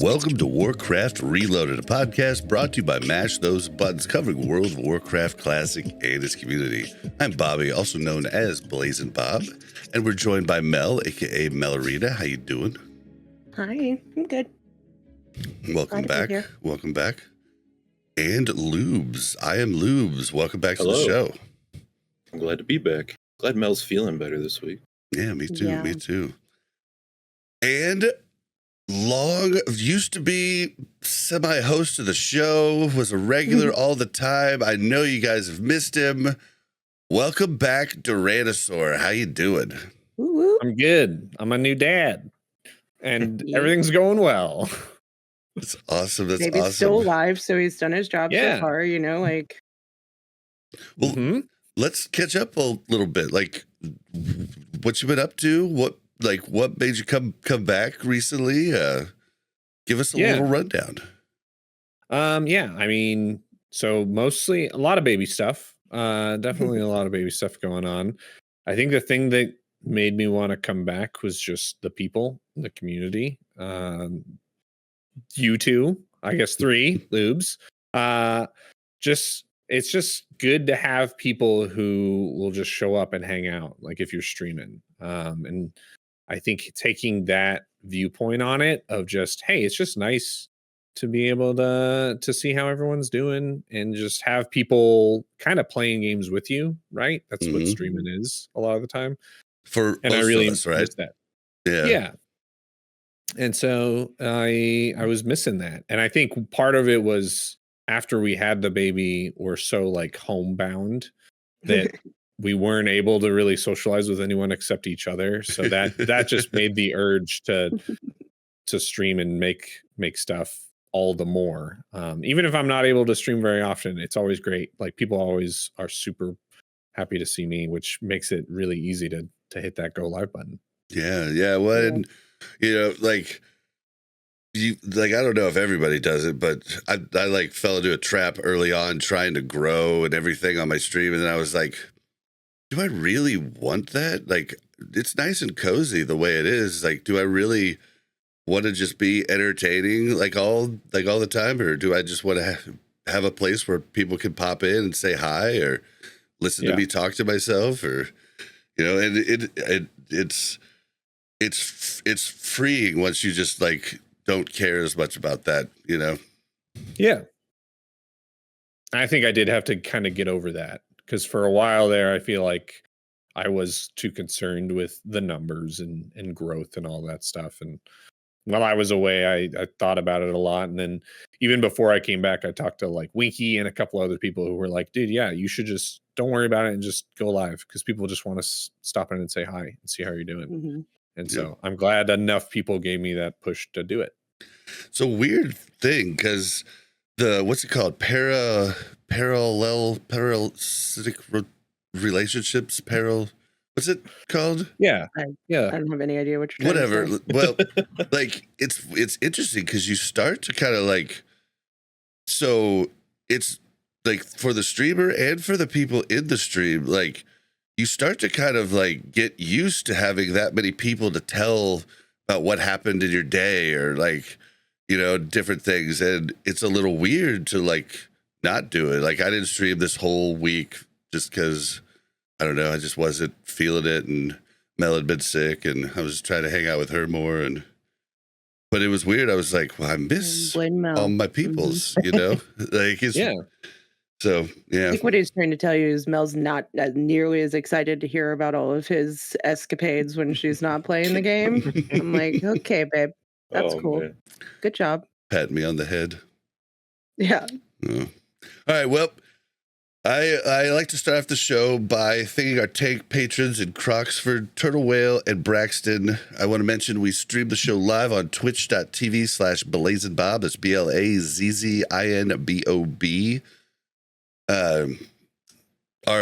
Welcome to Warcraft Reloaded, a podcast brought to you by Mash Those Buttons, covering World of Warcraft Classic and its community. I'm Bobby, also known as Blazing Bob, and we're joined by Mel, aka Melarita. How you doing? Hi, I'm good. Welcome back. Welcome back. And Lubes. I am Lubes. Welcome back to the show. I'm glad to be back. Glad Mel's feeling better this week. Yeah, me too. Yeah. Me too. And used to be semi-host of the show, was a regular all the time. I know you guys have missed him. Welcome back, Duranosaur. How you doing? Woo-woo. I'm good. I'm a new dad, and everything's going well. That's awesome. That's Baby's awesome. Still alive, so he's done his job so far. You know, like. Well, let's catch up a little bit. Like, what you been up to? What made you come back recently? Give us a little rundown. Yeah, I mean, so mostly a lot of baby stuff. Definitely a lot of baby stuff going on. I think the thing that made me want to come back was just the people, the community. You two, I guess 3 Lubes. It's just good to have people who will just show up and hang out, like if you're streaming. And I think taking that viewpoint on it of just, hey, it's just nice to be able to see how everyone's doing and just have people kind of playing games with you, right? That's what streaming is a lot of the time. And I really miss that. Yeah. And so I was missing that. And I think part of it was after we had the baby, we're so like homebound that we weren't able to really socialize with anyone except each other. So that just made the urge to stream and make stuff all the more. Even if I'm not able to stream very often, it's always great. Like people always are super happy to see me, which makes it really easy to hit that go live button. Yeah. Well, and, you know, like I don't know if everybody does it, but I like fell into a trap early on trying to grow and everything on my stream. And then I was like, do I really want that? Like, it's nice and cozy the way it is. Like, do I really want to just be entertaining all the time? Or do I just want to have a place where people can pop in and say hi or listen to me talk to myself, or, you know, and it's freeing once you just like don't care as much about that, you know? Yeah. I think I did have to kind of get over that because for a while there, I feel like I was too concerned with the numbers and growth and all that stuff. And while I was away, I thought about it a lot. And then even before I came back, I talked to like Winky and a couple other people who were like, dude, yeah, you should just don't worry about it and just go live because people just want to stop in and say hi and see how you're doing. And so I'm glad enough people gave me that push to do it. It's a weird thing because what's it called? Parasitic relationships. What's it called? Yeah. I don't have any idea what you're trying to say. Well, like it's interesting because you start to kind of like, so it's like for the streamer and for the people in the stream, like you start to kind of like get used to having that many people to tell about what happened in your day or like, you know, different things. And it's a little weird to like not do it. Like I didn't stream this whole week just because, I don't know, I just wasn't feeling it. And Mel had been sick and I was trying to hang out with her more. But it was weird. I was like, well, I miss all my peoples, you know, like it's, So, yeah. I think what he's trying to tell you is Mel's not nearly as excited to hear about all of his escapades when she's not playing the game. I'm like, okay, babe, that's cool. Man. Good job. Pat me on the head. Yeah. Oh. All right. Well, I like to start off the show by thanking our tank patrons and Crocsford, Turtle Whale, and Braxton. I want to mention we stream the show live on twitch.tv/BlazinBob. That's BLAZZINBOB. Our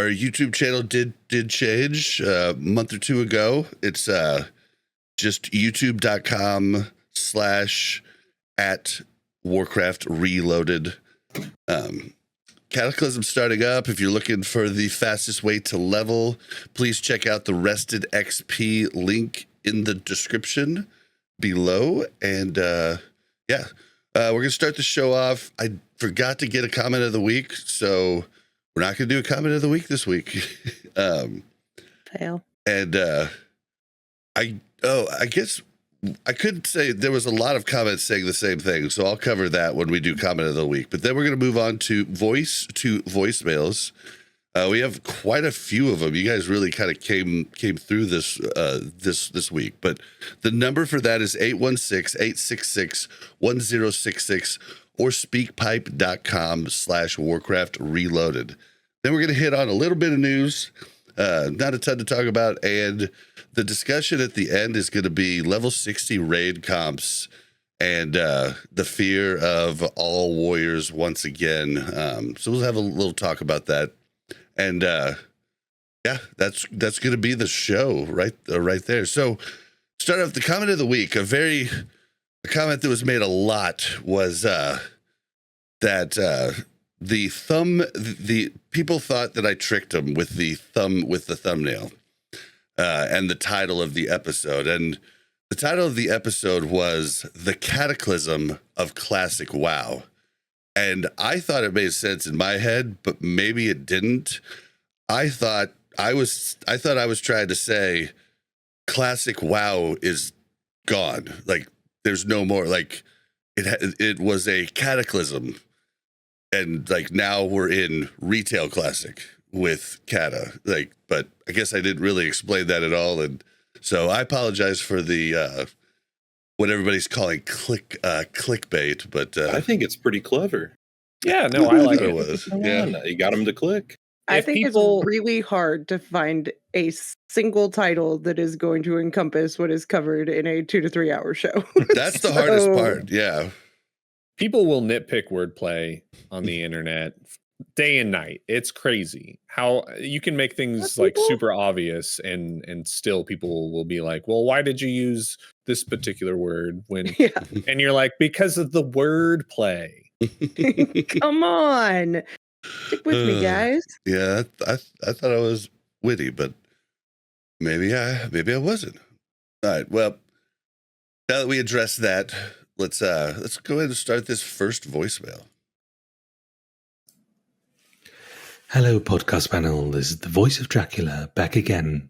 YouTube channel did change a month or two ago. It's just youtube.com/@Warcraft Reloaded. Cataclysm starting up. If you're looking for the fastest way to level, please check out the Rested XP link in the description below. And yeah, we're gonna start the show off. I forgot to get a comment of the week, so we're not gonna do a comment of the week this week. Fail. And I guess I could say there was a lot of comments saying the same thing, so I'll cover that when we do comment of the week. But then we're gonna move on to voicemails. We have quite a few of them. You guys really kind of came through this this week. But the number for that is 816-866-1066 or speakpipe.com/Warcraft Reloaded. Then we're going to hit on a little bit of news, not a ton to talk about. And the discussion at the end is going to be level 60 raid comps and the fear of all warriors once again. So we'll have a little talk about that. And yeah, that's going to be the show right there. So start off the comment of the week. A comment that was made a lot was that the people thought that I tricked them with the thumbnail and the title of the episode. And the title of the episode was The Cataclysm of Classic WoW. And I thought it made sense in my head, but maybe it didn't. I thought I was trying to say classic WoW is gone. Like there's no more. Like it was a cataclysm, and like now we're in retail classic with Cata. Like, but I guess I didn't really explain that at all, and so I apologize for the what everybody's calling clickbait, but I think it's pretty clever. Yeah, no, I like it. Was. Yeah, you got them to click. I think it's really hard to find a single title that is going to encompass what is covered in a 2 to 3 hour show. That's the hardest part. Yeah. People will nitpick wordplay on the internet day and night. It's crazy how you can make things like super obvious and still people will be like, well, why did you use this particular word when and you're like, because of the wordplay. Come on. Stick with me, guys. Yeah, I thought I was witty, but maybe I wasn't. All right. Well, now that we addressed that, let's go ahead and start this first voicemail. Hello, podcast panel. This is the voice of Dracula back again.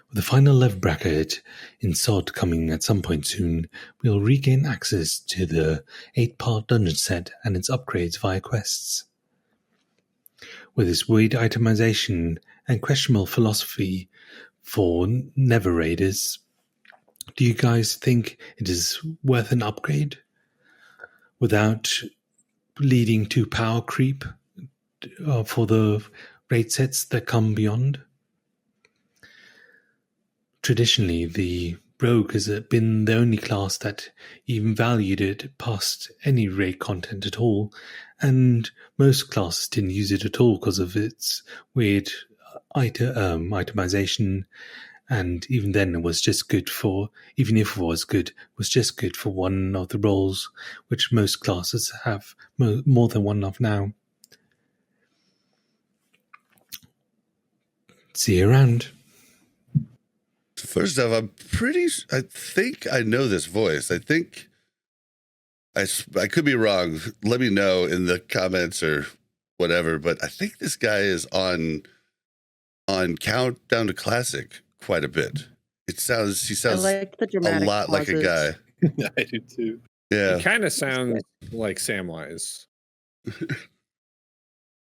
With the final level bracket in SOD coming at some point soon, we'll regain access to the 8-part dungeon set and its upgrades via quests. With its weird itemization and questionable philosophy for Never Raiders, do you guys think it is worth an upgrade without leading to power creep for the raid sets that come beyond? Traditionally, the rogue has been the only class that even valued it past any raid content at all, and most classes didn't use it at all because of its weird itemization, and even then it was just good for, even if it was good, it was just good for one of the roles, which most classes have more than one of now. See you around. First off, I think I know this voice. I think I could be wrong. Let me know in the comments or whatever, but I think this guy is on Countdown to Classic quite a bit. He sounds like the a lot like a guy. I do too. Yeah. It kind of sounds like Samwise. I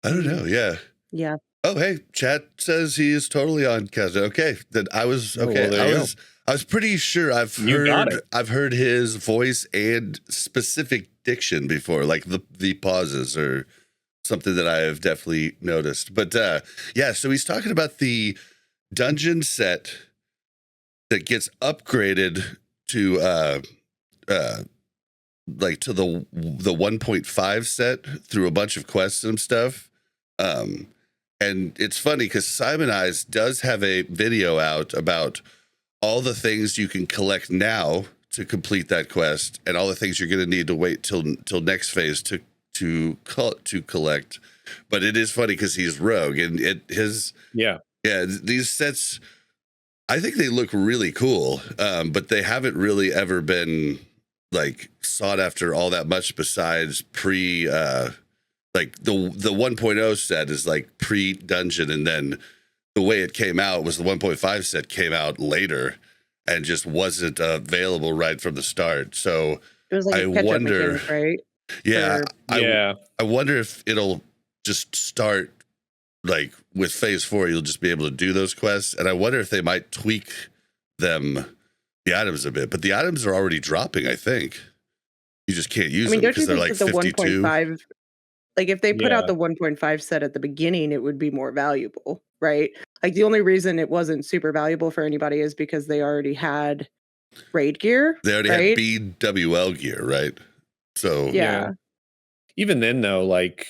don't know. Yeah. Yeah. Oh, hey, chat says he is totally on Countdown. Okay, then I was okay. Well, I was pretty sure I've heard his voice and specific diction before, like the pauses or something that I have definitely noticed. But yeah, so he's talking about the dungeon set that gets upgraded to like to the 1.5 set through a bunch of quests and stuff. And it's funny because Simon Eyes does have a video out about all the things you can collect now to complete that quest, and all the things you're going to need to wait till next phase to collect. But it is funny because he's rogue, and these sets, I think they look really cool, but they haven't really ever been like sought after all that much besides pre like the 1.0 set is like pre-dungeon, and then the way it came out was the 1.5 set came out later and just wasn't available right from the start. So It was like I a catch-up wonder, mechanic, right? yeah, Yeah. I wonder if it'll just start like with phase 4, you'll just be able to do those quests, and I wonder if they might tweak the items a bit. But the items are already dropping, I think. You just can't use them don't you because they're think like that the 52. 1.5, like if they put Yeah. out the 1.5 set at the beginning, it would be more valuable, right? Like the only reason it wasn't super valuable for anybody is because they already had raid gear. They already right? had BWL gear, right? So Yeah. Even then, though, like,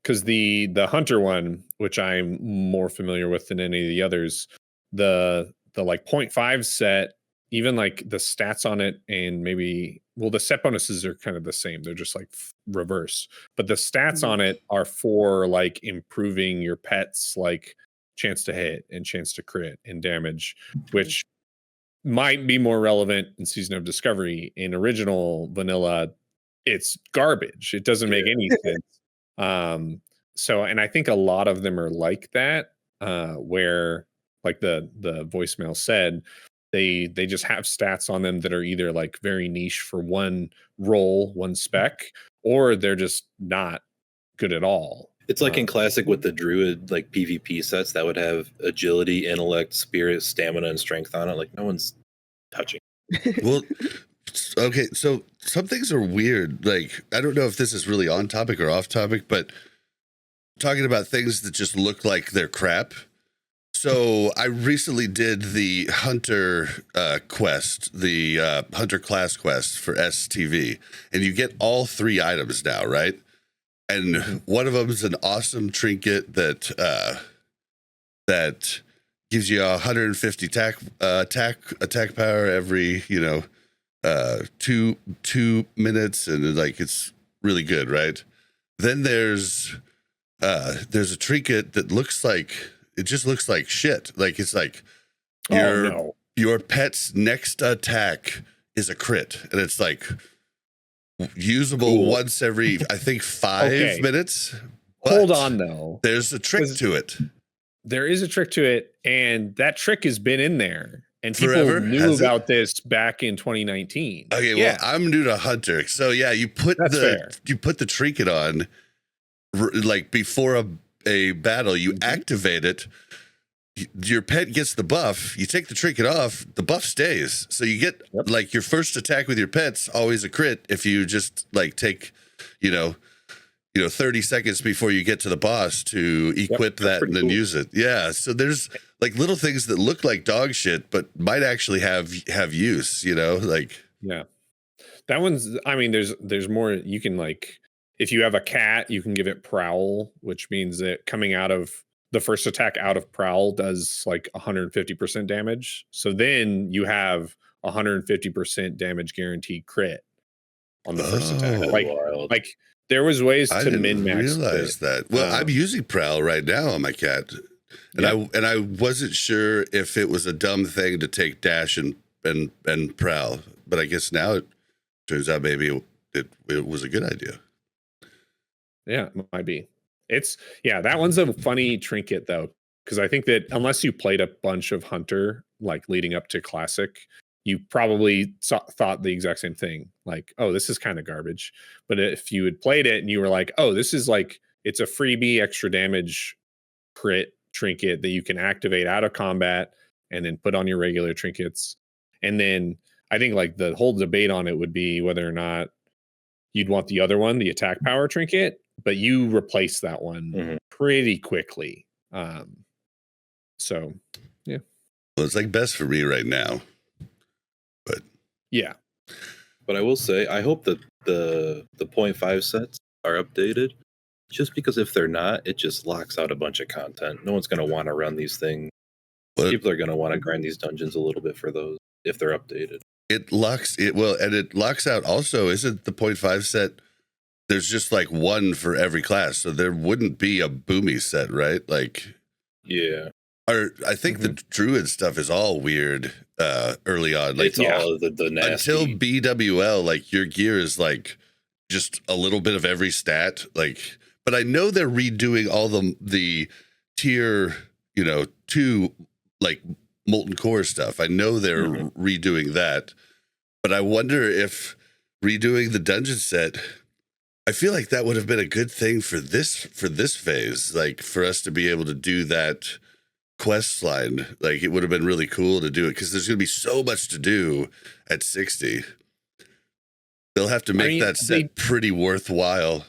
because the hunter one, which I'm more familiar with than any of the others, the like 0.5 set, even like the stats on it, and maybe, well, the set bonuses are kind of the same. They're just like reverse, but the stats on it are for like improving your pets, like chance to hit and chance to crit and damage, which might be more relevant in Season of Discovery. In original vanilla, it's garbage. It doesn't make any sense. So, and I think a lot of them are like that, where like the voicemail said, they just have stats on them that are either like very niche for one role, one spec, or they're just not good at all. It's like in Classic with the Druid, like PvP sets that would have agility, intellect, spirit, stamina, and strength on it. Like no one's touching. well, okay, so some things are weird. Like, I don't know if this is really on topic or off topic, but talking about things that just look like they're crap. So I recently did the Hunter quest, the Hunter class quest for STV, and you get all 3 items now, right? And one of them is an awesome trinket that that gives you 150 attack power every 2 minutes, and like it's really good, right? Then there's a trinket that looks like shit. Like it's like your pet's next attack is a crit, and it's like usable once every, I think, 5 minutes. Hold on, though. There's a trick to it. There is a trick to it, and that trick has been in there, and people Forever? knew about this back in 2019. Okay, well, I'm new to Hunter, so yeah, you put the trinket on like before a battle. You activate it. Your pet gets the buff. You take the trinket off, the buff stays. So you get like your first attack with your pet's always a crit if you just like take, 30 seconds before you get to the boss to equip that and then use it. Yeah. So there's like little things that look like dog shit, but might actually have use, like. Yeah. That one's, I mean, there's more. You can like, if you have a cat, you can give it prowl, which means that coming out of the first attack out of prowl does like 150% damage. So then you have 150% damage guaranteed crit on the first attack. Like there was ways to min-max. Realize that. Well, I'm using prowl right now on my cat, and I wasn't sure if it was a dumb thing to take dash and prowl, but I guess now it turns out maybe it was a good idea. Yeah, it might be. That one's a funny trinket though, because I think that unless you played a bunch of Hunter like leading up to Classic, you probably thought the exact same thing. Like, oh, this is kind of garbage. But if you had played it and you were like, oh, this is like, it's a freebie extra damage crit trinket that you can activate out of combat and then put on your regular trinkets. And then I think like the whole debate on it would be whether or not you'd want the other one, the attack power trinket, but you replace that one pretty quickly. So, yeah. Well, it's like best for me right now. But yeah. But I will say, I hope that the 0.5 sets are updated, just because if they're not, it just locks out a bunch of content. No one's going to want to run these things. People are going to want to grind these dungeons a little bit for those if they're updated. It locks out also, isn't the 0.5 set? There's just like one for every class, so there wouldn't be a boomy set, right? Like, yeah, I think the druid stuff is all weird early on. Like it's all the nasty. Until BWL, like your gear is like just a little bit of every stat. Like, but I know they're redoing all the tier, 2 like molten core stuff. I know they're redoing that, but I wonder if redoing the dungeon set. I feel like that would have been a good thing for this phase, like for us to be able to do that quest line. Like it would have been really cool to do it because there's going to be so much to do at 60. They'll have to make that set pretty worthwhile.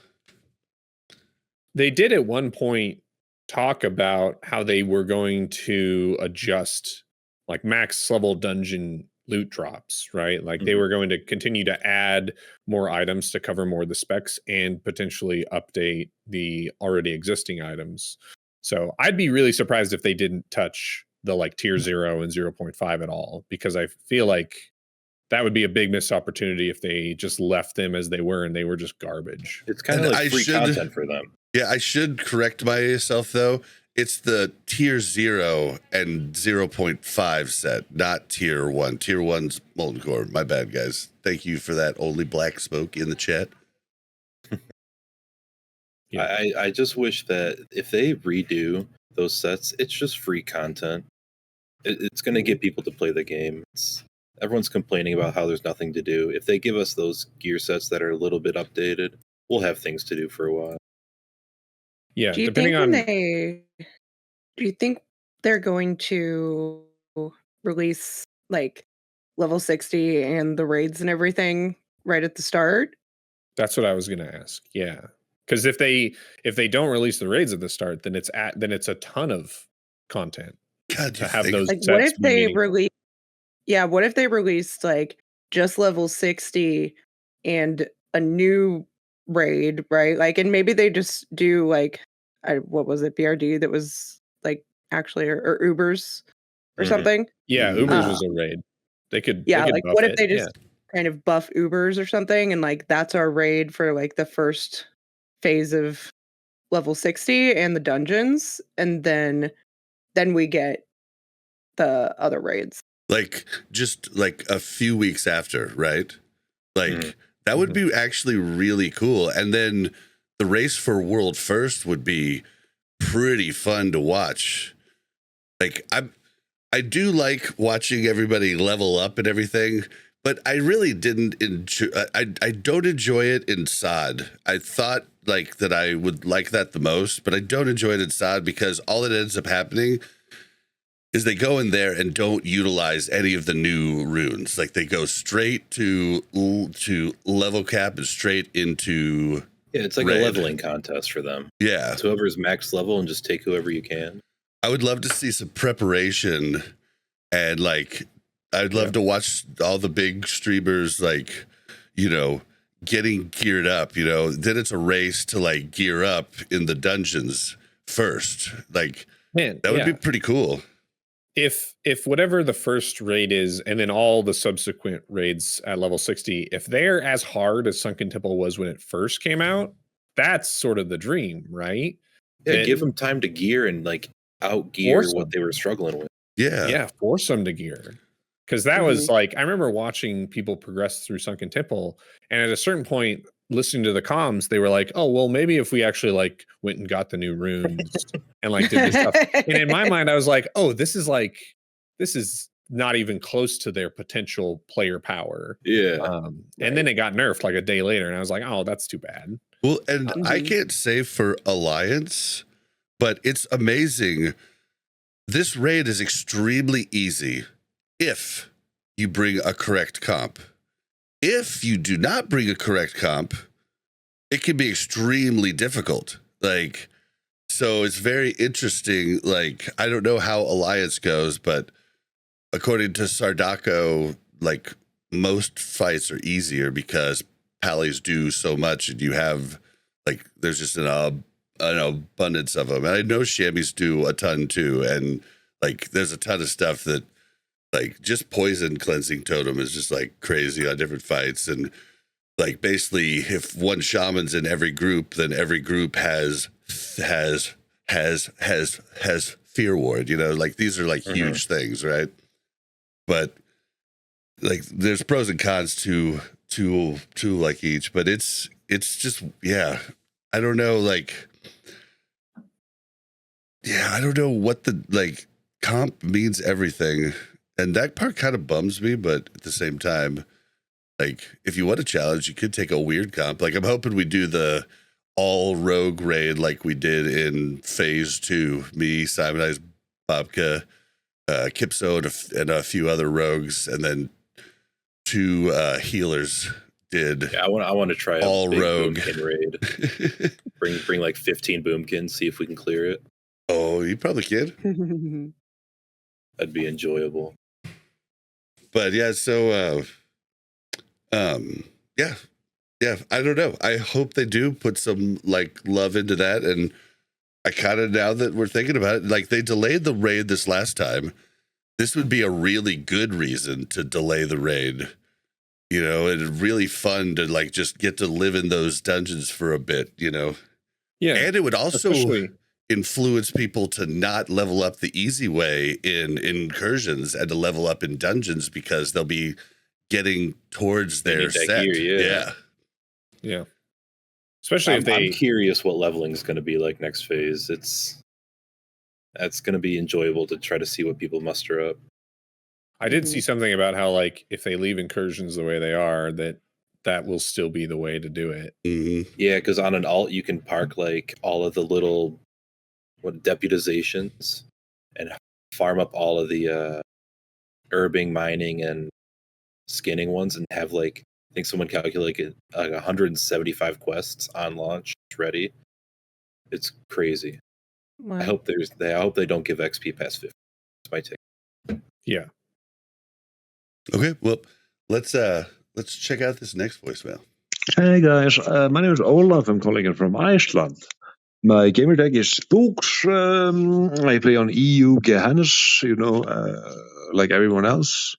They did at one point talk about how they were going to adjust like max level dungeon loot drops, right? Like they were going to continue to add more items to cover more of the specs and potentially update the already existing items. So I'd be really surprised if they didn't touch the like tier 0 and 0.5 at all, because I feel like that would be a big missed opportunity if they just left them as they were and they were just garbage. It's kind of like free content for them. Yeah, I should correct myself though. It's the tier 0 and 0.5 set, not tier 1. Tier 1's molten core. My bad, guys. Thank you for that. Only black smoke in the chat. I just wish that if they redo those sets, it's just free content. It's going to get people to play the game. Everyone's complaining about how there's nothing to do. If they give us those gear sets that are a little bit updated, we'll have things to do for a while. Yeah, do you think they're going to release like level 60 and the raids and everything right at the start? That's what I was going to ask. Yeah, because if they don't release the raids at the start, then it's a ton of content. God, to have those. Like, what if they release? Yeah, what if they released like just level 60 and a new raid, right? Like, and maybe they just do like, what was it, BRD that was like actually, or Ubers or something? Yeah, Ubers was a raid. They could. Yeah, they could like buff what it. if they just kind of buff Ubers or something, and like that's our raid for like the first phase of level 60 and the dungeons, and then we get the other raids. Like just like a few weeks after, right? Like that would be actually really cool. And then the race for world first would be pretty fun to watch. Like I do like watching everybody level up and everything, but I really didn't enjoy. I don't enjoy it in SOD. I thought like that I would like that the most, but I don't enjoy it in SOD because all that ends up happening is they go in there and don't utilize any of the new runes. Like they go straight to level cap and straight into it's like raid. A leveling contest for them. Yeah, so whoever's max level and just take whoever you can. I would love to see some preparation, and like I'd love to watch all the big streamers like getting geared up. Then it's a race to like gear up in the dungeons first. Like that would be pretty cool. If whatever the first raid is, and then all the subsequent raids at level 60, if they're as hard as Sunken Temple was when it first came out, that's sort of the dream, right? Yeah, give them time to gear and like out gear what they were struggling with. Yeah, force them to gear. Because that was like, I remember watching people progress through Sunken Temple, and at a certain point, listening to the comms, they were like, oh, well, maybe if we actually like went and got the new runes and like did this stuff. And in my mind, I was like, oh, this is not even close to their potential player power. Yeah. And then it got nerfed like a day later, and I was like, oh, that's too bad. Well, and I can't say for Alliance, but it's amazing. This raid is extremely easy if you bring a correct comp. If you do not bring a correct comp, it can be extremely difficult. Like, so it's very interesting. Like, I don't know how Alliance goes, but according to Sardako, like most fights are easier because pallies do so much, and you have like there's just an abundance of them. And I know Shammies do a ton too, and like there's a ton of stuff that. Like just poison cleansing totem is just like crazy on different fights. And like basically if one shaman's in every group, then every group has Fear Ward, like these are like huge things, right? But like there's pros and cons to like each, but it's just, I don't know, like, I don't know what the like comp means everything. And that part kind of bums me, but at the same time, like if you want a challenge, you could take a weird comp. Like I'm hoping we do the all rogue raid like we did in phase 2. Me, Simon Eyes, Bobka, Kipso, and a few other rogues, and then 2 healers did. Yeah, I want to try all rogue raid. bring like 15 boomkins, see if we can clear it. Oh, you probably can. That'd be enjoyable. But yeah, so yeah, I don't know. I hope they do put some like love into that. And I kind of, now that we're thinking about it, like they delayed the raid this last time. This would be a really good reason to delay the raid. And really fun to like just get to live in those dungeons for a bit, Yeah. And it would also influence people to not level up the easy way in incursions and to level up in dungeons because they'll be getting towards their set. Gear, yeah. Especially if I'm curious what leveling is going to be like next phase. That's going to be enjoyable to try to see what people muster up. I did see something about how like if they leave incursions the way they are, that will still be the way to do it. Mm-hmm. Yeah, because on an alt you can park like all of the little deputizations and farm up all of the herbing, mining, and skinning ones, and have like I think someone calculated like 175 quests on launch ready. It's crazy. Wow. I hope they don't give XP past 50. That's my take. Yeah. Okay, well, let's check out this next voicemail. Hey guys, my name is Olaf. I'm calling in from Iceland. My gamer tag is Spooks. I play on EU Gehannes, like everyone else.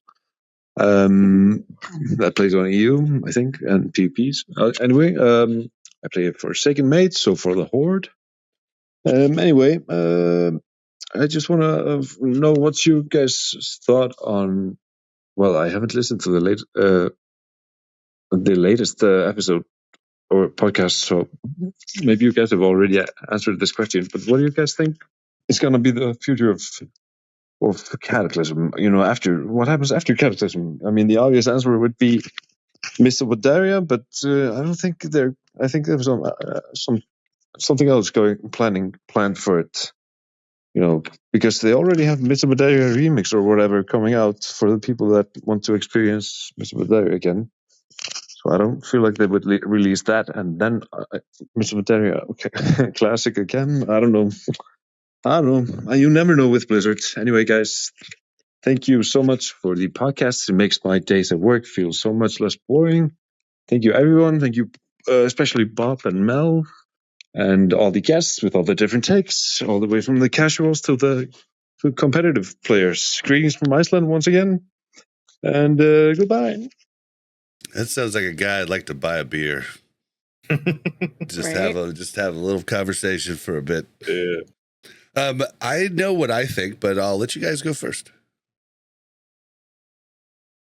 That plays on EU, I think, and PvPs. Anyway, I play it for Second Mate, so for the Horde. Anyway, I just want to know what's your guys' thought on. Well, I haven't listened to the latest episode or podcast, so maybe you guys have already answered this question. But what do you guys think is going to be the future of Cataclysm? After what happens after Cataclysm? I mean, the obvious answer would be Mr. Wadaria, but I don't think there. I think there's something else planned for it. Because they already have Mr. Wadaria remix or whatever coming out for the people that want to experience Mr. Wadaria again. So I don't feel like they would release that and then Mr. Wadaria classic again. I don't know. You never know with Blizzard. Anyway, guys, thank you so much for the podcast. It makes my days at work feel so much less boring. Thank you, everyone. Thank you, especially Bob and Mel. And all the guests with all the different takes, all the way from the casuals to the competitive players. Greetings from Iceland once again, and goodbye. That sounds like a guy I'd like to buy a beer. Just Right? have a little conversation for a bit. Yeah. I know what I think, but I'll let you guys go first.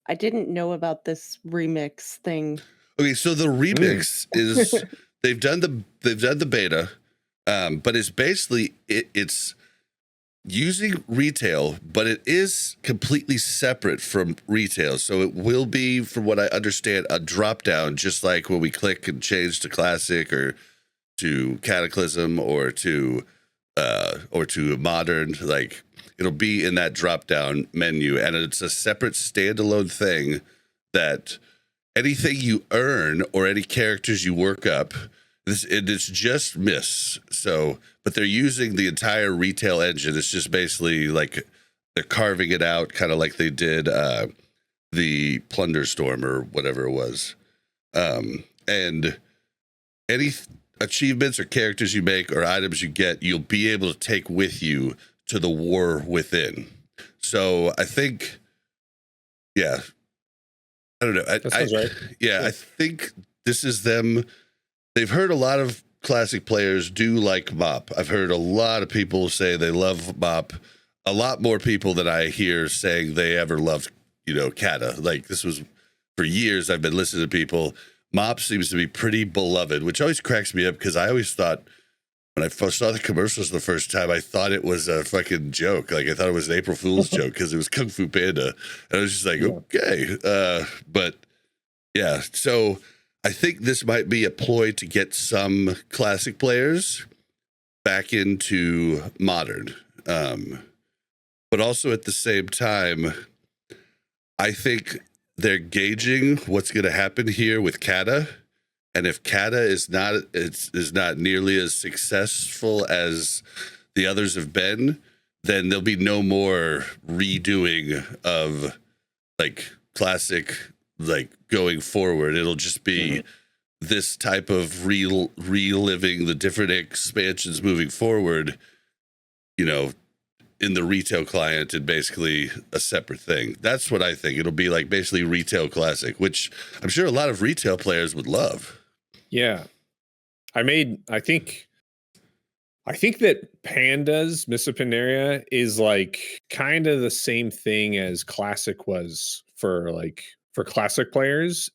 I didn't know about this remix thing. Okay, so the remix is they've done the beta, but it's basically it's using retail, but it is completely separate from retail. So it will be, from what I understand, a drop down, just like when we click and change to classic or to Cataclysm or to modern. Like it'll be in that drop down menu, and it's a separate standalone thing that anything you earn or any characters you work up, it's just miss. So, but they're using the entire retail engine. It's just basically like they're carving it out, kind of like they did the Plunder Storm or whatever it was. And any achievements or characters you make or items you get, you'll be able to take with you to the war within. So I think, yeah, I don't know. That sounds right. Yeah, I think this is them. They've heard a lot of classic players do like MOP. I've heard a lot of people say they love MOP. A lot more people than I hear saying they ever loved, Cata. Like, this was for years. I've been listening to people. MOP seems to be pretty beloved, which always cracks me up because I always thought when I first saw the commercials the first time, I thought it was a fucking joke. Like, I thought it was an April Fool's joke because it was Kung Fu Panda. And I was just like, okay. But yeah, so I think this might be a ploy to get some classic players back into modern. But also at the same time, I think they're gauging what's going to happen here with Cata. And if Cata is not nearly as successful as the others have been, then there'll be no more redoing of like classic, like going forward. It'll just be this type of reliving the different expansions moving forward, in the retail client and basically a separate thing. That's what I think. It'll be like basically retail classic, which I'm sure a lot of retail players would love. Yeah. I think that Pandas, Mists of Pandaria is like kind of the same thing as Classic was for classic players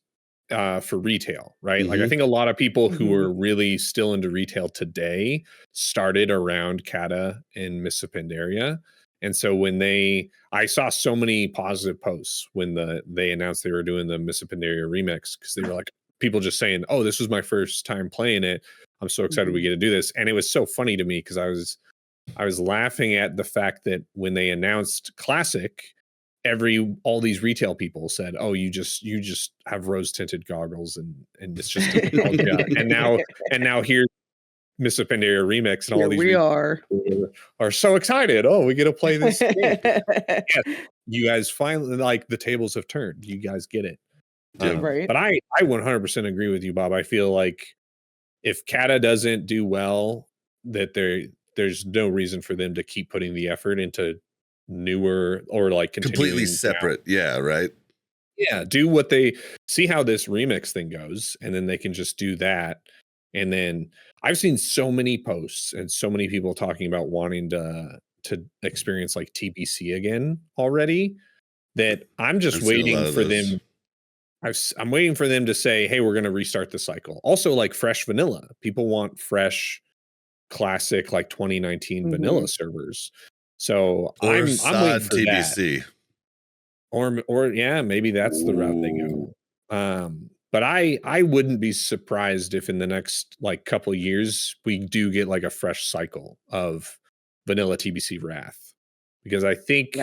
for retail, right? Like I think a lot of people who are really still into retail today started around Cata and Mists of Pandaria. And so when I saw so many positive posts when they announced they were doing the Mists of Pandaria remix, because they were like, people just saying, "Oh, this was my first time playing it. I'm so excited we get to do this." And it was so funny to me because I was laughing at the fact that when they announced Classic, all these retail people said, "Oh, you just have rose tinted goggles and it's just nostalgia." and now here's Mists of Pandaria remix, and all these we are so excited. Oh, we get to play this game. Yes, you guys finally, like, the tables have turned. You guys get it. Right. But I 100% agree with you, Bob. I feel like if Cata doesn't do well, that there's no reason for them to keep putting the effort into newer or like completely separate. Yeah, right. Yeah, do what they see how this remix thing goes, and then they can just do that. And then I've seen so many posts and so many people talking about wanting to experience like TBC again already, that I'm just waiting for them. I'm waiting for them to say, "Hey, we're going to restart the cycle." Also, like fresh vanilla. People want fresh, classic, like 2019 vanilla servers. So I'm waiting for TBC. That. Or yeah, maybe that's the route they go. But I wouldn't be surprised if in the next like couple years we do get like a fresh cycle of vanilla TBC Wrath, because I think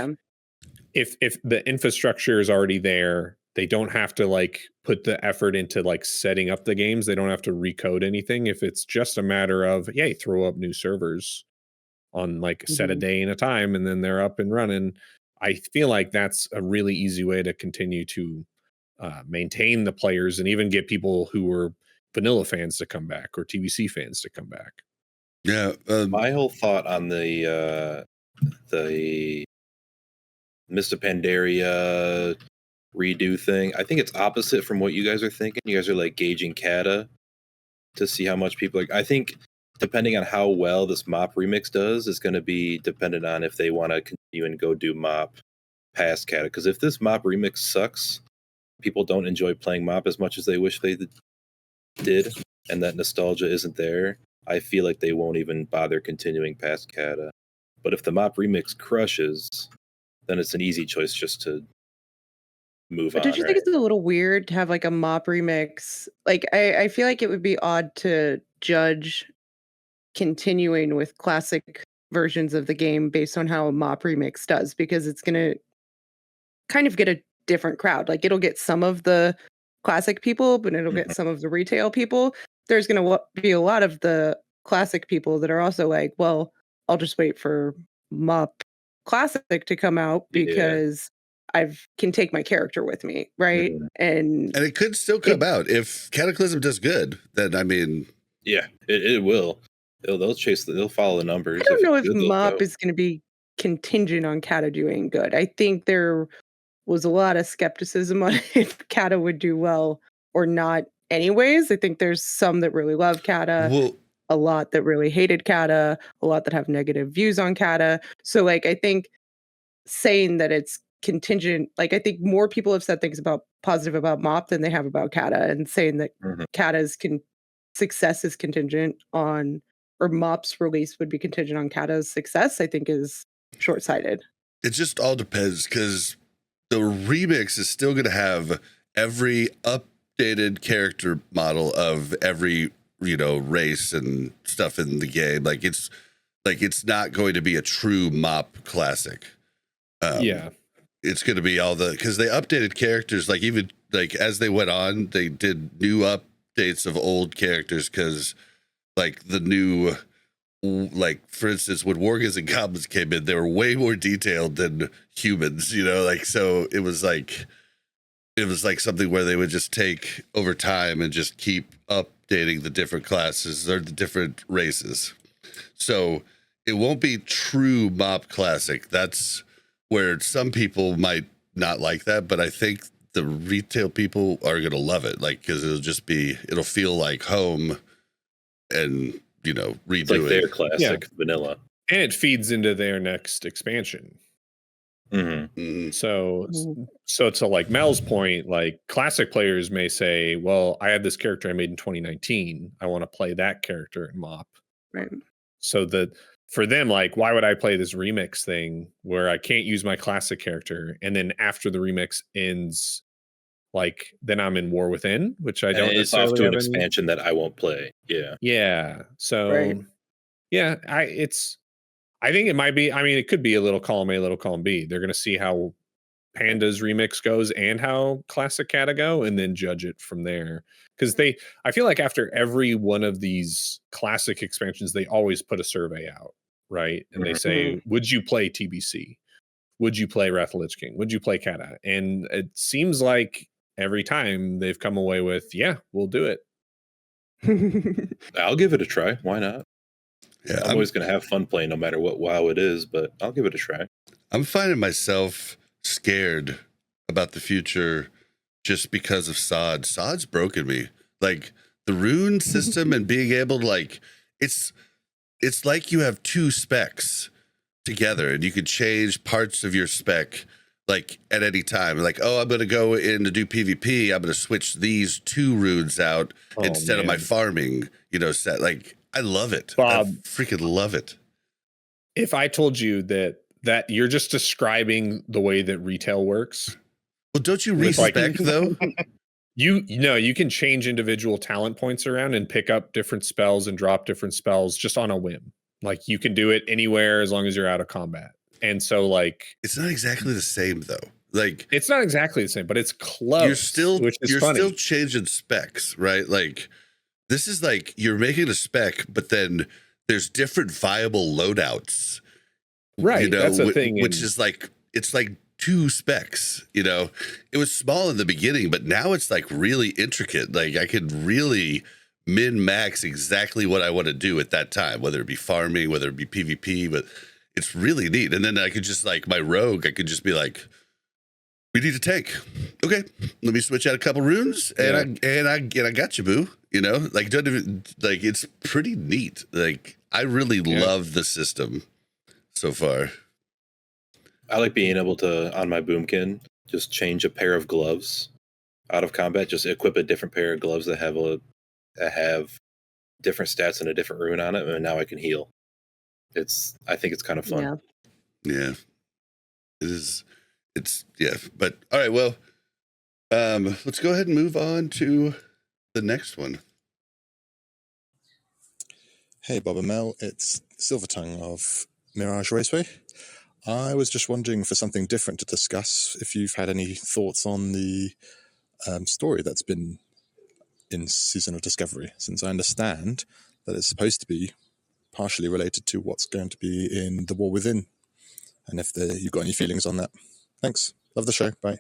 if the infrastructure is already there, they don't have to like put the effort into like setting up the games. They don't have to recode anything. If it's just a matter of, yay, throw up new servers on like set a day and a time, and then they're up and running. I feel like that's a really easy way to continue to maintain the players and even get people who were vanilla fans to come back or TBC fans to come back. Yeah. My whole thought on the Mists of Pandaria redo thing, I think it's opposite from what you guys are thinking. You guys are like gauging Cata to see how much people I think depending on how well this MOP remix does is going to be dependent on if they want to continue and go do MOP past Cata. Because if this MOP remix sucks, people don't enjoy playing MOP as much as they wish they did, and that nostalgia isn't there, I feel like they won't even bother continuing past Cata. But if the MOP remix crushes, then it's an easy choice just to move on. Don't you think it's a little weird to have like a MOP remix? Like, I feel like it would be odd to judge continuing with classic versions of the game based on how a MOP remix does, because it's going to kind of get a different crowd. Like, it'll get some of the classic people, but it'll get some of the retail people. There's going to be a lot of the classic people that are also like, well, I'll just wait for MOP Classic to come out because I can take my character with me, right? And it could still come out if Cataclysm does good. Then I mean, yeah, it will. They'll follow the numbers. I don't know if MOP is going to be contingent on Cata doing good. I think there was a lot of skepticism on if Cata would do well or not. Anyways, I think there's some that really love Cata. Well, a lot that really hated Cata, a lot that have negative views on Cata. So like I think saying that it's contingent, like I think more people have said things about positive about MOP than they have about Cata, and saying that Cata's success is contingent on, or MOP's release would be contingent on Cata's success, I think is short-sighted. It just all depends, because the remix is still going to have every updated character model of every, you know, race and stuff in the game. Like it's not going to be a true MOP classic. It's going to be all because they updated characters, like even like as they went on, they did new updates of old characters, because like the new, like for instance, when Wargans and Goblins came in, they were way more detailed than humans, you know, like so it was like something where they would just take over time and just keep updating the different classes or the different races. So it won't be true MOP classic. That's where some people might not like that, but I think the retail people are going to love it, like, because it'll feel like home, and, you know, redo it's like their classic vanilla. And it feeds into their next expansion. So to like Mel's point, like classic players may say, well, I have this character I made in 2019. I want to play that character in MOP. Right. So that for them, like, why would I play this remix thing where I can't use my classic character? And then after the remix ends, like, then I'm in War Within, which I don't it's off to an expansion that I won't play. Yeah. Yeah. So, yeah, I think it might be, I mean, it could be a little column A, little column B. They're going to see how Panda's remix goes and how Classic Cata go, and then judge it from there. Because I feel like after every one of these classic expansions, they always put a survey out, right? And they say, would you play TBC? Would you play Wrath of Lich King? Would you play Cata? And it seems like every time they've come away with, yeah, we'll do it. I'll give it a try. Why not? Yeah, I'm always going to have fun playing no matter what WoW it is, but I'll give it a try. I'm finding myself scared about the future just because of SOD. SOD's broken me. Like the rune system and being able to, like, it's like you have two specs together and you could change parts of your spec like at any time. Like, oh, I'm going to go in to do PvP. I'm going to switch these two runes out instead of my farming, you know, set. Like, I love it. Bob, I freaking love it. If I told you that you're just describing the way that retail works. Well, don't you respec though? You know, you can change individual talent points around and pick up different spells and drop different spells just on a whim. Like you can do it anywhere as long as you're out of combat. And so like it's not exactly the same though. Like it's not exactly the same, but it's close. You're still funny. Still changing specs, right? Like this is like you're making a spec, but then there's different viable loadouts. Right. You know, that's the thing. Which is like, it's like two specs, you know, it was small in the beginning, but now it's like really intricate. Like I could really min max exactly what I want to do at that time, whether it be farming, whether it be PvP, but it's really neat. And then I could just like my rogue, I could just be like, we need a tank. Okay. Let me switch out a couple runes and I got you, boo. You know, like, don't even like, it's pretty neat. Like I really love the system so far. I like being able to, on my boomkin, just change a pair of gloves out of combat, just equip a different pair of gloves that have different stats and a different rune on it, and now I can heal. I think it's kind of fun. Yeah. It is. But all right, well, let's go ahead and move on to the next one. Hey, Bob and Mel, it's Silvertongue of Mirage Raceway. I was just wondering for something different to discuss, if you've had any thoughts on the story that's been in Season of Discovery, since I understand that it's supposed to be partially related to what's going to be in The War Within, and if you've got any feelings on that. Thanks. Love the show. Bye.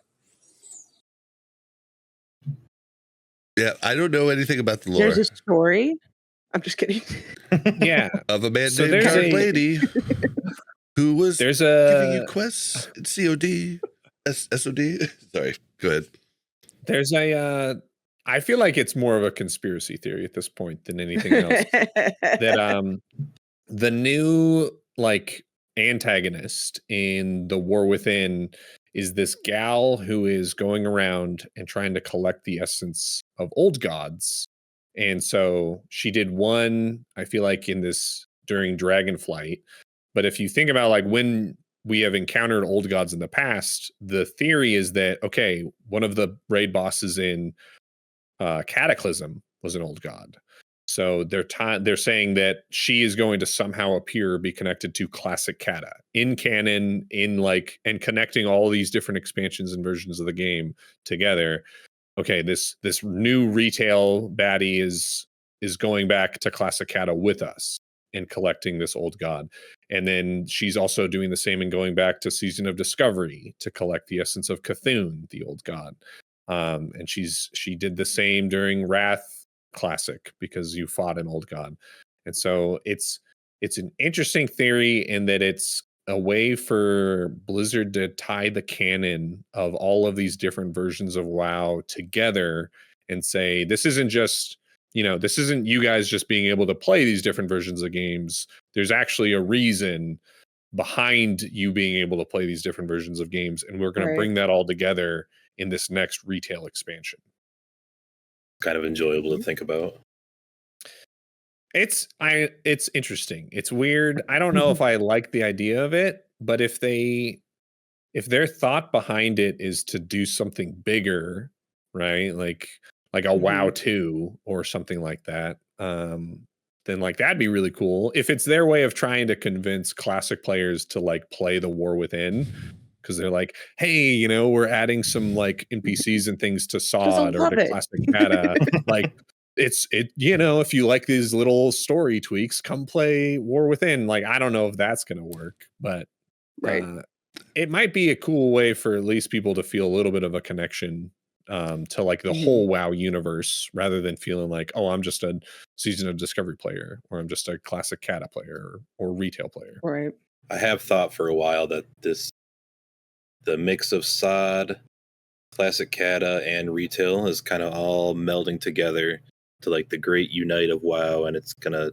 Yeah, I don't know anything about the lore. There's a story. I'm just kidding. Yeah. Of a man named Dark Lady who was giving you quests in COD, SOD. Sorry, go ahead. There's I I feel like it's more of a conspiracy theory at this point than anything else. That the new like antagonist in the War Within is this gal who is going around and trying to collect the essence of old gods. And so she did one, I feel like, in this during Dragonflight. But if you think about like when we have encountered old gods in the past, the theory is that, okay, one of the raid bosses in Cataclysm was an old god. So they're saying that she is going to somehow appear, be connected to classic Cata in canon, in like, and connecting all these different expansions and versions of the game together. Okay, this new retail baddie is going back to classic Cata with us and collecting this old god. And then she's also doing the same and going back to Season of Discovery to collect the essence of Cthulhu, the old god. And she did the same during Wrath Classic because you fought an old god. And so it's an interesting theory in that it's a way for Blizzard to tie the canon of all of these different versions of WoW together and say, this isn't just, this isn't you guys just being able to play these different versions of games. There's actually a reason behind you being able to play these different versions of games. And we're going to bring that all together in this next retail expansion. Kind of enjoyable to think about. It's interesting. It's weird. I don't know if I like the idea of it, but if their thought behind it is to do something bigger, right? Like a WoW 2 or something like that, then like that'd be really cool. If it's their way of trying to convince classic players to like play the War Within, because they're like, hey, we're adding some like NPCs and things to SOD or to classic Cata. Like if you like these little story tweaks, come play War Within. Like, I don't know if that's going to work, but it might be a cool way for at least people to feel a little bit of a connection to like the whole WoW universe, rather than feeling like, oh, I'm just a Season of Discovery player, or I'm just a classic Cata player or retail player. Right. I have thought for a while that the mix of SOD, classic Cata, and retail is kind of all melding together to like the great unite of WoW, and it's gonna.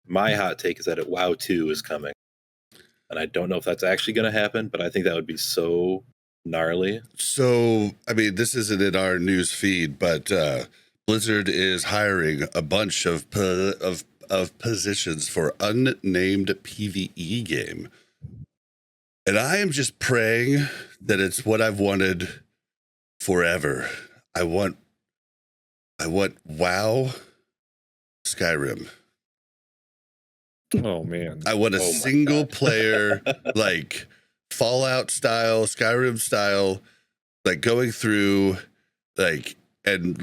My hot take is that WoW 2 is coming, and I don't know if that's actually going to happen, but I think that would be so gnarly. So, I mean, this isn't in our news feed, but Blizzard is hiring a bunch of positions for unnamed PvE game. And I am just praying that it's what I've wanted forever. I want WoW Skyrim. Oh man. I want a single player, like Fallout style, Skyrim style, like going through and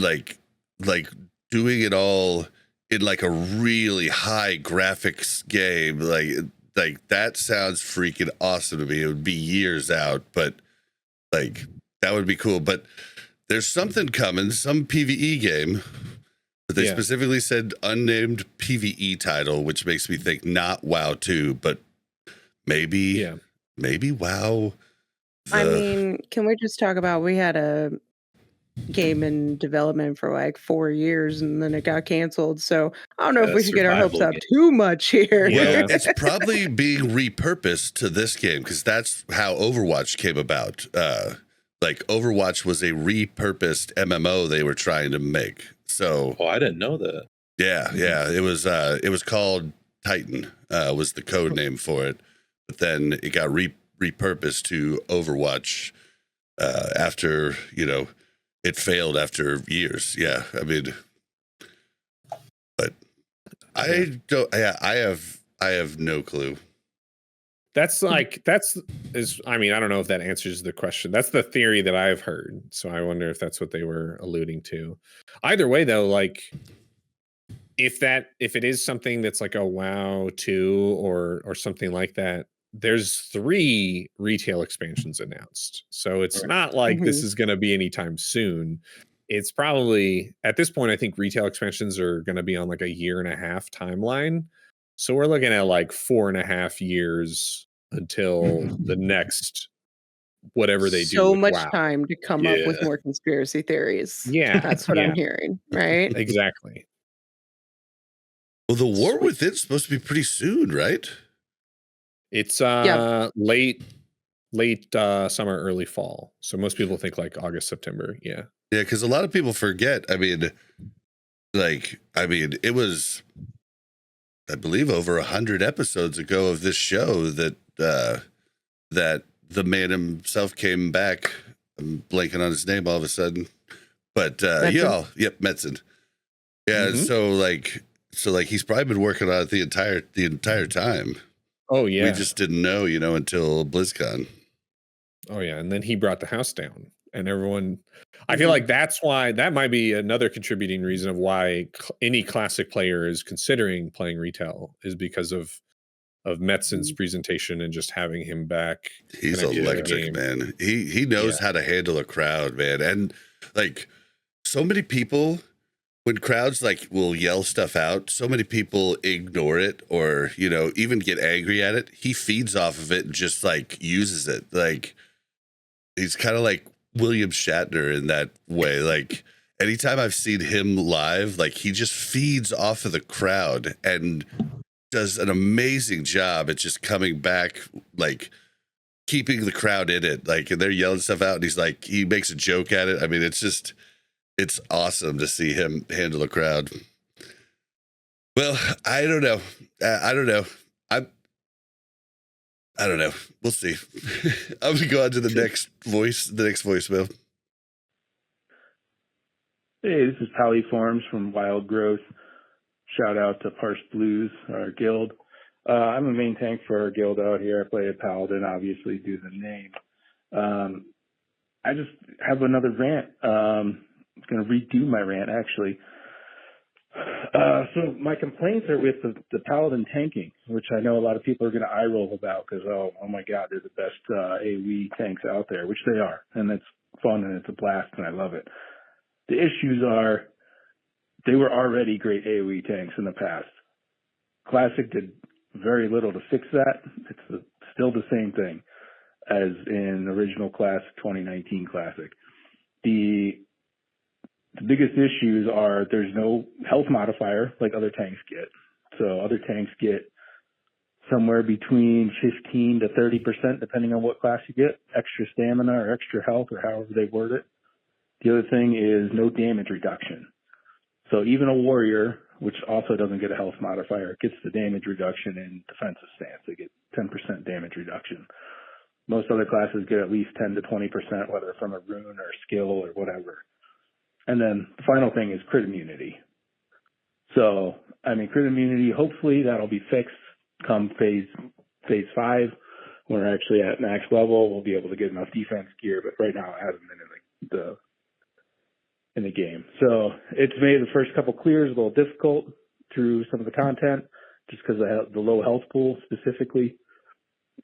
doing it all in like a really high graphics game. Like that sounds freaking awesome to me. It would be years out, but like that would be cool. But there's something coming, some PvE game. But they specifically said unnamed PvE title, which makes me think not WoW 2, but maybe WoW. I mean, can we just talk about, we had a game in development for like 4 years and then it got canceled. So I don't know if we should get our hopes up too much here. Well, it's probably being repurposed to this game because that's how Overwatch came about. Like Overwatch was a repurposed MMO they were trying to make. So, I didn't know that. Yeah. It was called Titan, was the code name for it. But then it got repurposed to Overwatch after, it failed after years. Yeah. I mean, but I have no clue. I don't know if that answers the question. That's the theory that I've heard. So I wonder if that's what they were alluding to. Either way though, like if it is something that's like a WoW 2 or something like that, there's 3 retail expansions announced. So it's not like this is going to be anytime soon. It's probably at this point, I think retail expansions are going to be on like a 1.5 year timeline. So we're looking at like 4.5 years until the next whatever they do so with much WoW. time to come up with Yeah. more conspiracy theories. Yeah, That's what I'm hearing, right? Exactly. Well, the War Sweet. Within's supposed to be pretty soon, right? It's Yeah. late summer, early fall. So most people think like August, September. Yeah. Yeah, because a lot of people forget. I mean, it was, I believe, over 100 episodes ago of this show that that the man himself came back. I'm blanking on his name all of a sudden, but Metzen. Yeah, Mhm. so he's probably been working on it the entire time. Oh yeah. We just didn't know, until BlizzCon. Oh yeah, and then he brought the house down, and everyone. I feel like that's why that might be another contributing reason of why any classic player is considering playing retail is because of Metzen's presentation and just having him back. He's connected to the electric, game. man. He knows how to handle a crowd, man. And like so many people, when crowds will yell stuff out, so many people ignore it or, even get angry at it. He feeds off of it and just uses it. Like he's kind of like William Shatner in that way. Like anytime I've seen him live, he just feeds off of the crowd and does an amazing job at just coming back, keeping the crowd in it. And they're yelling stuff out and he makes a joke at it. I mean, it's awesome to see him handle a crowd. Well, I don't know. I don't know. We'll see. I'm gonna go on to the next voicemail. Hey, this is Pally Forms from Wild Growth. Shout out to Parse Blues, our guild. I'm a main tank for our guild out here. I play a paladin, obviously, due to the name. I just have another rant. I'm going to redo my rant, actually. So my complaints are with the paladin tanking, which I know a lot of people are going to eye roll about because, oh my God, they're the best AoE tanks out there, which they are. And it's fun and it's a blast and I love it. The issues are they were already great AoE tanks in the past. Classic did very little to fix that. It's still the same thing as in original Classic 2019 Classic. The biggest issues are there's no health modifier like other tanks get. So other tanks get somewhere between 15 to 30%, depending on what class you get, extra stamina or extra health or however they word it. The other thing is no damage reduction. So even a warrior, which also doesn't get a health modifier, gets the damage reduction in defensive stance. They get 10% damage reduction. Most other classes get at least 10 to 20%, whether from a rune or a skill or whatever. And then the final thing is crit immunity. So, crit immunity, hopefully that'll be fixed come phase 5. When we're actually at max level, we'll be able to get enough defense gear, but right now it hasn't been in the game. So it's made the first couple clears a little difficult through some of the content, just because of the low health pool specifically.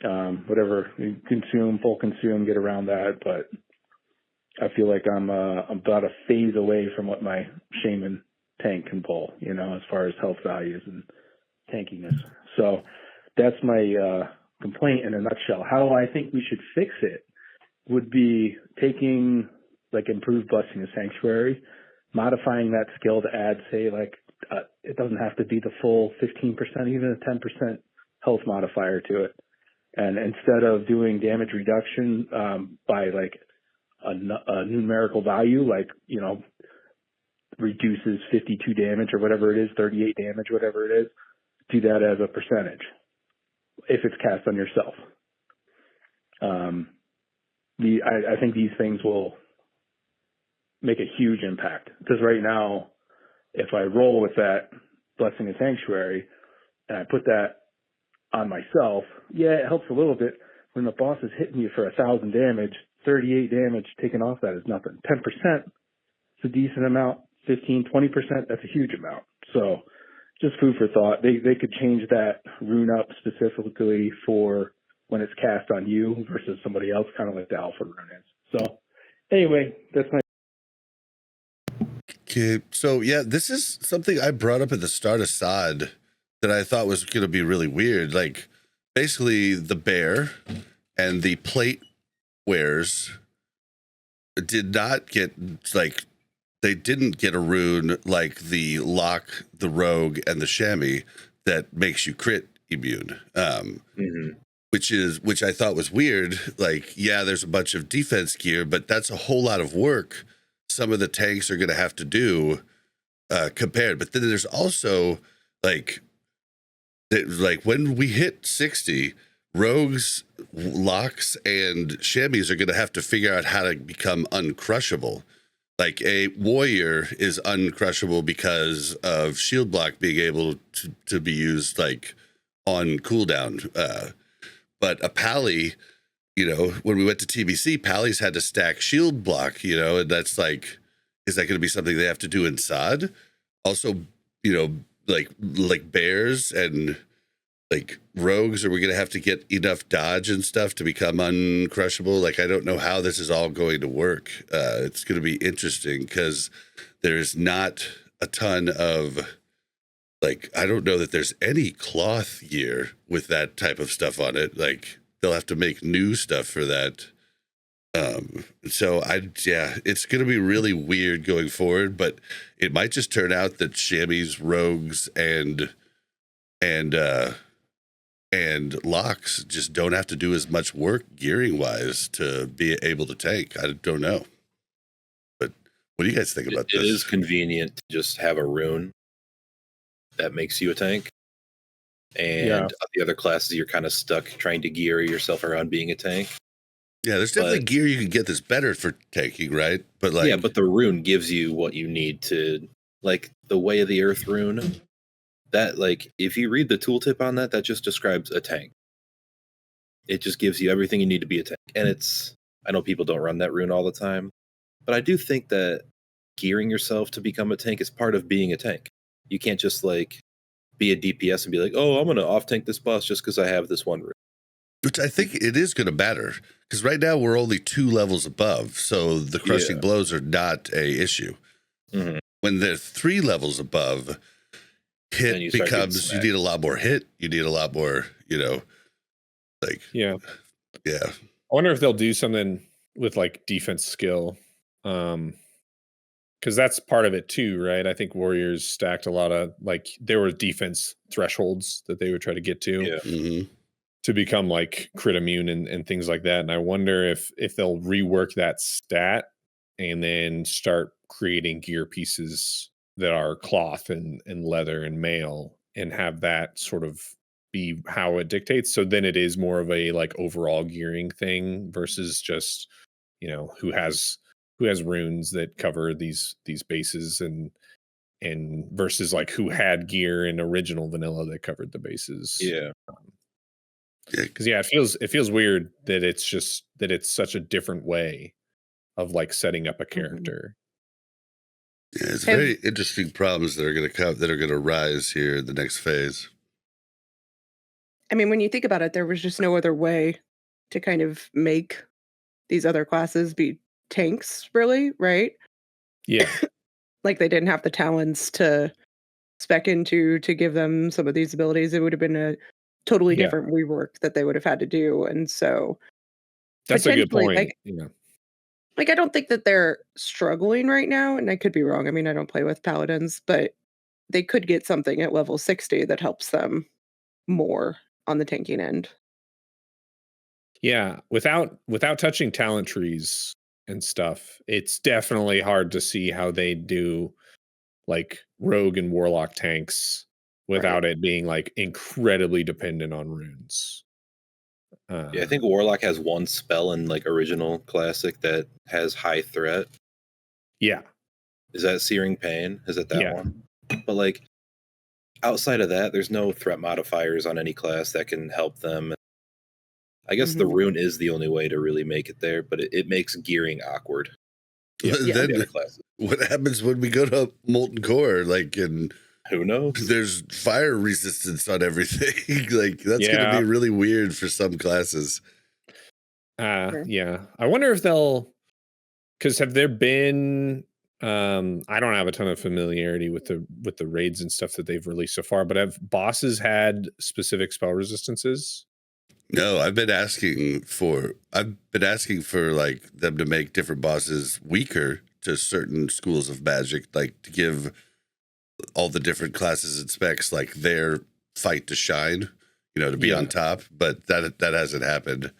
Whatever you consume, full consume, get around that, but I feel like I'm about a phase away from what my shaman tank can pull, as far as health values and tankiness. So that's my complaint in a nutshell. How I think we should fix it would be taking improved Blessing of Sanctuary, modifying that skill to add, say, it doesn't have to be the full 15%, even a 10% health modifier to it. And instead of doing damage reduction by a numerical value, reduces 52 damage or whatever it is, 38 damage, whatever it is, do that as a percentage if it's cast on yourself. I think these things will make a huge impact because right now, if I roll with that Blessing of Sanctuary and I put that on myself, it helps a little bit. When the boss is hitting you for 1,000 damage, 38 damage taken off that is nothing. 10% is a decent amount. 15, 20%, that's a huge amount. So just food for thought. They could change that rune up specifically for when it's cast on you versus somebody else, kind of like the alpha rune is. So anyway, that's my. Okay, so this is something I brought up at the start of SOD that I thought was going to be really weird. Basically, the bear and the plate wares did not get like they didn't get a rune like the lock, the rogue, and the chamois that makes you crit immune. Which I thought was weird. Like, yeah, there's a bunch of defense gear, but that's a whole lot of work some of the tanks are going to have to do compared. But then there's also like when we hit 60, rogues, locks, and chamois are going to have to figure out how to become uncrushable. Like a warrior is uncrushable because of shield block being able to be used like on cooldown. But a pally, when we went to TBC, pallies had to stack shield block, and that's like, is that going to be something they have to do in SOD? Also, like bears and like rogues, are we going to have to get enough dodge and stuff to become uncrushable? Like, I don't know how this is all going to work. It's going to be interesting because there's not a ton of, like, I don't know that there's any cloth gear with that type of stuff on it. Like, they'll have to make new stuff for that. So it's going to be really weird going forward, but it might just turn out that chamois, rogues, and locks just don't have to do as much work gearing wise to be able to tank. I don't know. But what do you guys think about this? It is convenient to just have a rune that makes you a tank. And the other classes, you're kind of stuck trying to gear yourself around being a tank. Yeah, there's definitely gear you can get that's better for tanking, right? But but the rune gives you what you need to, like the Way of the Earth rune. That, like, if you read the tooltip on that just describes a tank. It just gives you everything you need to be a tank. And I know people don't run that rune all the time, but I do think that gearing yourself to become a tank is part of being a tank. You can't just like be a DPS and be like, oh, I'm going to off tank this boss just because I have this one rune. Which I think it is going to matter because right now we're only 2 levels above, so the crushing blows are not a issue. Mm-hmm. When they're 3 levels above, hit becomes, you need a lot more hit. You need a lot more, like yeah. I wonder if they'll do something with like defense skill, because that's part of it too, right? I think warriors stacked a lot of, like, there were defense thresholds that they would try to get to to become like crit immune and things like that. And I wonder if they'll rework that stat and then start creating gear pieces that are cloth and leather and mail and have that sort of be how it dictates. So then it is more of a like overall gearing thing versus just, who has runes that cover these bases and versus like who had gear in original vanilla that covered the bases. Because it feels weird that it's such a different way of like setting up a character. Yeah, it's very interesting problems that are going to come, that are going to rise here in the next phase. I mean, when you think about it, there was just no other way to kind of make these other classes be tanks, really, right? Yeah. Like they didn't have the talents to spec into to give them some of these abilities. It would have been a totally different rework that they would have had to do. And so that's a good point. Like I don't think that they're struggling right now, and I could be wrong. I mean, I don't play with paladins, but they could get something at level 60 that helps them more on the tanking end. Yeah, without touching talent trees and stuff, it's definitely hard to see how they do like rogue and warlock tanks without it being like incredibly dependent on runes. I think warlock has one spell in like original classic that has high threat. Yeah. Is that Searing Pain? Is it that one? But like outside of that, there's no threat modifiers on any class that can help them. I guess the rune is the only way to really make it there, but it makes gearing awkward. Then what happens when we go to Molten Core? Like, and who knows? There's fire resistance on everything. Like, that's going to be really weird for some classes. Yeah. I wonder if they'll, because have there been, I don't have a ton of familiarity with the raids and stuff that they've released so far, but have bosses had specific spell resistances? No, I've been asking for like them to make different bosses weaker to certain schools of magic, like to give all the different classes and specs like their fight to shine, to be on top. But that hasn't happened.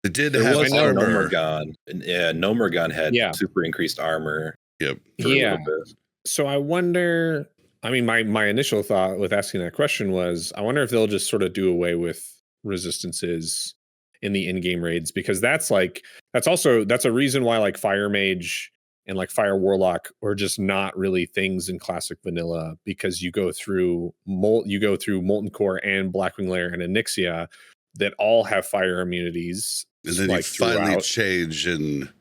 It did have armor. Nomergon. Nomergon had super increased armor. Yep. For a little bit. So I wonder. I mean, my initial thought with asking that question was, I wonder if they'll just sort of do away with resistances in the in-game raids, because that's a reason why like Fire Mage and like Fire Warlock are just not really things in classic vanilla, because you go through Molten Core and Blackwing Lair and Onyxia that all have fire immunities. And then you finally change and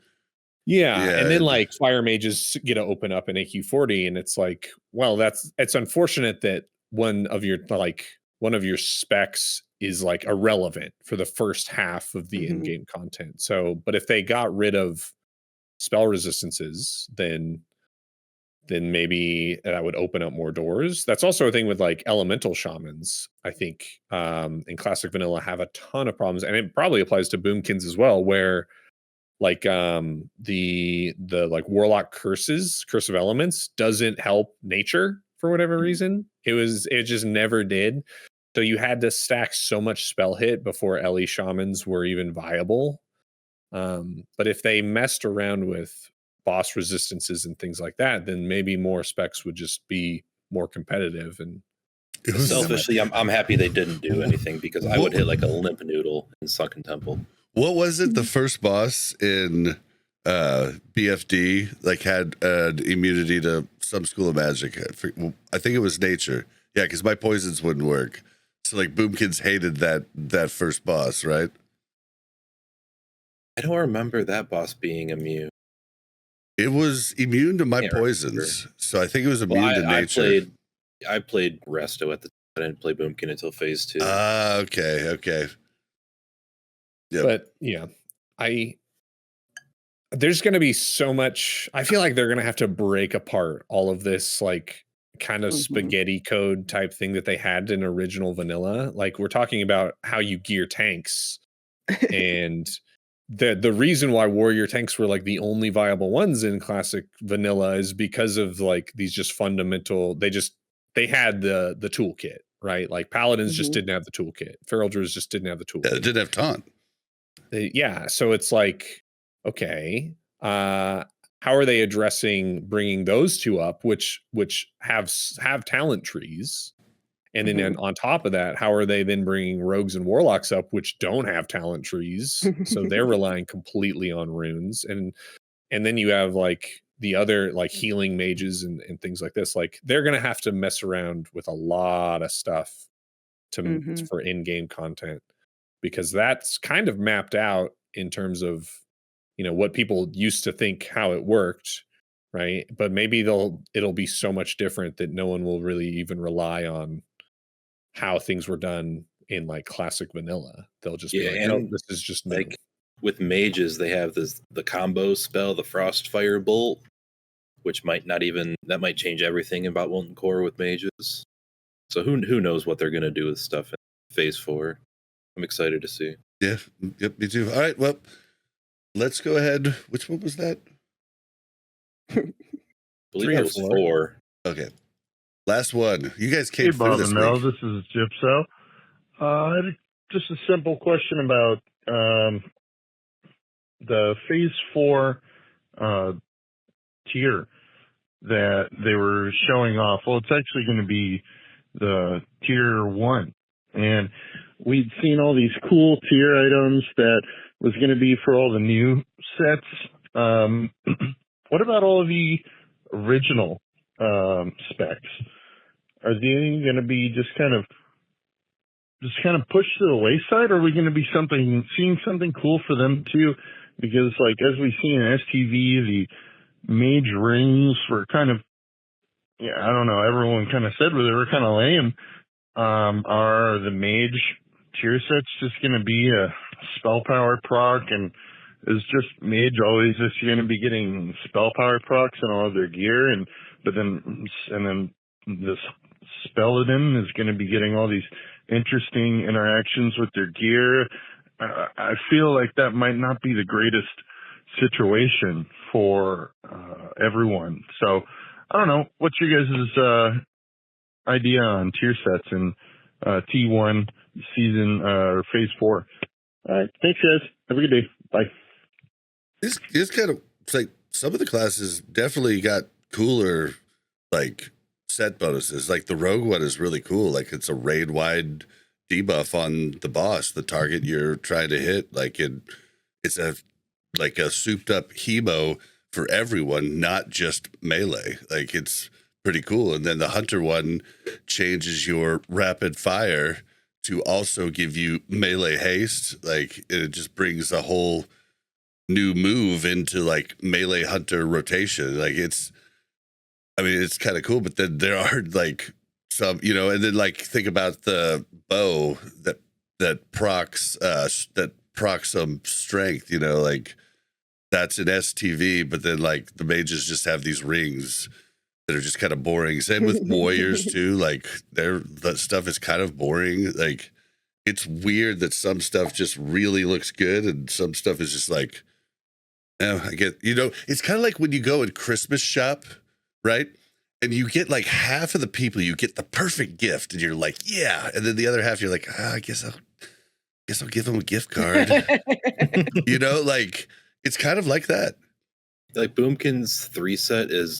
and then like Fire Mages get to open up an AQ40, and it's like, well, it's unfortunate that one of your specs is like irrelevant for the first half of the in-game content. So, but if they got rid of spell resistances, then maybe that would open up more doors. That's also a thing with like elemental shamans. I think in classic vanilla have a ton of problems, and it probably applies to boomkins as well, where like the like warlock curse of elements doesn't help nature for whatever reason. It just never did. So you had to stack so much spell hit before LE shamans were even viable. But if they messed around with boss resistances and things like that, then maybe more specs would just be more competitive. And selfishly, I'm happy they didn't do anything, because I would hit like a limp noodle in Sunken Temple. What was it? The first boss in BFD like had an immunity to some school of magic. I think it was nature. Yeah, because my poisons wouldn't work. So like boomkins hated that first boss, right? I don't remember that boss being immune. It was immune to my poisons, so I think it was immune to nature. I played Resto at the time. I didn't play Boomkin until phase 2. Okay. Yep. But yeah, there's going to be so much. I feel like they're going to have to break apart all of this like kind of spaghetti code type thing that they had in original vanilla. Like we're talking about how you gear tanks, and the reason why warrior tanks were like the only viable ones in classic vanilla is because of like these just fundamental. They had the toolkit, right? Like paladins just didn't have the toolkit. Feral Druids just didn't have the toolkit. Yeah, it didn't have taunt. So it's like, okay, how are they addressing bringing those two up, which have talent trees, and then on top of that, how are they then bringing rogues and warlocks up, which don't have talent trees, so they're relying completely on runes, and then you have like the other like healing mages and things like this. Like they're gonna have to mess around with a lot of stuff for in-game content, because that's kind of mapped out in terms of what people used to think how it worked, right? But maybe it'll be so much different that no one will really even rely on how things were done in like classic vanilla. They'll just be like, oh, this is just new. Like with mages, they have the combo spell, the Frostfire Bolt, which might change everything about Molten Core with mages. So who knows what they're gonna do with stuff in phase 4. I'm excited to see. Yeah, yep, me too. All right, well, let's go ahead. Which one was that? I believe that was 4. Okay. Last one. You guys came through Bob this and Mel, week. this is Gypso. I had just a simple question about the Phase 4 tier that they were showing off. Well, it's actually going to be the Tier 1. And we'd seen all these cool tier items that was going to be for all the new sets. What about all of the original specs? Are they going to be just kind of pushed to the wayside, or are we going to be seeing something cool for them too? Because like as we see in STV, the mage rings were kind of, I don't know, everyone kind of said they were kind of lame. Are the mage tier sets just going to be a spell power proc, and is just mage always just going to be getting spell power procs and all of their gear, and then this Spelladin is going to be getting all these interesting interactions with their gear? I feel like that might not be the greatest situation for everyone. So I don't know. What's your guys' idea on tier sets in T1 season or phase 4? All right. Thanks, guys. Have a good day. Bye. It's kind of, it's like some of the classes definitely got cooler, like set bonuses. Like the rogue one is really cool. Like it's a raid wide debuff on the boss, the target you're trying to hit. Like it's a souped up hemo for everyone, not just melee. Like it's pretty cool. And then the hunter one changes your rapid fire to also give you melee haste. Like it just brings a whole new move into like melee hunter rotation. Like it's kind of cool, but then there are like some, and then like think about the bow that procs some strength, like that's an STV, but then like the mages just have these rings that are just kind of boring. Same with warriors too. Like that stuff is kind of boring. Like it's weird that some stuff just really looks good and some stuff is just like, I get, it's kind of like when you go and Christmas shop, right? And you get like half of the people, you get the perfect gift, and you're like, yeah. And then the other half, you're like, I guess I'll give them a gift card. Like it's kind of like that. Like Boomkin's 3 set is,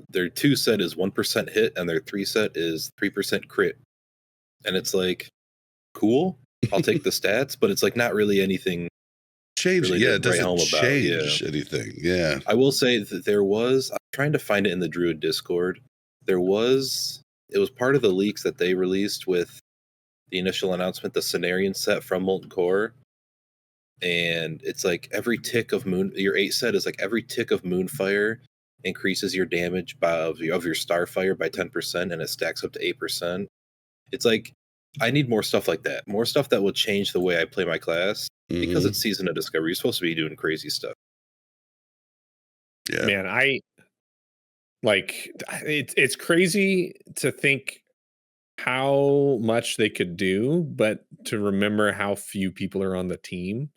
their 2 set is 1% hit, and their 3 set is 3% crit. And it's like, cool, I'll take the stats, but it's like not really anything. Change, really it doesn't change anything. Yeah, I will say that I'm trying to find it in the Druid Discord. It was part of the leaks that they released with the initial announcement, the Cenarian set from Molten Core. And it's like every tick of your 8 set is like every tick of Moonfire increases your damage of your Starfire by 10%, and it stacks up to 8%. It's like, I need more stuff like that. More stuff that will change the way I play my class. Because it's Season of Discovery, you're supposed to be doing crazy stuff. Yeah, man, it's crazy to think how much they could do, but to remember how few people are on the team.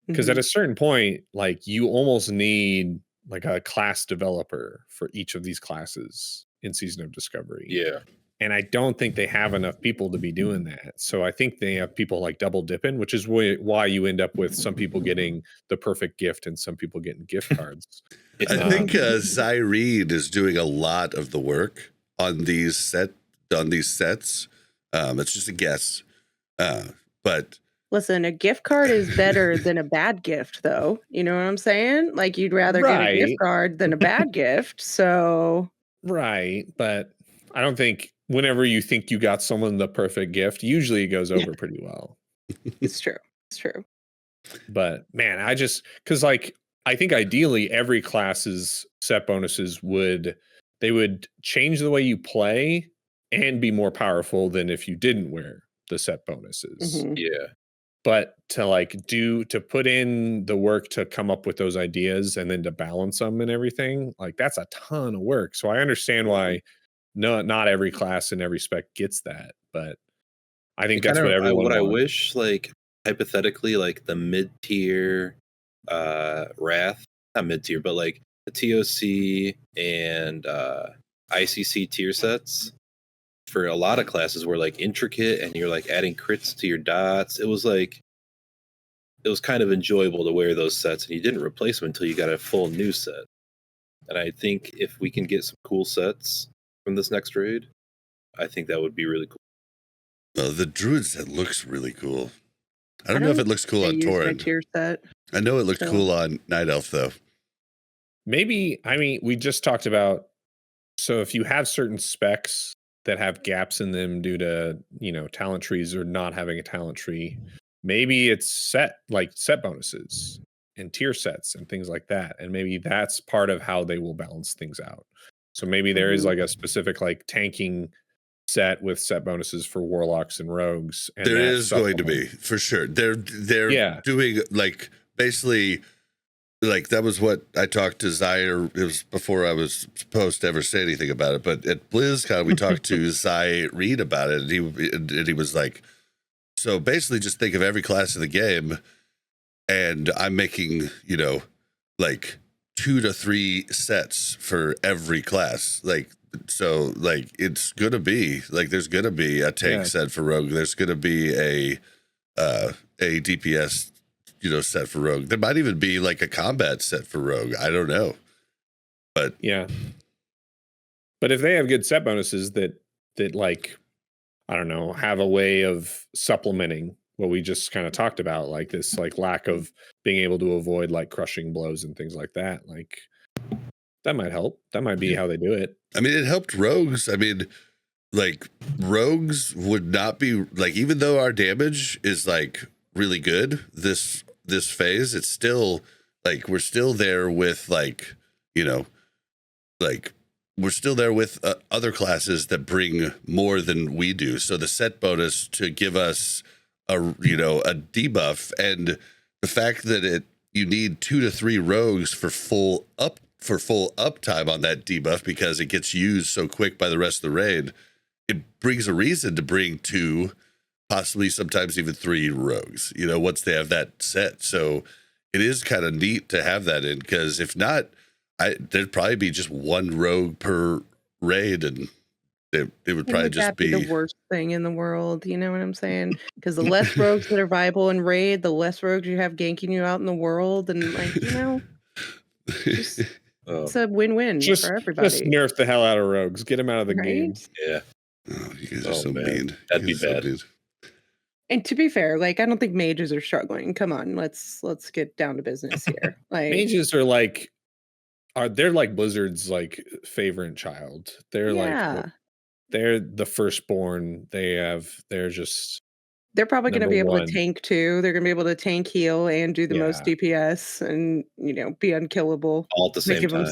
Because at a certain point, like you almost need like a class developer for each of these classes in Season of Discovery. Yeah. And I don't think they have enough people to be doing that. So I think they have people like double dipping, which is why you end up with some people getting the perfect gift and some people getting gift cards. I think Zyrene is doing a lot of the work on these sets. It's just a guess. But listen, a gift card is better than a bad gift, though. You know what I'm saying? Like you'd rather get a gift card than a bad gift. So right, but I don't think whenever you think you got someone the perfect gift, usually it goes over pretty well. It's true. It's true. But man, because like I think ideally every class's set bonuses would change the way you play and be more powerful than if you didn't wear the set bonuses. Yeah. But to put in the work to come up with those ideas and then to balance them and everything, like that's a ton of work. So I understand why not every class and every spec gets that, but I think that's what everyone wants. I wish, like hypothetically, like the mid-tier Wrath, not mid-tier, but like the TOC and ICC tier sets for a lot of classes were like intricate, and you're like adding crits to your dots. It was kind of enjoyable to wear those sets, and you didn't replace them until you got a full new set. And I think if we can get some cool sets from this next raid, I think that would be really cool. Well, the Druid set looks really cool. I don't know if it looks cool on Tauren. Tier set. I know it looked cool on Night Elf, though. Maybe, we just talked about, so if you have certain specs that have gaps in them due to, talent trees or not having a talent tree, maybe it's set bonuses and tier sets and things like that. And maybe that's part of how they will balance things out. So maybe there is like a specific like tanking set with set bonuses for warlocks and rogues. And there is going to be, for sure. They're doing like basically like that was what I talked to Zaire. It was before I was supposed to ever say anything about it, but at BlizzCon we talked to Zaire Reed about it, and he was like, So basically, just think of every class in the game, and I'm making, like 2 to 3 sets for every class. Like, so, like, it's gonna be like there's gonna be a tank set for rogue. There's gonna be a DPS, set for rogue. There might even be like a combat set for rogue. I don't know, but yeah. But if they have good set bonuses that like, I don't know, have a way of supplementing what we just kind of talked about, like this like lack of being able to avoid like crushing blows and things like that, like that might help. That might be how they do it. I mean, it helped rogues. I mean, like rogues would not be like, even though our damage is like really good this phase, it's still like we're still there with like, like we're still there with other classes that bring more than we do. So the set bonus to give us a debuff, and the fact that you need 2 to 3 rogues for full uptime on that debuff because it gets used so quick by the rest of the raid, it brings a reason to bring 2, possibly sometimes even 3 rogues, once they have that set. So it is kind of neat to have that in, because if not, there'd probably be just 1 rogue per raid, and it would probably just be the worst thing in the world. You know what I'm saying? Because the less rogues that are viable in raid, the less rogues you have ganking you out in the world, and like just, it's a win-win for everybody. Just nerf the hell out of rogues. Get them out of the game. Yeah. Oh, you guys are so mean. That'd be bad. And to be fair, like I don't think mages are struggling. Come on, let's get down to business here. Like mages are like they're like Blizzard's like favorite child. They're like they're the firstborn. They're probably going to be able 1. to tank too. They're going to be able to tank, heal, and do the most DPS, and be unkillable all at the same time.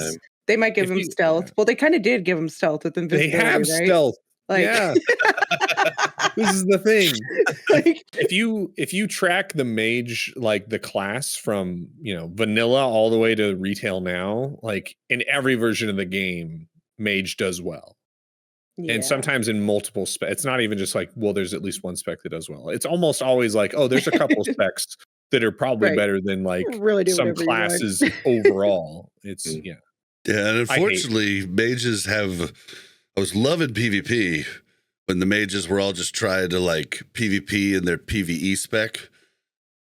They might give them stealth. Well, they kind of did give them stealth with invisibility. They have stealth. Like, this is the thing. Like, if you track the mage, like the class from vanilla all the way to retail now, like in every version of the game, mage does well. And sometimes in multiple specs. It's not even just like, well, there's at least one spec that does well. It's almost always like, oh, there's a couple specs that are probably better than like some classes overall. It's yeah, and unfortunately, mages have. I was loving PvP when the mages were all just trying to like PvP in their PvE spec,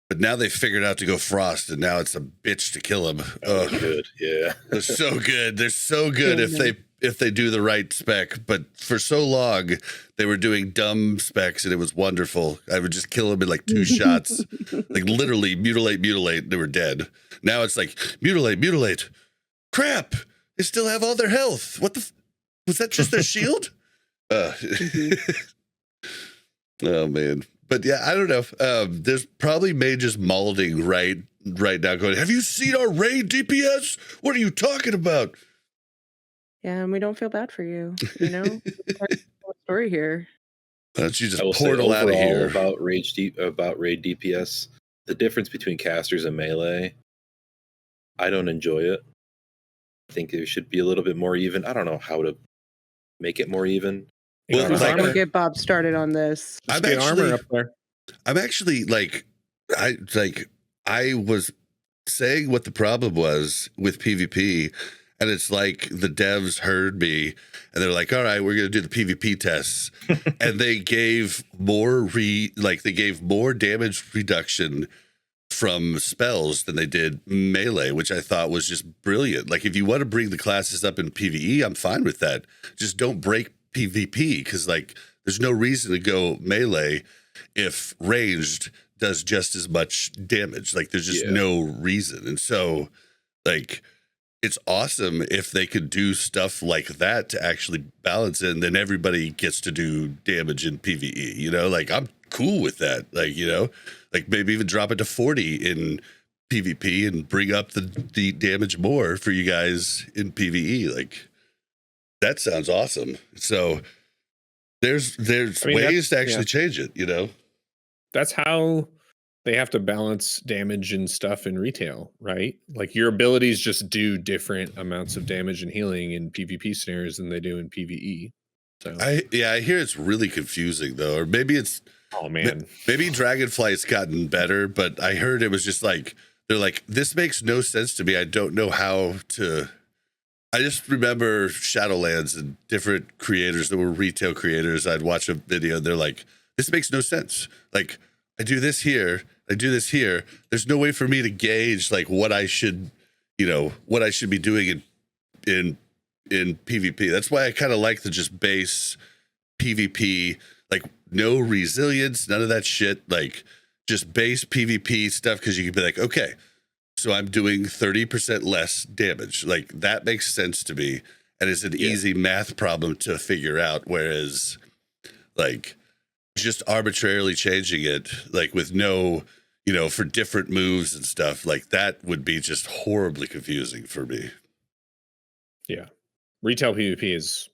but now they figured out to go frost, and now it's a bitch to kill them. Oh, good, yeah. They're so good. They're so good if they do the right spec. But for so long, they were doing dumb specs, and it was wonderful. I would just kill them in like 2 shots, like literally mutilate. They were dead. Now it's like mutilate. Crap! They still have all their health. What the? Was that just their shield? Oh man. But yeah, I don't know. There's probably mages molding right now going, have you seen our raid DPS? What are you talking about? Yeah, and we don't feel bad for you. Story here. Why don't you just portal out of here? About raid DPS, the difference between casters and melee, I don't enjoy it. I think it should be a little bit more even. I don't know how to make it more even. Well, we'll get Bob started on this. I'm actually like, I was saying what the problem was with PvP, and it's like the devs heard me and they're like, all right, we're going to do the PvP tests. And they gave more damage reduction from spells than they did melee, which I thought was just brilliant. Like, if you want to bring the classes up in PvE, I'm fine with that. Just don't break PvP, because like there's no reason to go melee if ranged does just as much damage. Like, there's just no reason. And so like it's awesome if they could do stuff like that to actually balance it, and then everybody gets to do damage in PvE. Like, I'm cool with that. Like, like maybe even drop it to 40 in PvP and bring up the damage more for you guys in PvE. Like, that sounds awesome. So there's ways to actually change it, That's how they have to balance damage and stuff in retail, right? Like, your abilities just do different amounts of damage and healing in PvP scenarios than they do in PvE. So I hear it's really confusing though, or maybe it's Oh man, maybe Dragonflight's gotten better, but I heard it was just like they're like, this makes no sense to me. I don't know how to. I just remember Shadowlands and different creators that were retail creators. I'd watch a video and they're like, this makes no sense. Like, I do this here, I do this here. There's no way for me to gauge like what I should, what I should be doing in PvP. That's why I kind of like the just base PvP, like no resilience, none of that shit, like just base PvP stuff. Cause you can be like, okay, so I'm doing 30% less damage. Like that makes sense to me. And it's an easy math problem to figure out. Whereas like just arbitrarily changing it, like with no, for different moves and stuff, like that would be just horribly confusing for me. Yeah. Retail PvP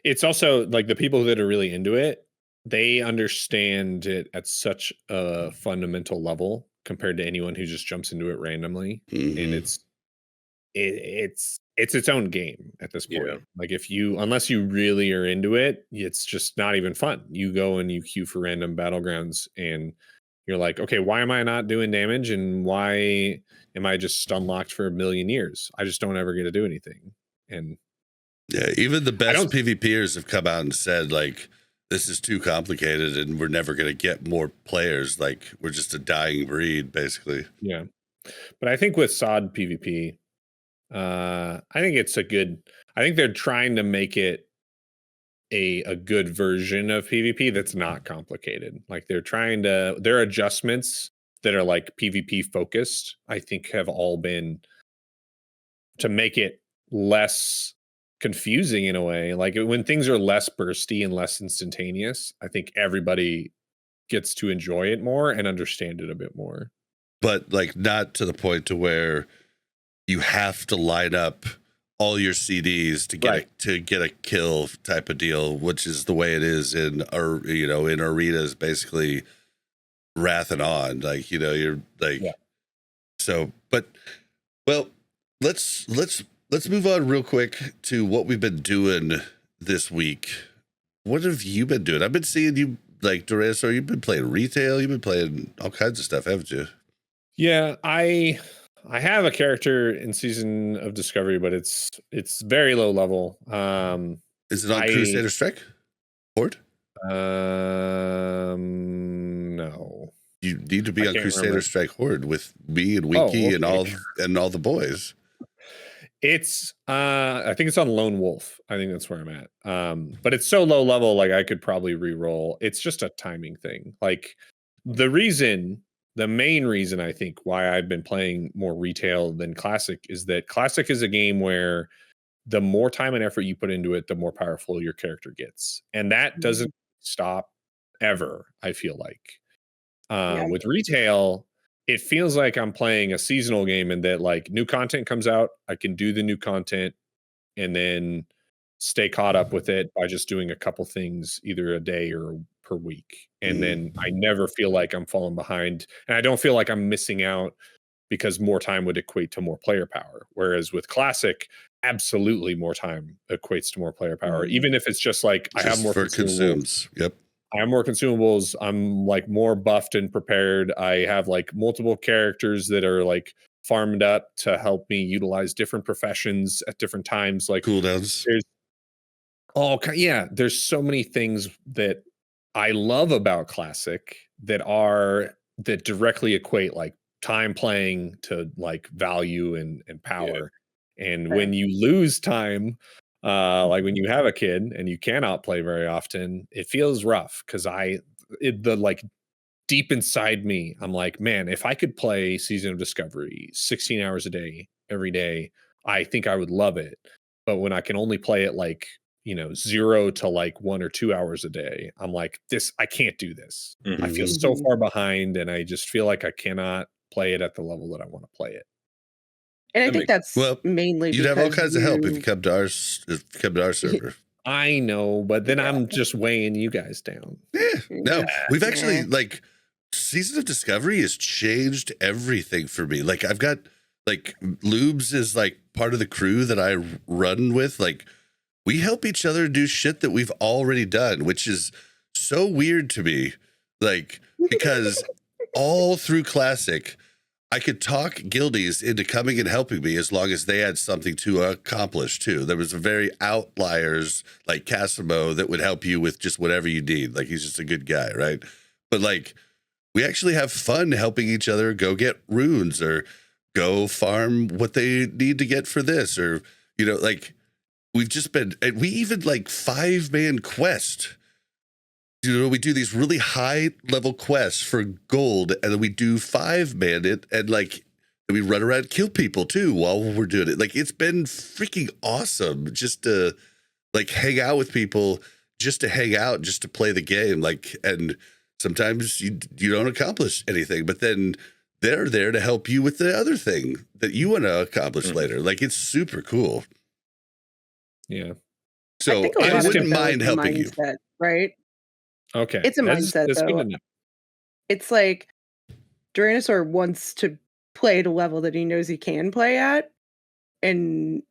it's also like the people that are really into it, they understand it at such a fundamental level compared to anyone who just jumps into it randomly. And it's its own game at this point. Yeah. Like unless you really are into it, it's just not even fun. You go and you queue for random battlegrounds and you're like, okay, why am I not doing damage? And why am I just stun locked for a million years? I just don't ever get to do anything. And yeah, even the best PvPers have come out and said like, this is too complicated and we're never going to get more players. Like we're just a dying breed, basically. Yeah. But I think with SOD PvP, I think they're trying to make it a good version of PvP that's not complicated. Like their adjustments that are like PvP focused, I think have all been to make it less confusing in a way. Like when things are less bursty and less instantaneous, I think everybody gets to enjoy it more and understand it a bit more. But like not to the point to where you have to line up all your CDs to get a kill type of deal, which is the way it is in in arenas, basically Wrath and On. Like, you're like so, but well, let's move on real quick to what we've been doing this week. What have you been doing? I've been seeing you like Durasaur, you've been playing retail, you've been playing all kinds of stuff, haven't you? Yeah, I have a character in Season of Discovery, but it's very low level. Is it on Crusader Strike? Horde? No. You need to be on Crusader Strike Horde with me and Winky and all the boys. It's I think it's on Lone Wolf. I think that's where I'm at. But it's so low level, like I could probably re-roll. It's just a timing thing. Like the main reason I think why I've been playing more retail than classic is that classic is a game where the more time and effort you put into it, the more powerful your character gets. And that doesn't stop ever, I feel like. With retail, it feels like I'm playing a seasonal game and that like new content comes out, I can do the new content and then stay caught up with it by just doing a couple things either a day or per week. And then I never feel like I'm falling behind and I don't feel like I'm missing out because more time would equate to more player power. Whereas with classic, absolutely more time equates to more player power. Even if it's just like I have more consumes. Yep. I have more consumables. I'm like more buffed and prepared. I have like multiple characters that are like farmed up to help me utilize different professions at different times. Like cooldowns. There's so many things that I love about classic that directly equate like time playing to like value and power. And when you lose time, like when you have a kid and you cannot play very often, it feels rough because like deep inside me, I'm like, man, if I could play Season of Discovery 16 hours a day, every day, I think I would love it. But when I can only play it like, 0 to like 1 or 2 hours a day, I'm like, I can't do this. I feel so far behind and I just feel like I cannot play it at the level that I want to play it. And I think that's mainly you'd have all kinds of help if you come to our server. I know, but then I'm just weighing you guys down. No, we've actually like Season of Discovery has changed everything for me. Like I've got like Lubes is like part of the crew that I run with. Like we help each other do shit that we've already done, which is so weird to me, like, because all through Classic, I could talk guildies into coming and helping me as long as they had something to accomplish too. There was very outliers like Casimo that would help you with just whatever you need. Like, he's just a good guy, right? But like, we actually have fun helping each other go get runes or go farm what they need to get for this, or, you know, like, we've just been, and we even like 5-man quest. You know, we do these really high level quests for gold, and then we do 5-man it, and like, and we run around and kill people too while we're doing it. Like, it's been freaking awesome just to like hang out with people, just to hang out, just to play the game. Like, and sometimes you don't accomplish anything, but then they're there to help you with the other thing that you want to accomplish later. Like, it's super cool. Yeah. So I wouldn't mind helping you. Right? Okay. It's a mindset, that's though. good to know. It's like Duranosaur wants to play at a level that he knows he can play at, and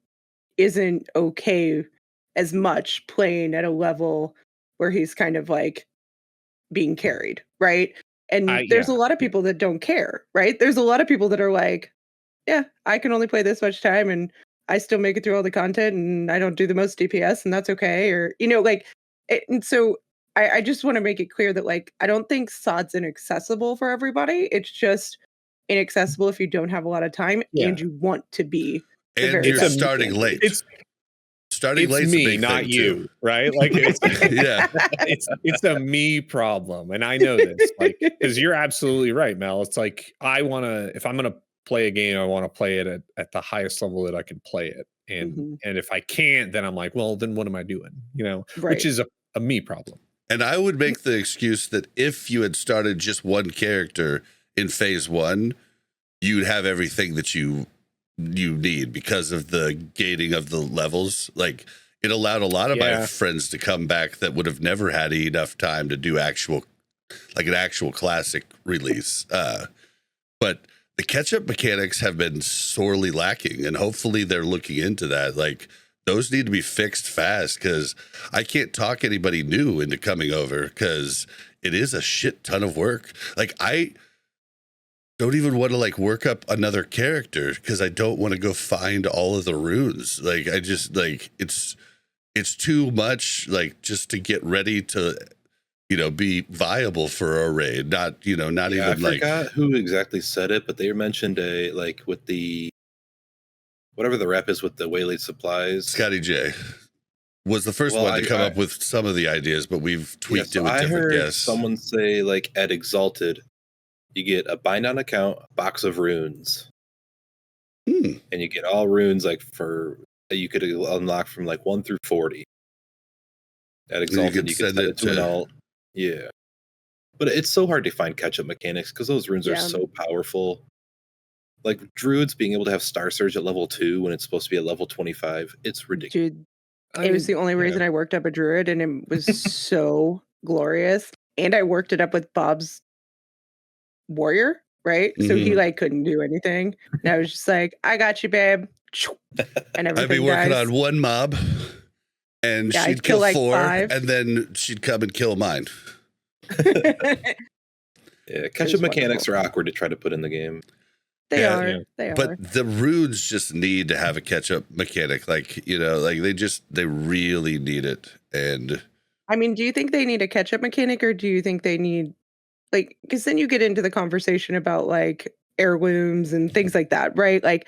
isn't okay as much playing at a level where he's kind of like being carried, right? And there's a lot of people that don't care, right? There's a lot of people that are like, yeah, I can only play this much time and I still make it through all the content and I don't do the most DPS and that's okay. Or, you know, like, and so I just want to make it clear that, like, I don't think SOD's inaccessible for everybody. It's just inaccessible if you don't have a lot of time and you want to be the and very you're best starting late. Starting it's late, me, not you, too. right? Like, it's, yeah, it's a me problem, and I know this, like, because you're absolutely right, Mel. It's like, I want to, if I'm going to play a game, I want to play it at the highest level that I can play it, and and if I can't, then I'm like, well, then what am I doing? You know, which is a me problem. And I would make the excuse that if you had started just one character in phase 1, you'd have everything that you need because of the gating of the levels. Like, it allowed a lot of my friends to come back that would have never had enough time to do an actual classic release. But the catch-up mechanics have been sorely lacking, and hopefully they're looking into that. Like, those need to be fixed fast, because I can't talk anybody new into coming over, because it is a shit ton of work. Like, I don't even want to like work up another character because I don't want to go find all of the runes. Like, I just, like, it's too much, like, just to get ready to, you know, be viable for a raid. Not, you know, not even like. I forgot who exactly said it, but they mentioned like with the whatever the rep is with the waylaid supplies. Scotty J was the first one to come up with some of the ideas, but we've tweaked it with different guests. Someone say, like, at Exalted, you get a bind on account, a box of runes, and you get all runes like you could unlock from like 1 through 40. At Exalted, you can send it to an alt. Yeah, but it's so hard to find catch-up mechanics because those runes are so powerful. Like, druids being able to have Star Surge at level 2 when it's supposed to be at level 25, it's ridiculous. Dude, it was the only reason I worked up a druid, and it was so glorious. And I worked it up with Bob's warrior, right? So he like couldn't do anything. And I was just like, I got you, babe. And everything. I'd be working on one mob, and she'd kill like 4, 5. And then she'd come and kill mine. Yeah, catch-up mechanics are awkward to try to put in the game. They are. But the runes just need to have a catch-up mechanic. Like, you know, like they really need it. And I mean, do you think they need a catch-up mechanic, or do you think they need, like, because then you get into the conversation about like heirlooms and things like that, right? Like,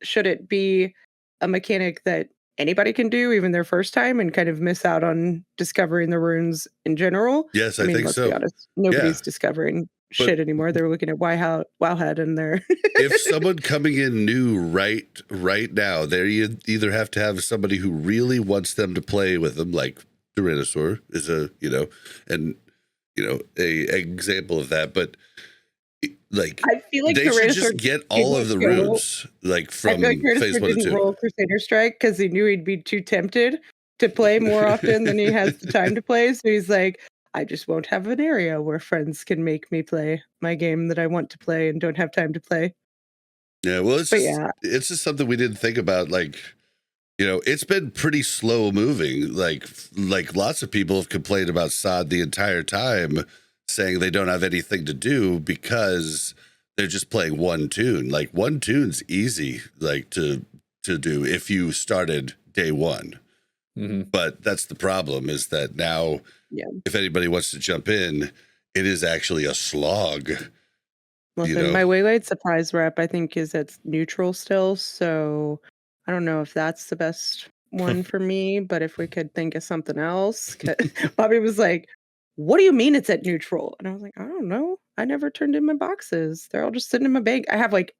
should it be a mechanic that anybody can do even their first time and kind of miss out on discovering the runes in general? Yes, I mean, think let's so. Be honest, nobody's discovering shit anymore. They're looking at Wowhead and they're if someone coming in new right now, they either have to have somebody who really wants them to play with them, like Tyrannosaur is a example of that, but like, I feel like they should just get all of the runes, like, from phase 1 and 2. Roll Crusader Strike because he knew he'd be too tempted to play more often than he has the time to play. So he's like, I just won't have an area where friends can make me play my game that I want to play and don't have time to play. Yeah, well, it's just something we didn't think about. Like, it's been pretty slow moving. Like lots of people have complained about SOD the entire time, saying they don't have anything to do because they're just playing one tune. Like one tune's easy, like to do if you started day one. Mm-hmm. But that's the problem, is that now, if anybody wants to jump in, it is actually a slog. Listen, my Waylaid surprise rep, I think, is at neutral still. So I don't know if that's the best one for me, but if we could think of something else. Bobby was like, what do you mean it's at neutral? And I was like, I don't know. I never turned in my boxes. They're all just sitting in my bank. I have like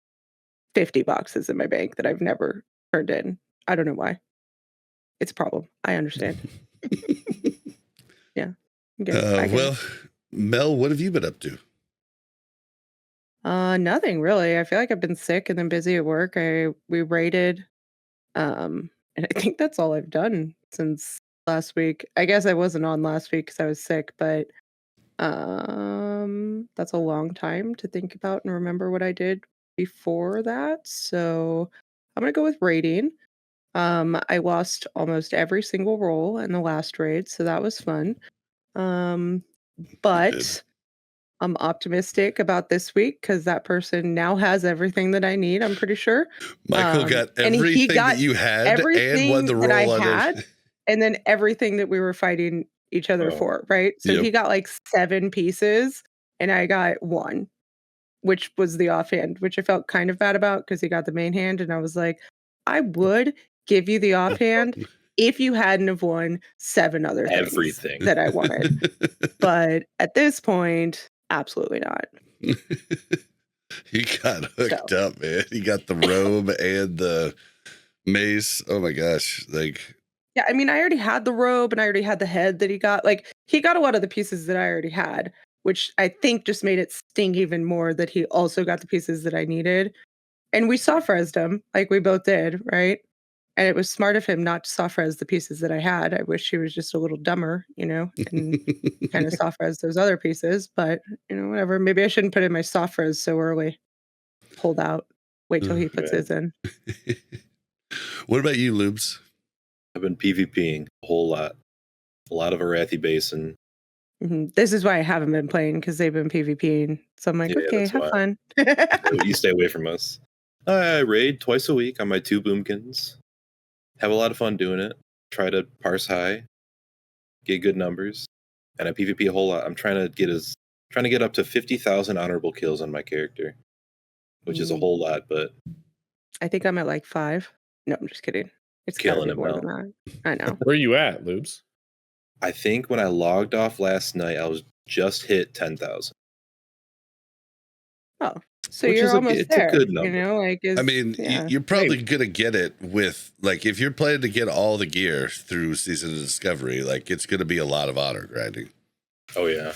50 boxes in my bank that I've never turned in. I don't know why. It's a problem. I understand. Yeah. Well, Mel, what have you been up to? Nothing really. I feel like I've been sick and then busy at work. We raided. And I think that's all I've done since last week. I guess I wasn't on last week because I was sick, but that's a long time to think about and remember what I did before that. So I'm gonna go with raiding. I lost almost every single roll in the last raid, so that was fun. But I'm optimistic about this week because that person now has everything that I need. I'm pretty sure. Michael got everything that you had and won the roll that I on had, and then everything that we were fighting each other for. Right. So he got like 7 pieces, and I got 1, which was the offhand, which I felt kind of bad about because he got the main hand, and I was like, I would give you the offhand if you hadn't have won 7 other things that I wanted. But at this point, absolutely not. He got hooked up, man. He got the robe and the mace. Oh my gosh. Yeah, I mean, I already had the robe and I already had the head that he got. Like, he got a lot of the pieces that I already had, which I think just made it sting even more that he also got the pieces that I needed. And we soft-resed him, like we both did, right? And it was smart of him not to soft-res the pieces that I had. I wish he was just a little dumber, and kind of soft-res those other pieces. But, whatever. Maybe I shouldn't put in my soft-res so early. Pulled out. Wait till he puts his in. What about you, Lubes? I've been PvPing a whole lot. A lot of Arathi Basin. Mm-hmm. This is why I haven't been playing, because they've been PvPing. So I'm like, okay, have fun. You stay away from us. I raid twice a week on my 2 boomkins. Have a lot of fun doing it. Try to parse high, get good numbers, and I PvP a whole lot. I'm trying to get up to 50,000 honorable kills on my character, which is a whole lot. But I think I'm at like 5. No, I'm just kidding. It's killing it more than that. I know. Where are you at, Lubes? I think when I logged off last night, I was just hit 10,000. Oh. So you're almost there. A good number. You're probably gonna get it with, like, if you're planning to get all the gear through Season of Discovery, like, it's gonna be a lot of honor grinding. Oh yeah,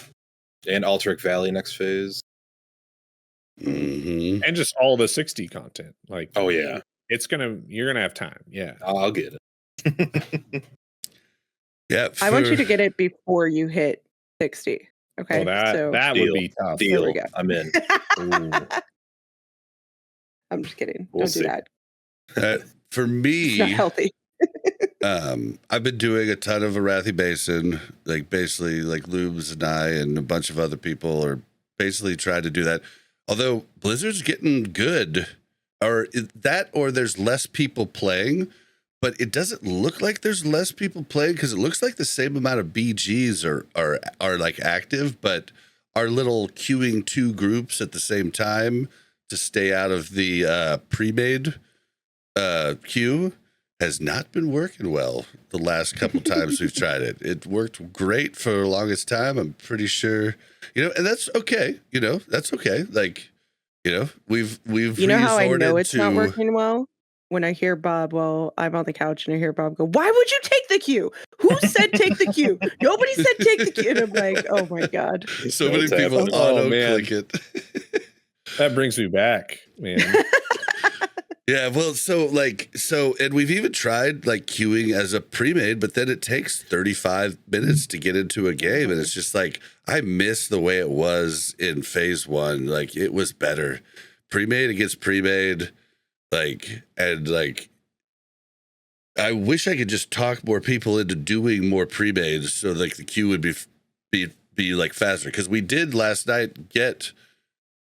and Alteric Valley next phase, and just all the 60 content. Like, oh yeah, you're gonna have time. Yeah, I'll get it. Yeah, I want you to get it before you hit 60. Okay, that would be tough. Deal. I'm in. I'm just kidding. Don't do that. For me, it's not healthy. I've been doing a ton of Arathi Basin, like basically like Lubes and I and a bunch of other people are basically trying to do that. Although Blizzard's getting good, or there's less people playing. But it doesn't look like there's less people playing, because it looks like the same amount of BGs are like active, but our little queuing 2 groups at the same time to stay out of the pre-made queue has not been working well the last couple times we've tried it. It worked great for the longest time. I'm pretty sure, and that's okay. That's okay. Like, we've how I know it's not working well? When I hear Bob, I'm on the couch and I hear Bob go, why would you take the queue? Who said take the queue? Nobody said take the queue. And I'm like, oh my God. So many people auto-click it. That brings me back, man. Yeah, well, and we've even tried like queuing as a pre-made, but then it takes 35 minutes to get into a game. And it's just like, I miss the way it was in phase 1. Like, it was better. Pre-made against pre-made. I wish I could just talk more people into doing more pre-mades so like the queue would be like faster. Because we did last night get,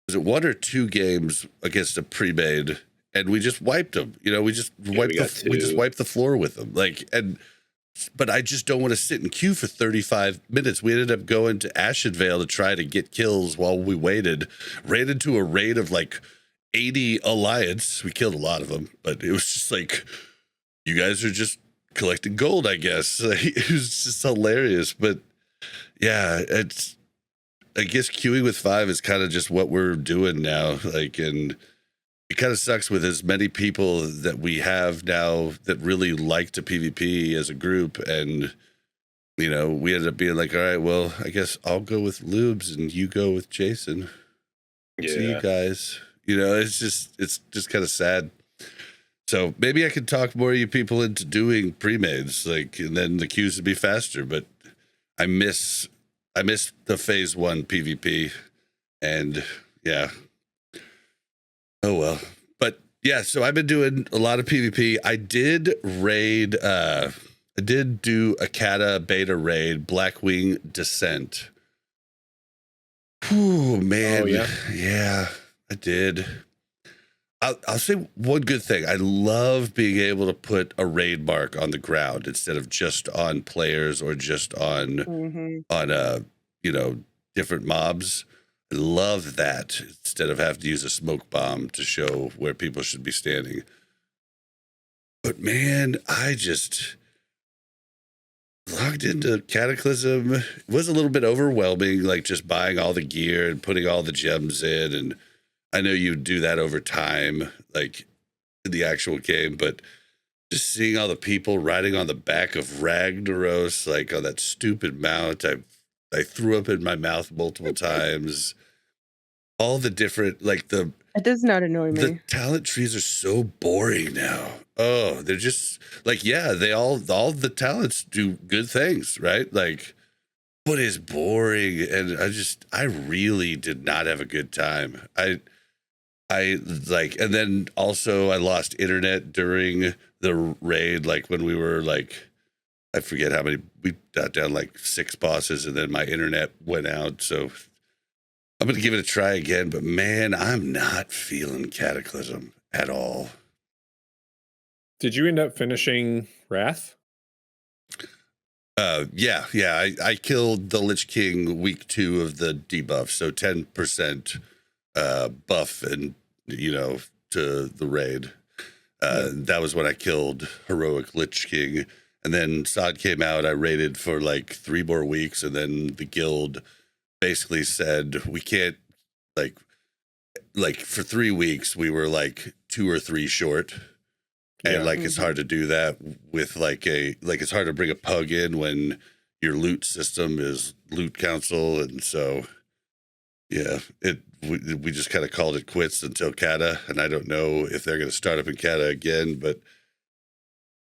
was it 1 or 2 games against a pre-made, and we just wiped them. You know, we just wiped the floor with them. Like, but I just don't want to sit in queue for 35 minutes. We ended up going to Ashenvale to try to get kills while we waited. Ran into a raid of like 80 Alliance. We killed a lot of them, but it was just like, you guys are just collecting gold, I guess. It was just hilarious. But yeah, I guess queuing with 5 is kind of just what we're doing now. Like, and it kind of sucks with as many people that we have now that really like to PvP as a group. And, you know, we ended up being like, all right, well, I guess I'll go with Lubes and you go with Jason. Yeah. See you guys. You know, it's just kind of sad. So maybe I could talk more of you people into doing pre-mades, like, and then the queues would be faster. But I miss the phase 1 PvP, and yeah. Oh well. But yeah, so I've been doing a lot of PvP. I did raid. I did do a Kata beta raid, Blackwing Descent. Oh man, yeah, I did. I'll say one good thing. I love being able to put a raid mark on the ground instead of just on players or just on you know, different mobs. I love that instead of having to use a smoke bomb to show where people should be standing. But man, I just logged into Cataclysm. It was a little bit overwhelming, like just buying all the gear and putting all the gems in, and I know you do that over time, like in the actual game, but just seeing all the people riding on the back of Ragnaros, like on that stupid mount, I threw up in my mouth multiple times. All the different, like it does not annoy me. The talent trees are so boring now. Oh, they're just like, yeah, they all the talents do good things, right? Like, but it's boring, and I really did not have a good time. I like, and then also I lost internet during the raid, like when we were like, I forget how many, we got down like 6 bosses, and then my internet went out. So I'm going to give it a try again, but man, I'm not feeling Cataclysm at all. Did you end up finishing Wrath? Yeah. I killed the Lich King week 2 of the debuff, so 10% buff, and you know, to the raid. That was when I killed Heroic Lich King, and then Sod came out. I raided for like 3 more weeks, and then the guild basically said we can't, like for 3 weeks we were like 2 or 3 short. And like, it's hard to do that with it's hard to bring a pug in when your loot system is loot council. And so, yeah, we just kind of called it quits until Kata. And I don't know if they're going to start up in Kata again, but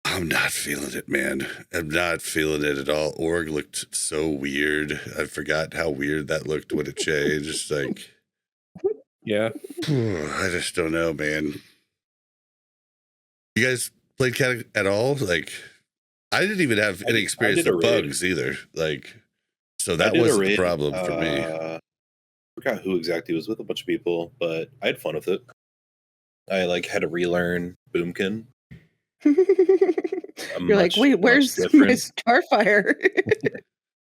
I'm not feeling it, man. I'm not feeling it at all. Org looked so weird. I forgot how weird that looked when it changed. Like, yeah, I just don't know, man. You guys played Kata at all? Like, I didn't even have any experience with bugs either. Like, so that wasn't the problem for me. I forgot who exactly was with, a bunch of people, but I had fun with it. I like had to relearn Boomkin. You're like, wait, where's my Starfire?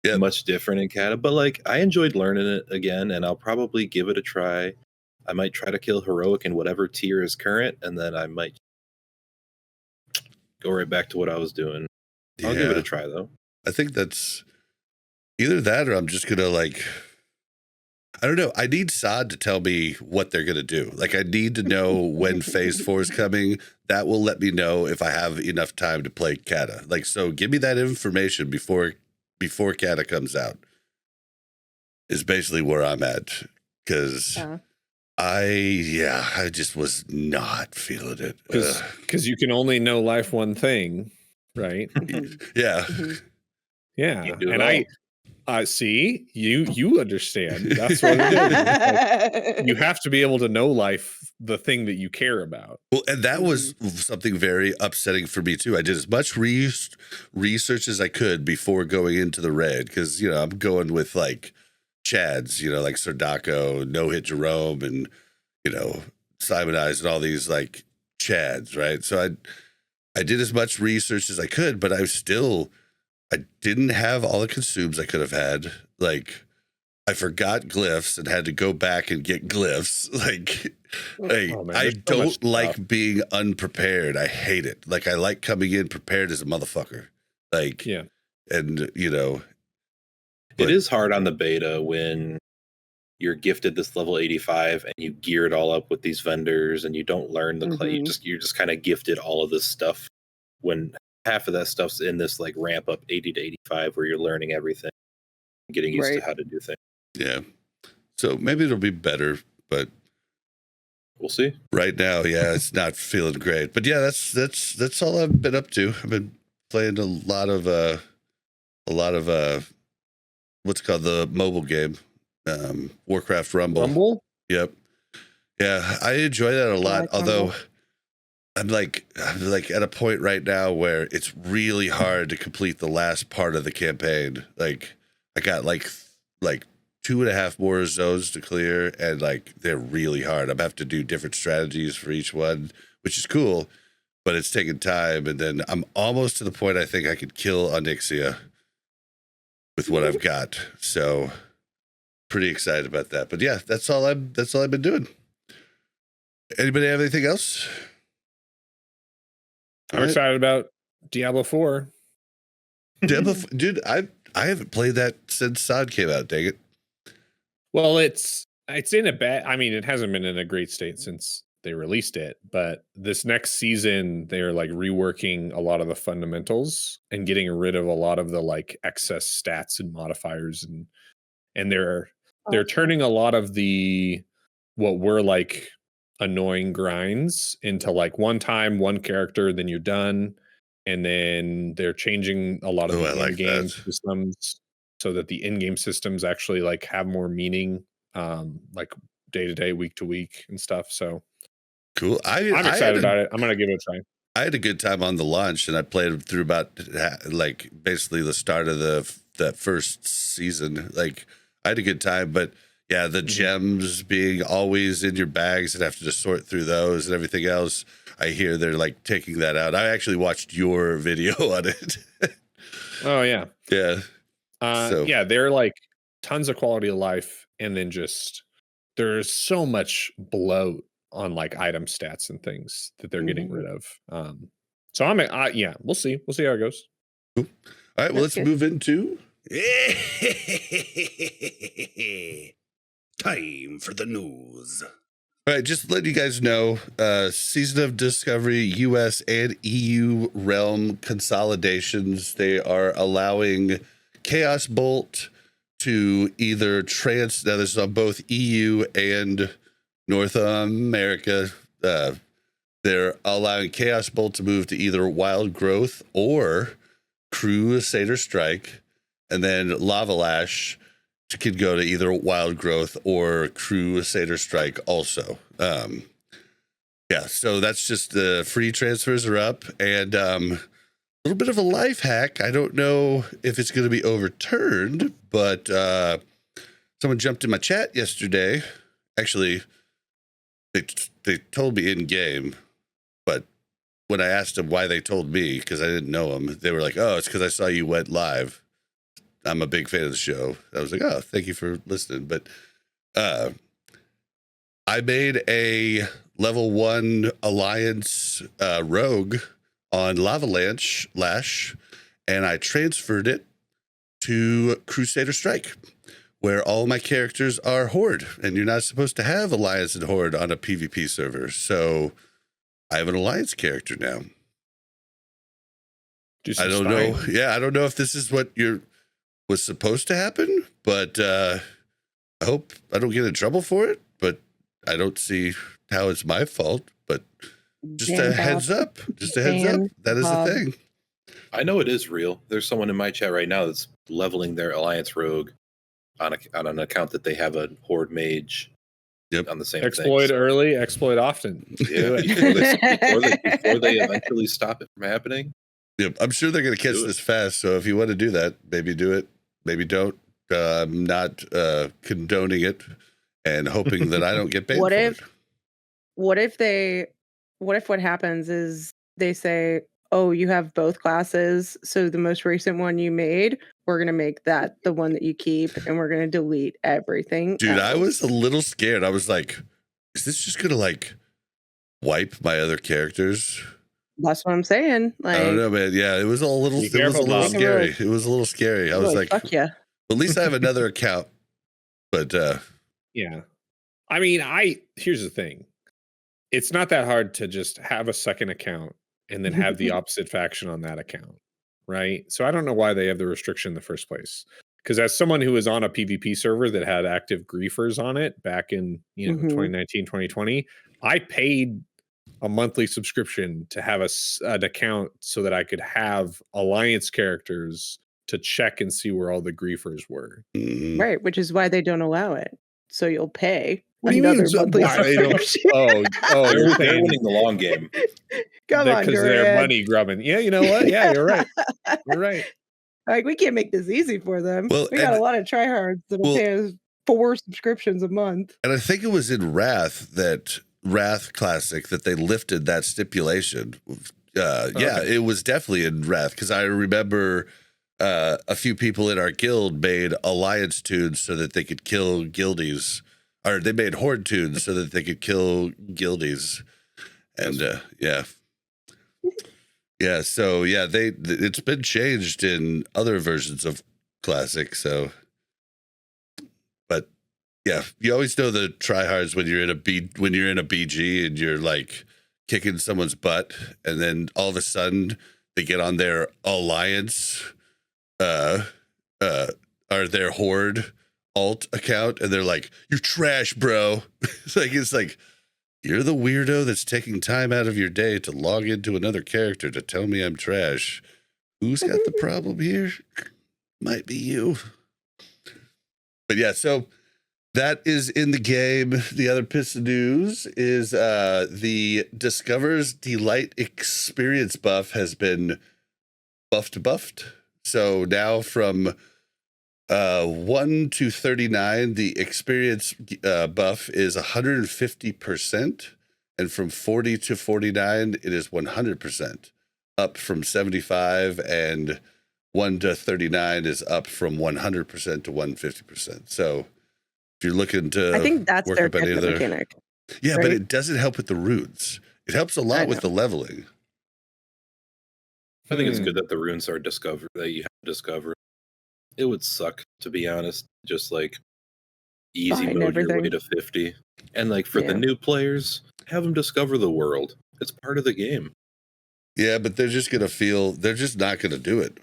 Yeah, much different in Kata, but like I enjoyed learning it again, and I'll probably give it a try. I might try to kill Heroic in whatever tier is current, and then I might go right back to what I was doing. I'll give it a try, though. I think that's either that, or I'm just gonna like, I don't know. I need Sod to tell me what they're gonna do. Like, I need to know when Phase 4 is coming. That will let me know if I have enough time to play Kata. Like, so give me that information before Kata comes out. Is basically where I'm at, because I just was not feeling it. Because you can only know life one thing, right? Yeah. Yeah. And See, you understand. That's what it is. Like, you have to be able to know life, the thing that you care about. Well, and that was something very upsetting for me too. I did as much research as I could before going into the raid because I'm going with like Chads, like Sardako, No Hit Jerome, and Simon Eyes and all these like Chads, right? So I did as much research as I could, but I didn't have all the consumes I could have had. Like, I forgot glyphs and had to go back and get glyphs. Like, I don't like being unprepared. I hate it. Like, I like coming in prepared as a motherfucker. Like, yeah. And, it is hard on the beta when you're gifted this level 85 and you gear it all up with these vendors and you don't learn the you're just kind of gifted all of this stuff when half of that stuff's in this like ramp up 80 to 85 where you're learning everything, getting used to how to do things. Yeah. So maybe it'll be better, but we'll see. Right now, yeah, it's not feeling great. But yeah, that's all I've been up to. I've been playing a lot of what's called the mobile game. Warcraft Rumble. Yep. Yeah, I enjoy that a lot. Although I'm like at a point right now where it's really hard to complete the last part of the campaign. Like I got like 2.5 more zones to clear, and like they're really hard. I'm have to do different strategies for each one, which is cool, but it's taking time. And then I'm almost to the point I think I could kill Onyxia with what I've got. So pretty excited about that. But yeah, that's all I've been doing. Anybody have anything else? I'm excited about Diablo 4. Dude, I haven't played that since SOD came out, dang it. Well, it's in a bad, I mean, it hasn't been in a great state since they released it, but this next season they're like reworking a lot of the fundamentals and getting rid of a lot of the like excess stats and modifiers, and they're turning a lot of the what were like annoying grinds into like one time, one character, then you're done. And then they're changing a lot of the in-game systems so that the in-game systems actually like have more meaning, like day to day, week to week and stuff. So cool. I'm excited about it. I'm going to give it a try. I had a good time on the launch, and I played through about like basically the start of that first season. Like I had a good time, but yeah, the gems being always in your bags and have to just sort through those and everything else. I hear they're like taking that out. I actually watched your video on it. Oh yeah. Yeah. Yeah, they're like tons of quality of life, and then just there's so much bloat on like item stats and things that they're getting rid of. So yeah, we'll see how it goes. Cool. All right, well, let's move into time for the news. All right, just to let you guys know, Season of Discovery US and EU Realm Consolidations, they are allowing Chaos Bolt to either now this is on both EU and North America. They're allowing Chaos Bolt to move to either Wild Growth or Crusader Strike, and then Lava Lash could go to either Wild Growth or Crusader Strike also. Yeah, so that's just the free transfers are up, and a little bit of a life hack. I don't know if it's going to be overturned, but someone jumped in my chat yesterday. Actually, they told me in game, but when I asked them why they told me, because I didn't know them, they were like, "Oh, it's because I saw you went live. I'm a big fan of the show." I was like, "Oh, thank you for listening." But I made a level 1 Alliance rogue on Lava Lash, and I transferred it to Crusader Strike, where all my characters are Horde, and you're not supposed to have Alliance and Horde on a PvP server. So I have an Alliance character now. I don't know. Yeah, I don't know if this is what was supposed to happen, but I hope I don't get in trouble for it, but I don't see how it's my fault. But just a heads up. That is the thing. I know it is real. There's someone in my chat right now that's leveling their Alliance Rogue on an account that they have a Horde Mage. Yep. On the same exploit thing. early, exploit often. Yeah, before they eventually stop it from happening. Yep, I'm sure they're going to catch this fast. So if you want to do that, maybe do it, maybe don't. I'm not condoning it and hoping that I don't get banned. What if what happens is they say, oh, you have both classes, so the most recent one you made, we're going to make that the one that you keep, and we're going to delete everything Dude, else. I was a little scared. I was like, is this just going to like wipe my other characters? That's what I'm saying. Like, I don't know, man. Yeah, it was a little scary. It was a little scary. I was like, fuck yeah. At least I have another account. But yeah. I mean, here's the thing. It's not that hard to just have a second account and then have the opposite faction on that account, right? So I don't know why they have the restriction in the first place. Because as someone who was on a PvP server that had active griefers on it back in 2019, 2020, I paid a monthly subscription to have an account so that I could have Alliance characters to check and see where all the griefers were. Right, which is why they don't allow it. So you'll pay another monthly subscription. They're winning the long game. Come on, because they're money grubbing. Yeah, you know what? Yeah, you're right. You're right. Like, we can't make this easy for them. Well, we got a lot of tryhards that'll pay us 4 subscriptions a month. And I think it was in Wrath Classic that they lifted that stipulation. Yeah, it was definitely in Wrath because I remember a few people in our guild made Alliance tunes so that they could kill guildies, or they made Horde tunes so that they could kill guildies. And so it's been changed in other versions of Classic. So, but yeah, you always know the tryhards when you're in a BG and you're like kicking someone's butt, and then all of a sudden they get on their Alliance or their Horde alt account and they're like, "You're trash, bro." It's like you're the weirdo that's taking time out of your day to log into another character to tell me I'm trash. Who's got the problem here? Might be you. But yeah, so that is in the game. The other piece of news is the Discover's Delight experience buff has been buffed. So now from 1 to 39, the experience buff is 150%, and from 40 to 49, it is 100%, up from 75, and 1 to 39 is up from 100% to 150%. So if you're looking to, I think that's work their up any other mechanic. Yeah, right? but it doesn't help with the runes. It helps a lot with the leveling. I think it's good that the runes are discovered, that you have to discover. It would suck, to be honest, just like easy mode your way to 50. And like for the new players, have them discover the world. It's part of the game. Yeah, but they're just not going to do it.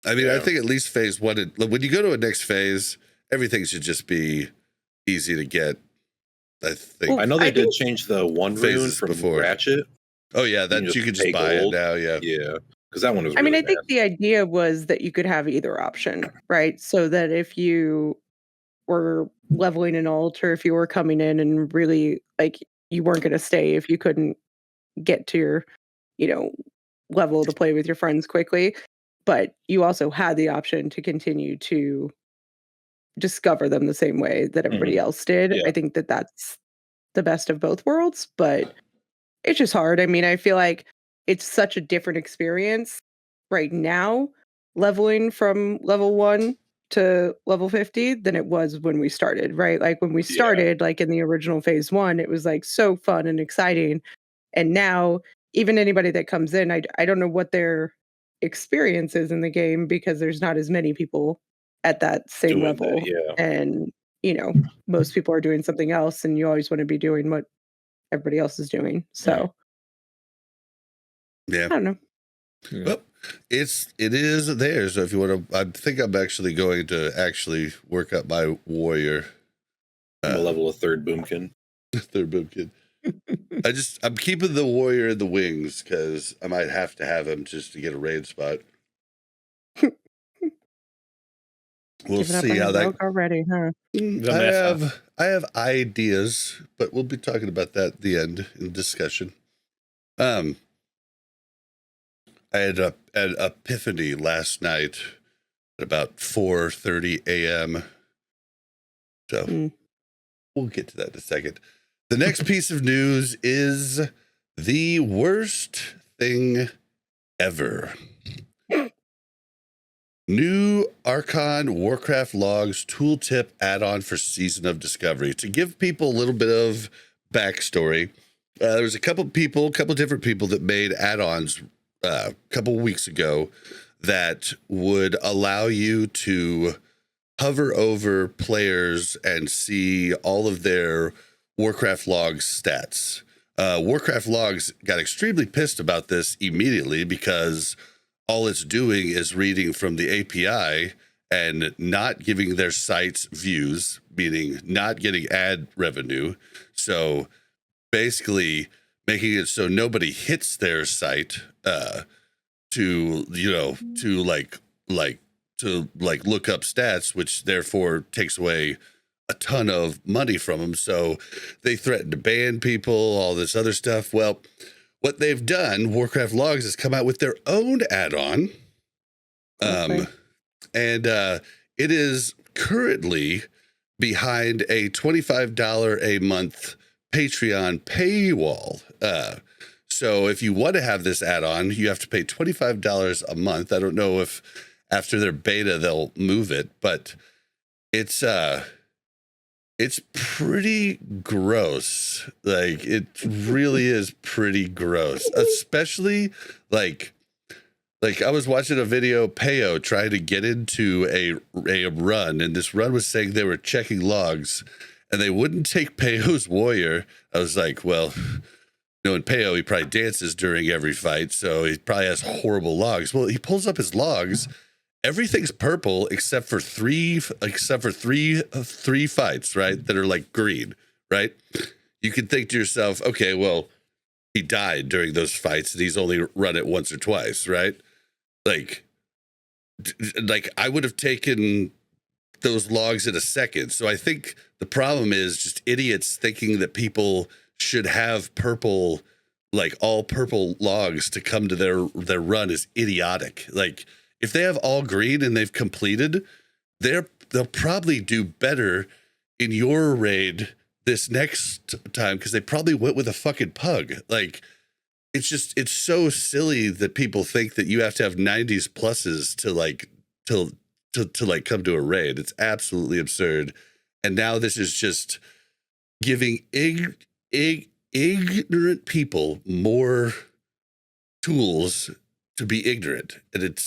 I mean, I think at least phase 1, when you go to a next phase, everything should just be easy to get. I think. Well, I know they did change the one rune from Ratchet. Oh yeah, that you could just buy it now. Yeah, because that one was. I mean, I think the idea was that you could have either option, right? So that if you were leveling an alt, or if you were coming in and really like you weren't going to stay if you couldn't get to your, level to play with your friends quickly, but you also had the option to continue to discover them the same way that everybody else did. I think that that's the best of both worlds, but it's just hard. I mean, I feel like it's such a different experience right now, leveling from level 1 to level 50 than it was when we started, right? Like when we started, like in the original phase 1, it was like so fun and exciting. And now even anybody that comes in, I don't know what their experience is in the game because there's not as many people at that same level. And, most people are doing something else, and you always want to be doing what everybody else is doing. So yeah, I don't know. Well, it is there. So if you want to, I think I'm actually going to work up my warrior. I'm a level of third boomkin. Third boomkin. I'm keeping the warrior in the wings because I might have to have him just to get a raid spot. We'll Giving up see on how your that. rogue already, huh? I have ideas, but we'll be talking about that at the end in discussion. I had an epiphany last night at about 4:30 a.m. So we'll get to that in a second. The next piece of news is the worst thing ever. New Archon Warcraft Logs Tooltip Addon for Season of Discovery. To give people a little bit of backstory, there was a couple different people that made add-ons a couple weeks ago that would allow you to hover over players and see all of their Warcraft Logs stats. Warcraft Logs got extremely pissed about this immediately because all it's doing is reading from the API and not giving their sites views, meaning not getting ad revenue. So basically making it so nobody hits their site to look up stats, which therefore takes away a ton of money from them. So they threatened to ban people, all this other stuff. Well, what they've done, Warcraft Logs has come out with their own add-on. And it is currently behind a $25 a month Patreon paywall. So if you want to have this add-on, you have to pay $25 a month. I don't know if after their beta they'll move it, but it's pretty gross. Like, it really is pretty gross, especially like I was watching a video, Peo trying to get into a run, and this run was saying they were checking logs and they wouldn't take Peo's warrior. I was like, well, knowing Peo, he probably dances during every fight, so he probably has horrible logs. Well, he pulls up his logs. Everything's purple except for three fights, right? That are like green, right? You can think to yourself, okay, well, he died during those fights and he's only run it once or twice, right? Like I would have taken those logs in a second. So I think the problem is just idiots thinking that people should have purple, like all purple logs to come to their run is idiotic. Like, if they have all green and they've completed, they'll probably do better in your raid this next time because they probably went with a fucking pug. Like, it's so silly that people think that you have to have 90s pluses to come to a raid. It's absolutely absurd. And now this is just giving ignorant people more tools to be ignorant, and it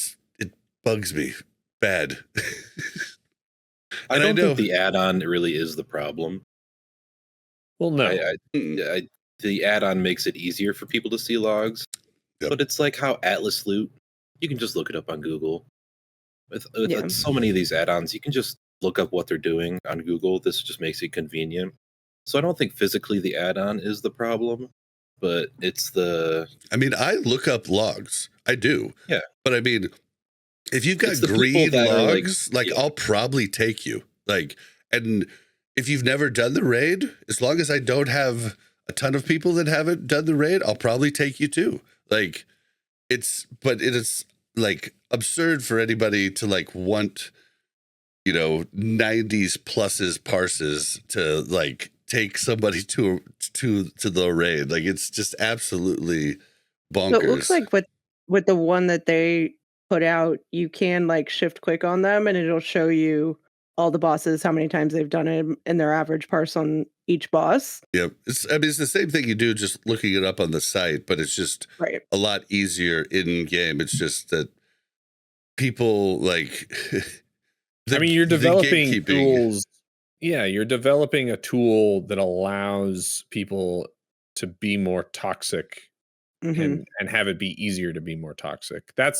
bugs me bad. I don't think the add-on really is the problem. Well, no. The add-on makes it easier for people to see logs, but it's like how Atlas Loot, you can just look it up on Google. With so many of these add-ons, you can just look up what they're doing on Google. This just makes it convenient. So I don't think physically the add-on is the problem, but it's I mean, I look up logs. I do. Yeah. But I mean, if you've got green logs, I'll probably take you. And if you've never done the raid, as long as I don't have a ton of people that haven't done the raid, I'll probably take you too. It is absurd for anybody to want, 90s pluses parses to take somebody to the raid. It's just absolutely bonkers. So it looks like with the one that they put out, you can shift click on them and it'll show you all the bosses, how many times they've done it, and their average parse on each boss. Yep. It's the same thing you do just looking it up on the site, but it's just a lot easier in game. It's just that people you're developing tools. Yeah, you're developing a tool that allows people to be more toxic and have it be easier to be more toxic. I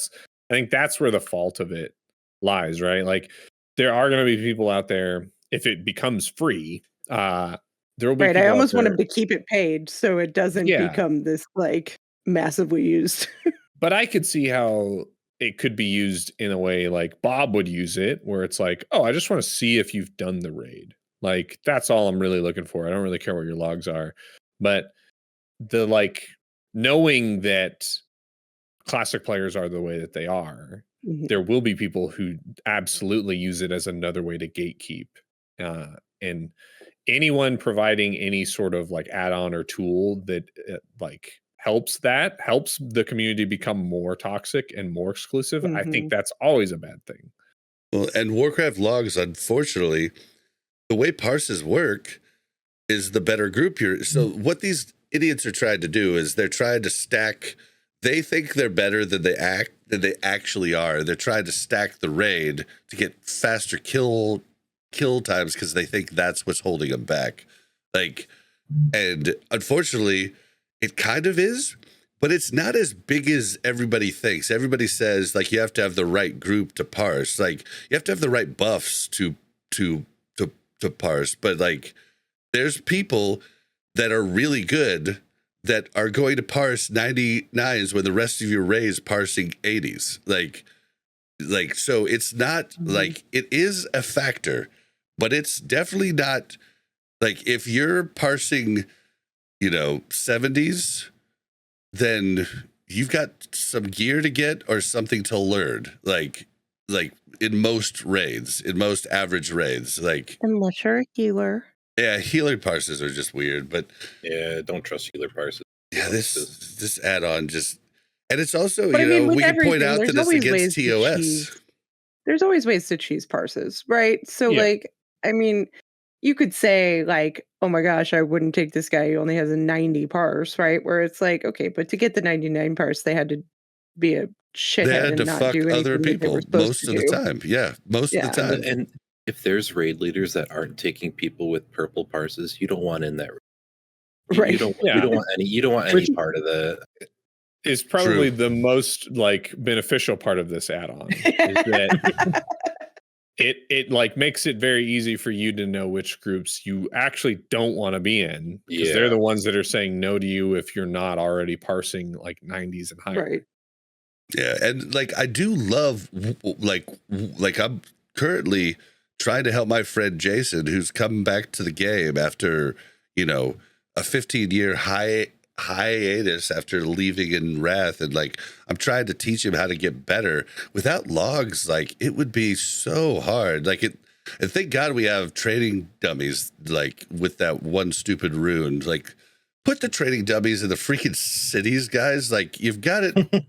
think that's where the fault of it lies, right? There are going to be people out there, if it becomes free, there will be Right. I people out almost want there. him to keep it paid so it doesn't Yeah. become this like massively used. But I could see how it could be used in a way like Bob would use it, where it's like, oh, I just want to see if you've done the raid. Like, that's all I'm really looking for. I don't really care what your logs are. But the like knowing that classic players are the way that they are, there will be people who absolutely use it as another way to gatekeep. And anyone providing any sort of like add-on or tool that like helps the community become more toxic and more exclusive, I think that's always a bad thing. Well, and Warcraft Logs, unfortunately, the way parses work is the better group here. So what these idiots are trying to do is they're trying to stack. They think they're better than they actually are. They're trying to stack the raid to get faster kill times because they think that's what's holding them back. Like, and unfortunately, it kind of is, but it's not as big as everybody thinks. Everybody says like you have to have the right group to parse. Like you have to have the right buffs to parse. But like, there's people that are really good that are going to parse 99s when the rest of your array is parsing 80s. Like so it's not like it is a factor, but it's definitely not like if you're parsing, 70s, then you've got some gear to get or something to learn. Like in most raids, in most average raids, like unless you're a healer. Yeah, healer parses are just weird, but yeah, don't trust healer parses. Yeah, this add-on just, and it's also, but we can point out that it's against TOS. There's always ways to cheese parses, right? So like, I mean, you could say like, oh my gosh, I wouldn't take this guy. He only has a 90 parse, right? Where it's like, okay, but to get the 99 parse, they had to be a shithead and not do anything other people most of the time. Yeah, most of the time. And if there's raid leaders that aren't taking people with purple parses, you don't want in that. Right. You don't want any part of that. Is probably the most like beneficial part of this add-on. Is that it like makes it very easy for you to know which groups you actually don't want to be in, because they're the ones that are saying no to you if you're not already parsing like 90s and higher. Right. Yeah, and like I do love like I'm currently trying to help my friend Jason, who's coming back to the game after, a 15-year hiatus after leaving in Wrath, and like I'm trying to teach him how to get better. Without logs, like it would be so hard. Like and thank God we have training dummies, like with that one stupid rune. Like put the training dummies in the freaking cities, guys. Like you've got it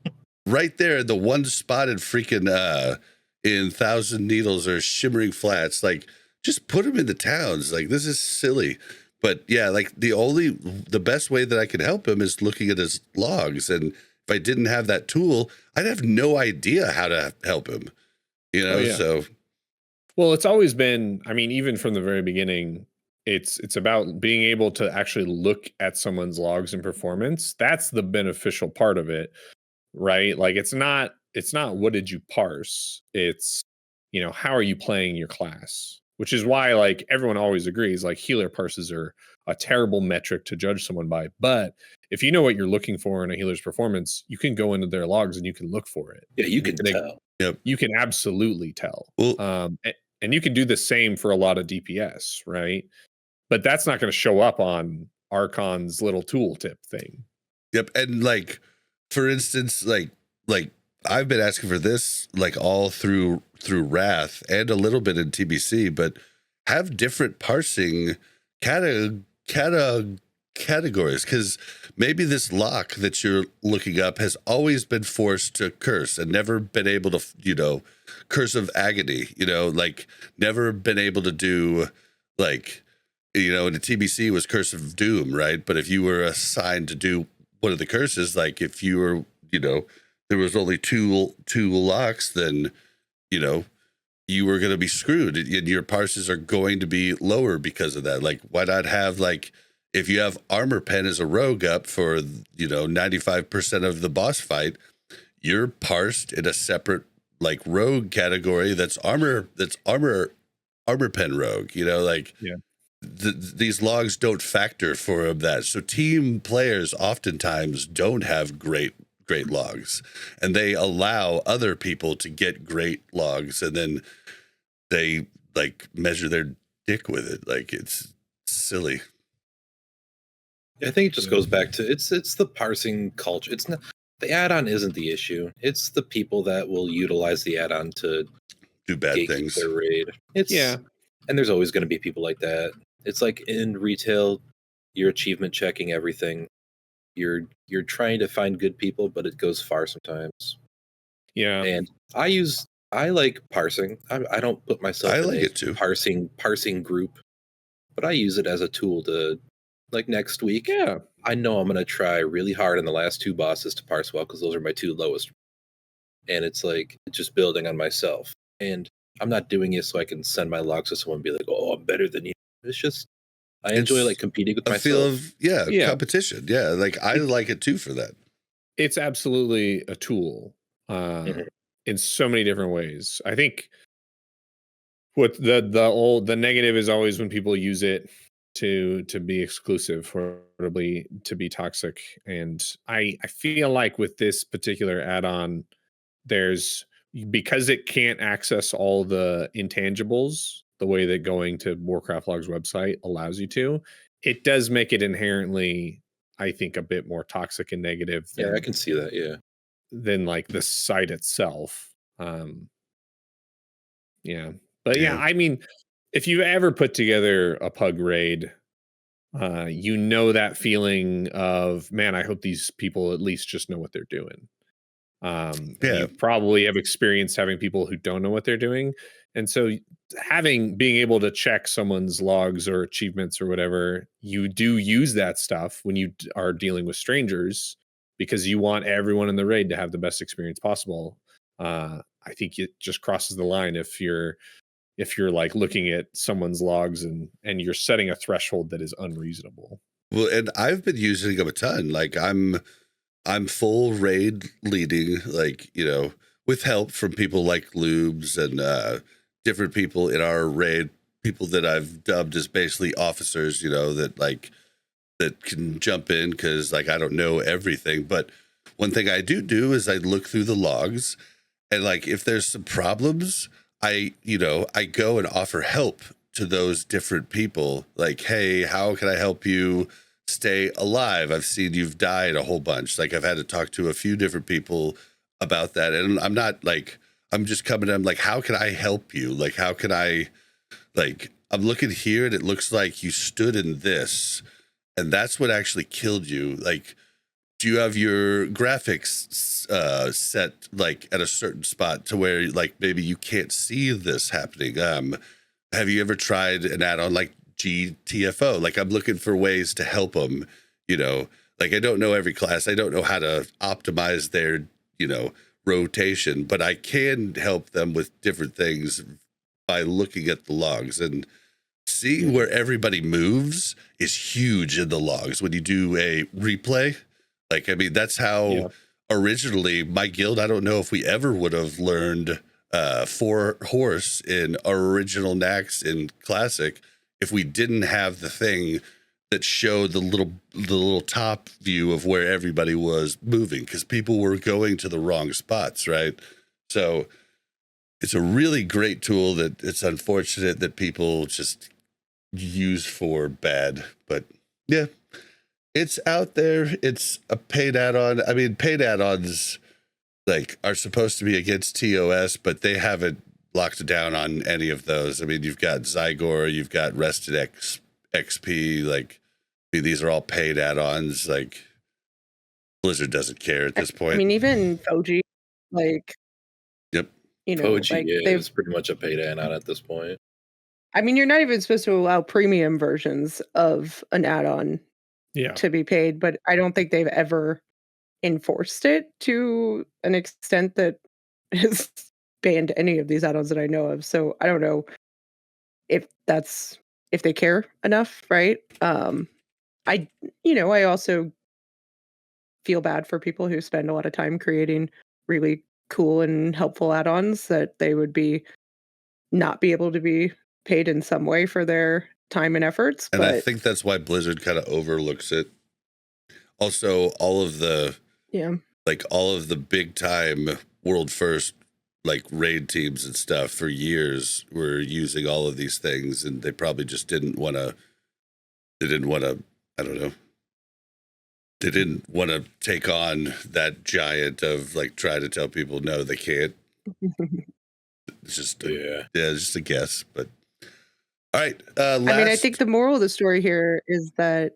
right there, the one spot in freaking in Thousand Needles or Shimmering Flats. Like just put them in the towns. Like this is silly. But yeah, like the best way that I could help him is looking at his logs. And if I didn't have that tool, I'd have no idea how to help him, so. Well, it's always been, I mean, even from the very beginning, it's about being able to actually look at someone's logs and performance. That's the beneficial part of it, right? Like it's not what did you parse? It's, how are you playing your class? Which is why, like, everyone always agrees, like, healer parses are a terrible metric to judge someone by. But if you know what you're looking for in a healer's performance, you can go into their logs and you can look for it. Yeah, you can tell. Yep. You can absolutely tell. Well, and you can do the same for a lot of DPS, right? But that's not going to show up on Archon's little tooltip thing. Yep. And, like, for instance, like I've been asking for this like all through Wrath and a little bit in TBC, but have different parsing categories, because maybe this lock that you're looking up has always been forced to curse and never been able to, curse of agony, like never been able to do like, in the TBC was curse of doom, right? But if you were assigned to do one of the curses, like if you were, there was only two locks, then, you were going to be screwed, and your parses are going to be lower because of that. Like, why not have, like, if you have armor pen as a rogue up for, 95% of the boss fight, you're parsed in a separate, like, rogue category that's armor pen rogue, like, yeah. these logs don't factor for that. So team players oftentimes don't have great logs, and they allow other people to get great logs, and then they like measure their dick with it. Like, it's silly. I think it just goes back to it's the parsing culture. It's not the add-on isn't the issue. It's the people that will utilize the add-on to do bad things. Their raid. And there's always going to be people like that. It's like in retail, you're achievement checking everything. You're trying to find good people, but it goes far sometimes. Yeah. And I like parsing. I don't put myself in like it too. parsing group, but I use it as a tool to, like, next week. Yeah. I know I'm going to try really hard in the last 2 bosses to parse well, because those are my 2 lowest. And it's like just building on myself. And I'm not doing it so I can send my logs to someone and be like, oh, I'm better than you. It's just, I enjoy like competing with myself. Feel of competition. Yeah, like I like it too for that. It's absolutely a tool in so many different ways. I think what the negative is always when people use it to be exclusive or to be toxic. And I feel like with this particular add-on, because it can't access all the intangibles the way that going to Warcraft Logs website allows you to, it does make it inherently, I think, a bit more toxic and negative than, I can see that, than like the site itself. But I mean, if you ever put together a pug raid, you know that feeling of, man, I hope these people at least just know what they're doing. You probably have experienced having people who don't know what they're doing, and so being able to check someone's logs or achievements or whatever, you do use that stuff when you are dealing with strangers, because you want everyone in the raid to have the best experience possible. I think it just crosses the line if you're like looking at someone's logs and you're setting a threshold that is unreasonable. Well, and I've been using them a ton. Like I'm full raid leading, like, you know, with help from people like Lubes and different people in our raid, people that I've dubbed as basically officers, you know, that can jump in because, like, I don't know everything. But one thing I do is I look through the logs, and, like, if there's some problems, I go and offer help to those different people. Like, hey, how can I help you stay alive? I've seen you've died a whole bunch. Like, I've had to talk to a few different people about that. And I'm not like, I'm just coming to them like, how can I help you? Like, how can I, like, I'm looking here and it looks like you stood in this, and that's what actually killed you. Like, do you have your graphics set like at a certain spot to where, like, maybe you can't see this happening? Have you ever tried an add-on like GTFO? Like, I'm looking for ways to help them, you know, like, I don't know every class. I don't know how to optimize their, you know, rotation, but I can help them with different things by looking at the logs, and seeing where everybody moves is huge in the logs when you do a replay. Like, I mean, that's how originally my guild, I don't know if we ever would have learned 4 horse in our original Nax in Classic if we didn't have the thing that showed the little top view of where everybody was moving, because people were going to the wrong spots, right? So it's a really great tool that it's unfortunate that people just use for bad. But yeah, it's out there. It's a paid add-on. I mean, paid add-ons like are supposed to be against TOS, but they haven't locked down on any of those. I mean, you've got Zygor, you've got Rested XP, like, I mean, these are all paid add-ons. Like, Blizzard doesn't care at this point. I mean, even Koji, like, you know, Koji like is pretty much a paid add-on at this point. I mean, you're not even supposed to allow premium versions of an add-on to be paid, but I don't think they've ever enforced it to an extent that has banned any of these add-ons that I know of. So I don't know if they care enough, right? I also feel bad for people who spend a lot of time creating really cool and helpful add-ons that they would not be able to be paid in some way for their time and efforts. And but I think that's why Blizzard kind of overlooks it. Also, all of the big time world first like raid teams and stuff for years were using all of these things, and they probably just didn't want to. They didn't want to. I don't know. They didn't want to take on that giant of like try to tell people no, they can't. It's just just a guess, but all right. I think the moral of the story here is that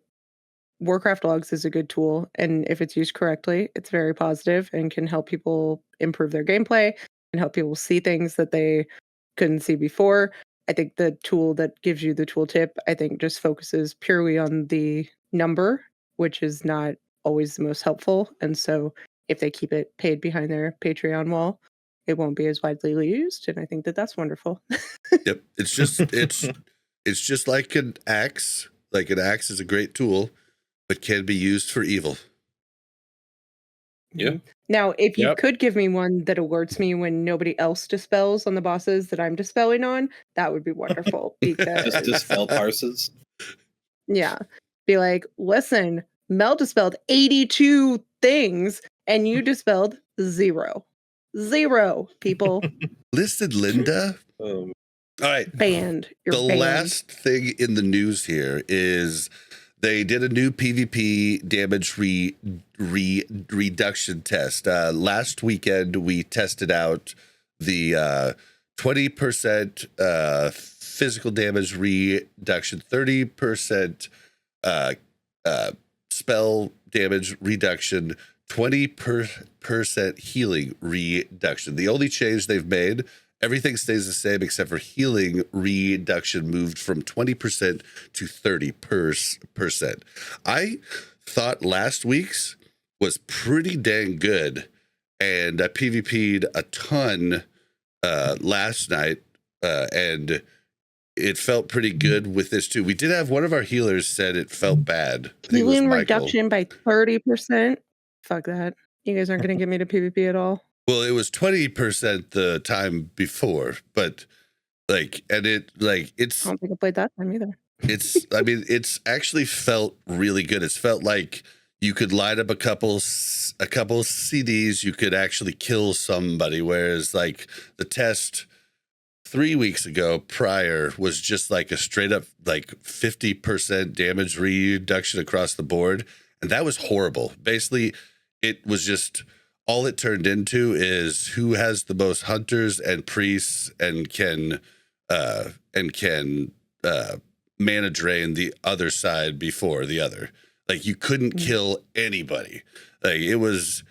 Warcraft Logs is a good tool, and if it's used correctly, it's very positive and can help people improve their gameplay and help people see things that they couldn't see before. I think the tool that gives you the tooltip, I think, just focuses purely on the number, which is not always the most helpful. And so if they keep it paid behind their Patreon wall, it won't be as widely used. And I think that that's wonderful. Yep. It's just like an axe. Like an axe is a great tool, but can be used for evil. Yeah. Now, if you could give me one that alerts me when nobody else dispels on the bosses that I'm dispelling on, that would be wonderful. Because just dispel parses. Yeah. Be like, listen, Mel dispelled 82 things and you dispelled 0. 0, people. Listen, Linda. All right. Banned. You're the banned. last thing in the news here is they did a new PvP damage reduction test. Last weekend, we tested out the 20% physical damage reduction, 30% spell damage reduction, 20% healing reduction. The only change they've made, everything stays the same except for healing reduction moved from 20% to 30%. I thought last week's was pretty dang good, and I PvP'd a ton last night, and it felt pretty good with this too. We did have one of our healers said it felt bad. Healing reduction by 30%. Fuck that. You guys aren't going to get me to PvP at all. Well, it was 20% the time before, but like, and it like it's. I don't think I played that time either. It's actually felt really good. It's felt like you could light up a couple CDs, you could actually kill somebody, whereas like the test 3 weeks ago prior was just like a straight up like 50% damage reduction across the board, and that was horrible. Basically, it was just all it turned into is who has the most hunters and priests and can mana drain the other side before the other. Like you couldn't kill anybody. Like it was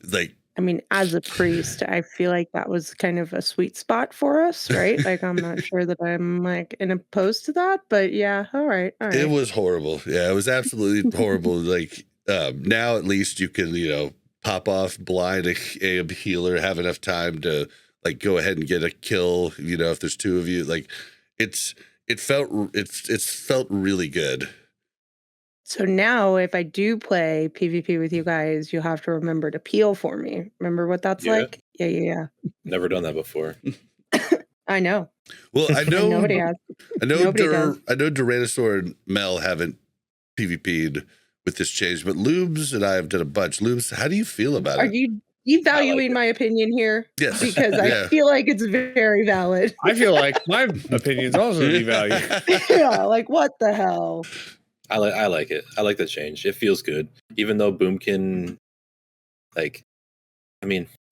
like. I mean, as a priest, I feel like that was kind of a sweet spot for us, right? Like I'm not sure that I'm like opposed to that, but yeah, all right. It was horrible. Yeah, it was absolutely horrible. Like now at least you can, pop off blind a healer, have enough time to like go ahead and get a kill, if there's two of you. Like it's felt really good. So now if I do play PvP with you guys, you have to remember to peel for me. Remember what that's like? Yeah. Never done that before. I know. Well, I know nobody has. I know Duranosaur and Mel haven't PvP'd with this change, but Lubes and I have done a bunch. Lubes, how do you feel about it? Are you valuing my opinion here? Yes. Because I feel like it's very valid. I feel like my opinion's also devalued. Yeah, like what the hell? I like it. I like the change. It feels good. Even though Boomkin,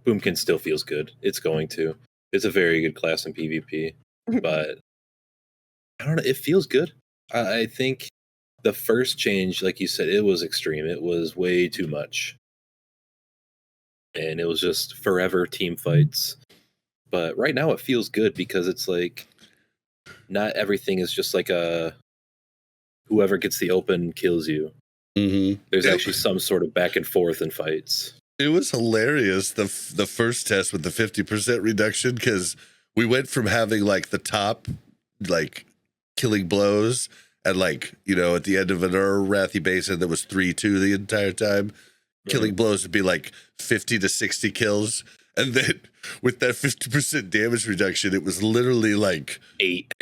Boomkin still feels good. It's going to. It's a very good class in PvP. But I don't know. It feels good. I think the first change, like you said, it was extreme. It was way too much. And it was just forever team fights. But right now it feels good because it's like not everything is just like a whoever gets the open kills you. Mm-hmm. There's actually some sort of back and forth in fights. It was hilarious, the first test with the 50% reduction, because we went from having like the top like killing blows and like, at the end of an Wrathy Basin that was 3-2 the entire time. Killing blows would be like 50 to 60 kills. And then with that 50% damage reduction, it was literally like 8.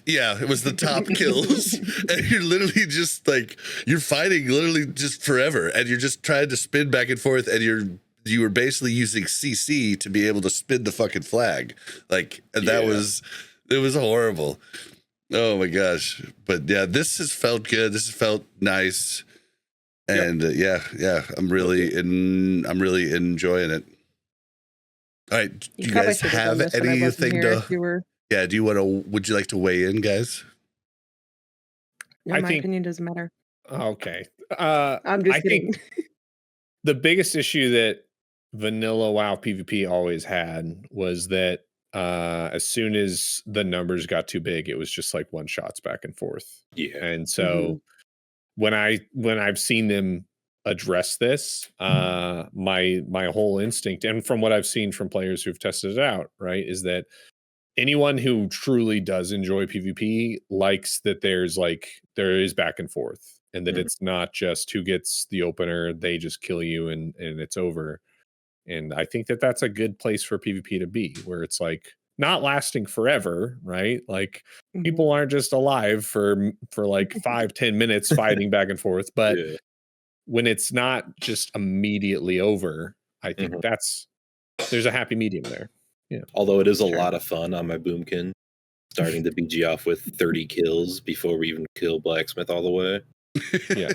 Yeah, it was the top kills. And you're literally just like, you're fighting literally just forever. And you're just trying to spin back and forth. And you were basically using CC to be able to spin the fucking flag. Like, and it was horrible. Oh my gosh. But yeah, this has felt good. This has felt nice. And I'm really enjoying it. All right, do you guys have anything to? Yeah, would you like to weigh in, guys? No, my opinion doesn't matter. Okay. I'm just kidding. The biggest issue that vanilla WoW PvP always had was that as soon as the numbers got too big, it was just like one shots back and forth. Yeah. And so when I've seen them address this, my whole instinct, and from what I've seen from players who've tested it out, right, is that anyone who truly does enjoy PvP likes that there is back and forth, and that it's not just who gets the opener, they just kill you and it's over. And I think that that's a good place for PvP to be, where it's like not lasting forever, right? Like people aren't just alive for like 5-10 minutes fighting back and forth, but when it's not just immediately over, I think there's a happy medium there. Yeah. Although it is a lot of fun on my Boomkin, starting the BG off with 30 kills before we even kill Blacksmith all the way. Yeah.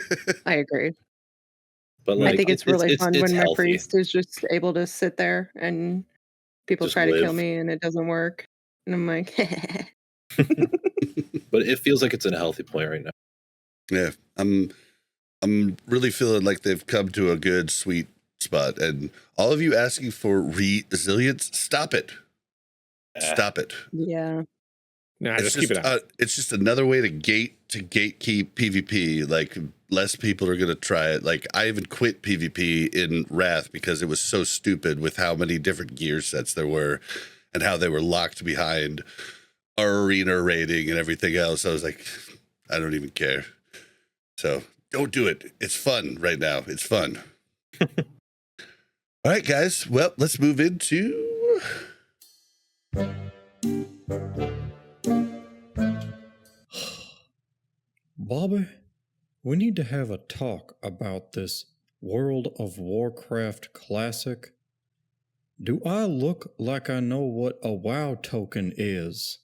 I agree. But like, I think it's really fun when my healthy. priest is just able to sit there and people Just try to kill live. me and it doesn't work. And I'm like, But it feels like it's in a healthy point right now. Yeah, I'm really feeling like they've come to a good, sweet spot. And all of you asking for resilience, stop it. Stop it. yeah. Nah, just keep it out. It's just another way to gatekeep PvP. Like, less people are going to try it. Like, I even quit PvP in Wrath because it was so stupid with how many different gear sets there were and how they were locked behind our arena rating and everything else. I was like, I don't even care. So don't do it. It's fun right now. It's fun. All right, guys. Well, let's move into... Bobby, we need to have a talk about this World of Warcraft Classic. Do I look like I know what a WoW token is?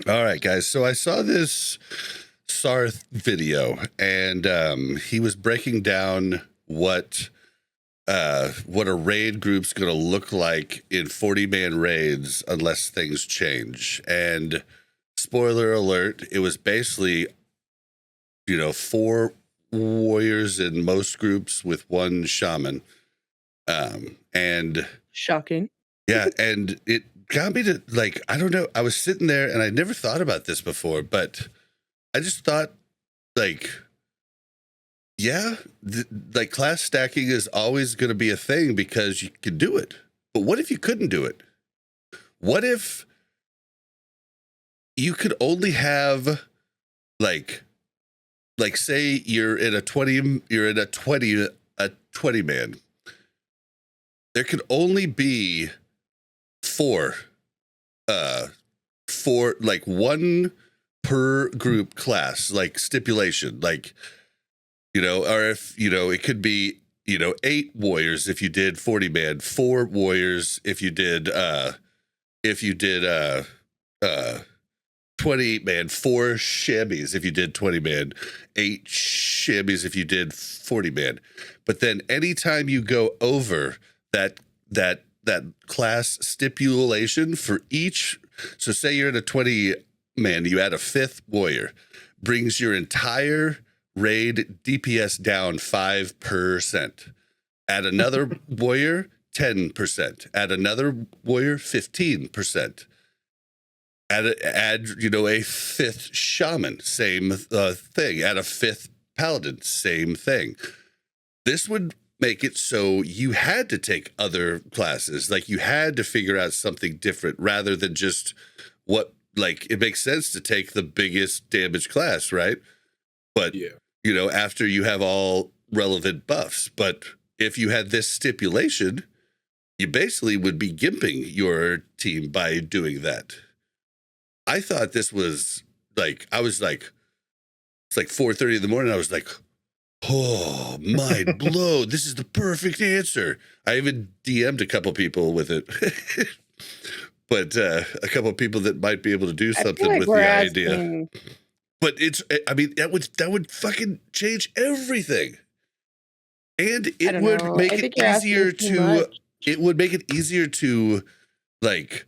All right, guys. So I saw this Sarth video, and he was breaking down what a raid group's going to look like in 40-man raids unless things change. And spoiler alert, it was basically, 4 warriors in most groups with 1 shaman. And Shocking. yeah, and it got me to, like, I don't know. I was sitting there and I never thought about this before, but I just thought, like, yeah, like class stacking is always going to be a thing because you can do it. But what if you couldn't do it? What if you could only have like say you're in a 20 man. There could only be 4 like 1 per group class, like stipulation, like, or if, it could be, 8 warriors if you did 40 man, 4 warriors if you did 20 man, 4 chamois if you did 20 man, 8 chamois if you did 40 man. But then anytime you go over that class stipulation for each, so say you're in a 20 man, you add a 5th warrior, brings your entire raid DPS down 5%. Add another warrior, 10%. Add another warrior, 15%. Add a 5th shaman, same thing. Add a 5th paladin, same thing. This would make it so you had to take other classes. Like, you had to figure out something different rather than just what, like, it makes sense to take the biggest damage class, right? But, after you have all relevant buffs. But if you had this stipulation, you basically would be gimping your team by doing that. I thought this was like, it's like 4:30 in the morning. I was like, oh, mind blown. This is the perfect answer. I even DM'd a couple people with it. But a couple of people that might be able to do something with the idea. But that would fucking change everything. And it would make it easier to like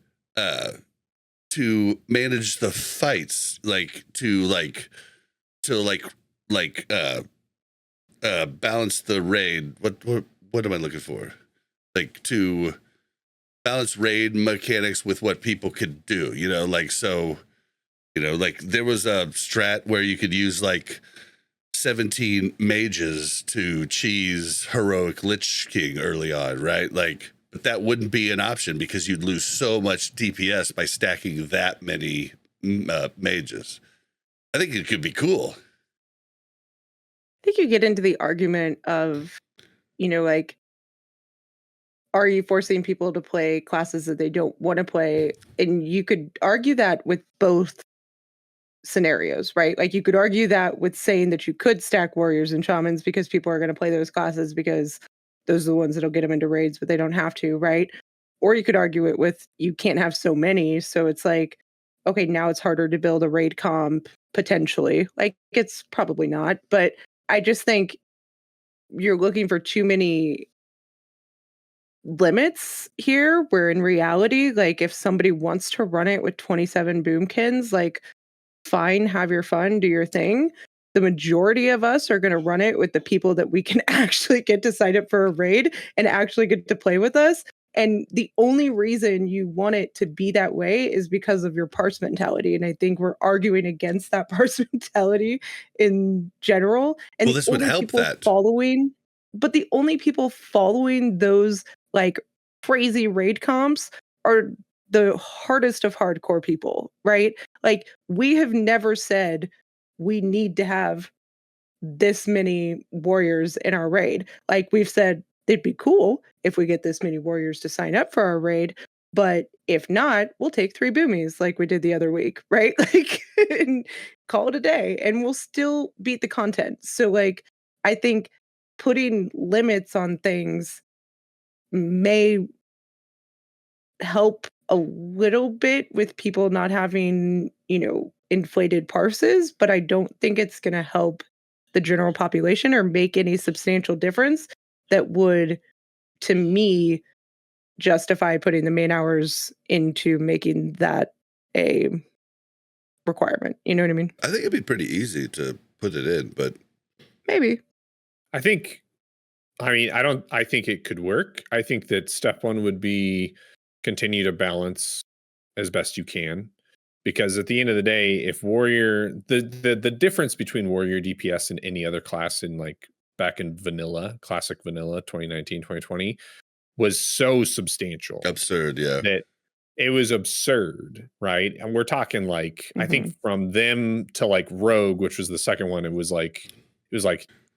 to manage the fights, balance the raid. What am I looking for? Like to balance raid mechanics with what people could do, like there was a strat where you could use like 17 mages to cheese heroic Lich King early on, right? Like, but that wouldn't be an option because you'd lose so much DPS by stacking that many mages. I think it could be cool. I think you get into the argument of, like, are you forcing people to play classes that they don't want to play? And you could argue that with both scenarios, right? Like you could argue that with saying that you could stack warriors and shamans because people are going to play those classes because those are the ones that'll get them into raids, but they don't have to, right? Or you could argue it with you can't have so many, so it's like, okay, now it's harder to build a raid comp potentially. Like it's probably not, but I just think you're looking for too many limits here, where in reality, like if somebody wants to run it with 27 boomkins, like fine, have your fun, do your thing. The majority of us are going to run it with the people that we can actually get to sign up for a raid and actually get to play with us. And the only reason you want it to be that way is because of your parse mentality. And I think we're arguing against that parse mentality in general. And well, this would help that. But the only people following those like crazy raid comps are the hardest of hardcore people, right? Like we have never said we need to have this many warriors in our raid. Like we've said it'd be cool if we get this many warriors to sign up for our raid, but if not, we'll take 3 boomies like we did the other week, right? Like and call it a day and we'll still beat the content. So like I think putting limits on things may help a little bit with people not having, inflated parses, but I don't think it's going to help the general population or make any substantial difference that would, to me, justify putting the main hours into making that a requirement. You know what I mean? I think it'd be pretty easy to put it in, but maybe. I think it could work. I think that step one would be continue to balance as best you can, because at the end of the day, if warrior, the difference between warrior DPS and any other class in like back in classic vanilla 2019 2020 was so substantial, absurd, yeah, that it was absurd, right? And we're talking like I think from them to like rogue, which was the second one, it was like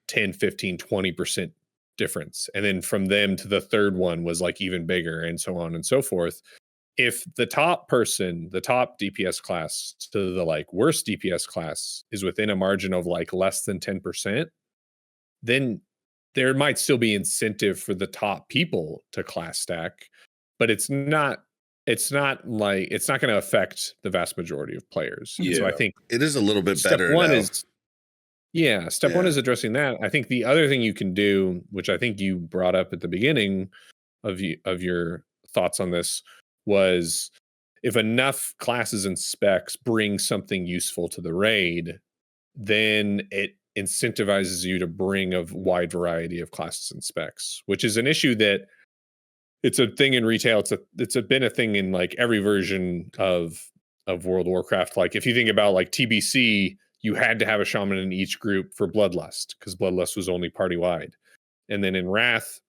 10 15 20% difference, and then from them to the third one was like even bigger, and so on and so forth. If the top DPS class to the like worst DPS class is within a margin of like less than 10%, then there might still be incentive for the top people to class stack, but it's not going to affect the vast majority of players. Yeah. So I think it is a little bit step better. One is addressing that. I think the other thing you can do, which I think you brought up at the beginning of your thoughts on this, was if enough classes and specs bring something useful to the raid, then it incentivizes you to bring a wide variety of classes and specs, which is an issue that it's a thing in retail. It's been a thing in like every version of World of Warcraft. Like if you think about like TBC, you had to have a shaman in each group for Bloodlust because Bloodlust was only party wide. And then in Wrath,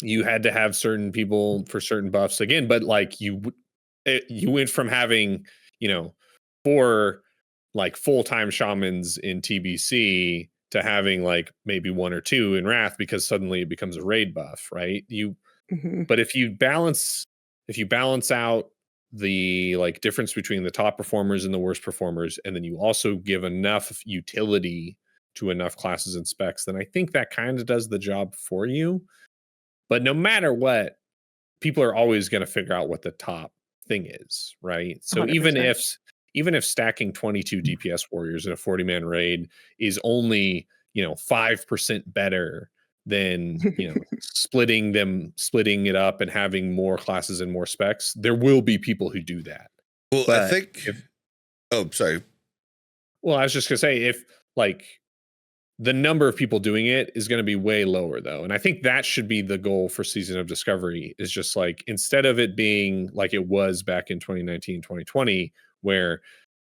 you had to have certain people for certain buffs again, but like you went from having, 4 like full-time shamans in TBC to having like maybe 1 or 2 in Wrath because suddenly it becomes a raid buff, right? But if you balance out the like difference between the top performers and the worst performers, and then you also give enough utility to enough classes and specs, then I think that kind of does the job for you. But no matter what, people are always going to figure out what the top thing is, right? So 100%. even if stacking 22 DPS warriors in a 40-man raid is only, 5% better than, splitting it up and having more classes and more specs, there will be people who do that. Well, But I think sorry. Well, I was just going to say, if like the number of people doing it is going to be way lower though. And I think that should be the goal for Season of Discovery, is just like, instead of it being like it was back in 2019, 2020, where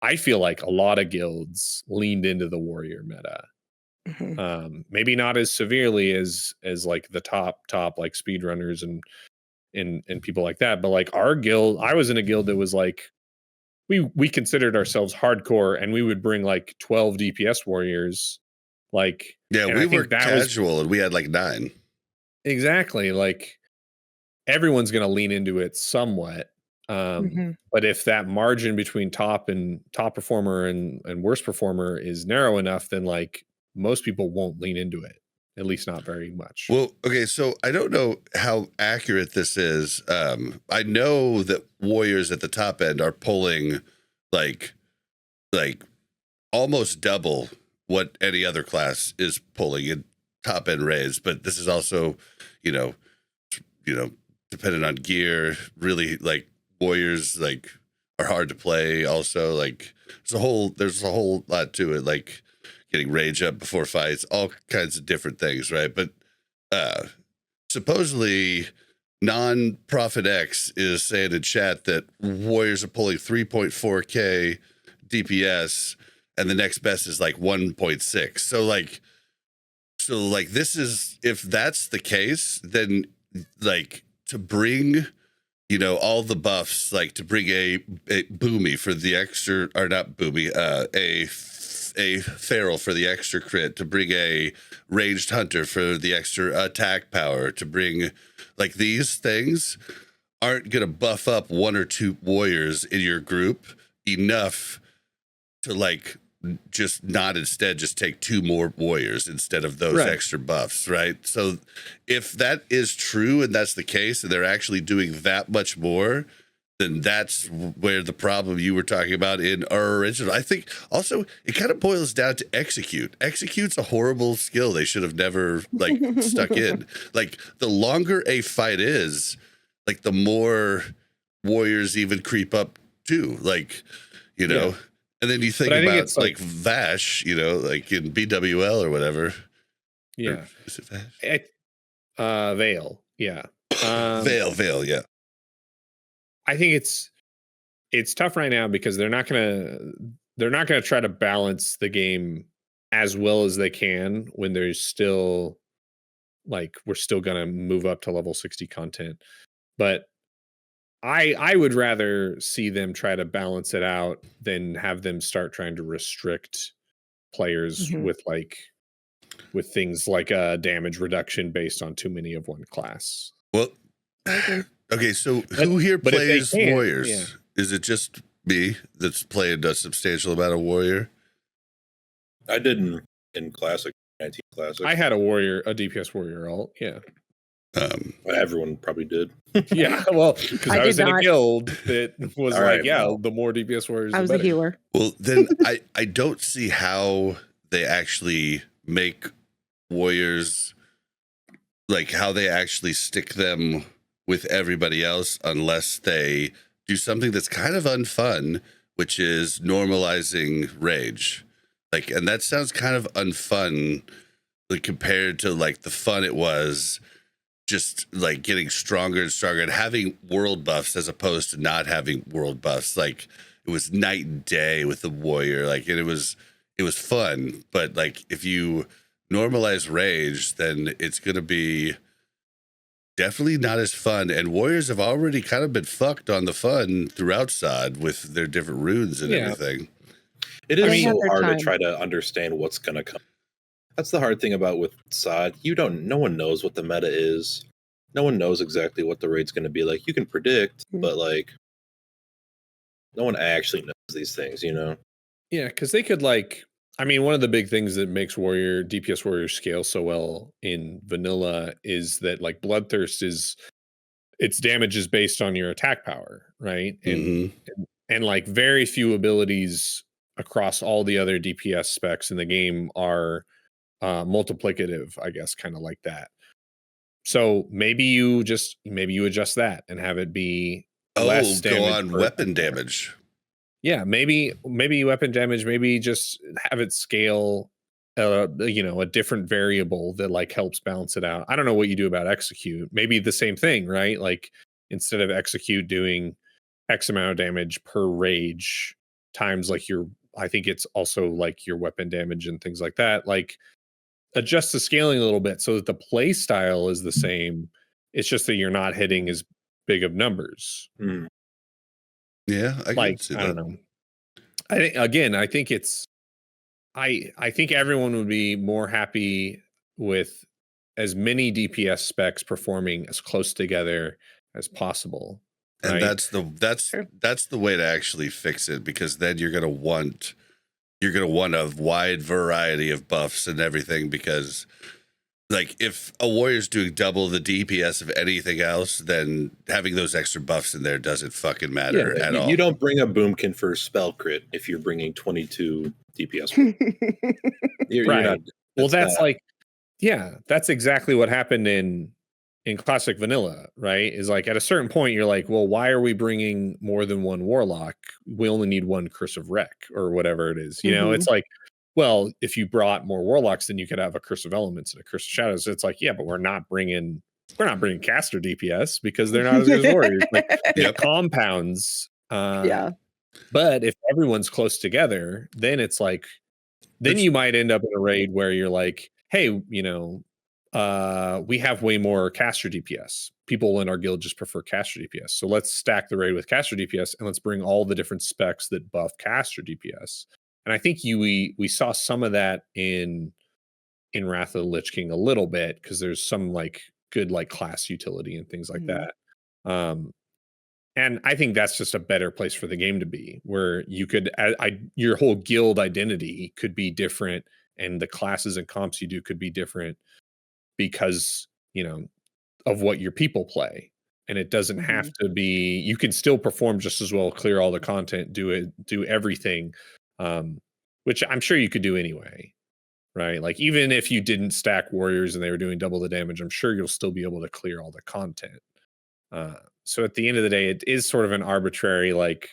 I feel like a lot of guilds leaned into the warrior meta. Maybe not as severely as like the top like speedrunners and people like that. But like our guild, I was in a guild that was like, we considered ourselves hardcore, and we would bring like 12 DPS warriors. Like, yeah, we were casual and we had like 9. Exactly. Like everyone's going to lean into it somewhat. But if that margin between top performer and worst performer is narrow enough, then like most people won't lean into it, at least not very much. Well, okay, so I don't know how accurate this is. I know that warriors at the top end are pulling like almost double what any other class is pulling in top end raids, but this is also, dependent on gear. Really, like warriors like are hard to play. Also, like there's a whole lot to it, like getting rage up before fights, all kinds of different things, right? But supposedly, Non-Profit X is saying in chat that warriors are pulling 3.4k DPS, and the next best is like 1.6. So like this is, if that's the case, then like to bring, all the buffs, like to bring a boomy for the extra, or not boomy, a feral for the extra crit, to bring a ranged hunter for the extra attack power, to bring like these things aren't going to buff up 1 or 2 warriors in your group enough to like just not instead just take 2 more warriors instead of those extra buffs, right? So if that is true and that's the case and they're actually doing that much more, then that's where the problem you were talking about in our original. I think also it kind of boils down to execute. Execute's a horrible skill they should have never like stuck in. Like the longer a fight is, like the more warriors even creep up too. Like, and then you think about like Vash, like in BWL or whatever. Yeah. Or, is it Vash? Veil. Yeah. Veil. Yeah. I think it's tough right now because they're not gonna try to balance the game as well as they can when there's still like we're still gonna move up to level 60 content. But I would rather see them try to balance it out than have them start trying to restrict players with things like damage reduction based on too many of one class. Well, okay, so who here plays warriors? Yeah. Is it just me that's played a substantial amount of warrior? I did in classic, 19 classic. I had a DPS warrior alt. Yeah. Everyone probably did. Yeah, well, because I was in a guild that was the more DPS warriors. I was a healer. Well, then I don't see how they actually make warriors, like how they actually stick them with everybody else, unless they do something that's kind of unfun, which is normalizing rage. Like, and that sounds kind of unfun, like compared to like the fun it was just like getting stronger and stronger and having world buffs as opposed to not having world buffs. Like it was night and day with the warrior. Like, and it was fun, but like if you normalize rage, then it's going to be definitely not as fun. And warriors have already kind of been fucked on the fun throughout SOD with their different runes and everything. It is so hard to try to understand what's going to come. That's the hard thing about with SOD. No one knows what the meta is. no one knows exactly what the raid's going to be like. You can predict, but like no one actually knows these things, you know? Yeah, because they could like, I mean, one of the big things that makes DPS Warrior scale so well in vanilla is that like Bloodthirst is its damage is based on your attack power, right? And like very few abilities across all the other DPS specs in the game are multiplicative, I guess, kind of like that. So maybe you adjust that and have it be less go damage on per weapon attack. damage. Yeah, maybe weapon damage, maybe just have it scale a different variable that like helps balance it out. I don't know what you do about execute. Maybe the same thing, right? Like instead of execute doing X amount of damage per rage times like I think it's also like your weapon damage and things like that. Like adjust the scaling a little bit so that the play style is the same. It's just that you're not hitting as big of numbers. Yeah, I can see that. I don't know. I think it's I think everyone would be more happy with as many DPS specs performing as close together as possible. And right? that's the way to actually fix it, because then you're gonna want a wide variety of buffs and everything, because like if a warrior's doing double the DPS of anything else, then having those extra buffs in there doesn't fucking matter at all. You don't bring a boomkin for spell crit if you're bringing 22 DPS. You're not. Well, that's exactly what happened in classic vanilla, right? Is like at a certain point you're like, well, why are we bringing more than one warlock? We only need one Curse of Wreck or whatever it is. You know, it's like, well, if you brought more warlocks, then you could have a Curse of Elements and a Curse of Shadows. It's like, yeah, but we're not bringing caster DPS because they're not as good as warriors. Like it compounds. But if everyone's close together, then it's like, then you might end up in a raid where you're like, hey, you know, we have way more caster DPS. People in our guild just prefer caster DPS. So let's stack the raid with caster DPS and let's bring all the different specs that buff caster DPS. And I think we saw some of that in Wrath of the Lich King a little bit, because there's some like good like class utility and things like that. And I think that's just a better place for the game to be, where you could your whole guild identity could be different, and the classes and comps you do could be different because, you know, of what your people play. And it doesn't have to be, you can still perform just as well, clear all the content, do everything, which I'm sure you could do anyway, right? Like even if you didn't stack warriors and they were doing double the damage, I'm sure you'll still be able to clear all the content. So at the end of the day, it is sort of an arbitrary, like,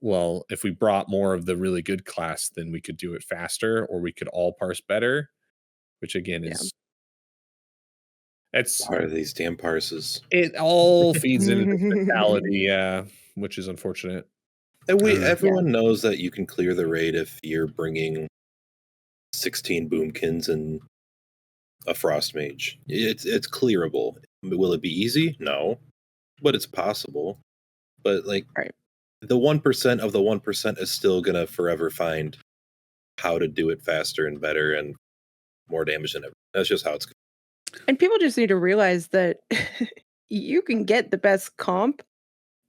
well, if we brought more of the really good class, then we could do it faster, or we could all parse better, which again is it's part of these damn parses. It all feeds into the mentality, which is unfortunate. And everyone knows that you can clear the raid if you're bringing 16 boomkins and a frost mage. It's clearable. Will it be easy? No, but it's possible. But like the 1% of the 1% is still gonna forever find how to do it faster and better and more damage than ever. That's just how it's going. And people just need to realize that you can get the best comp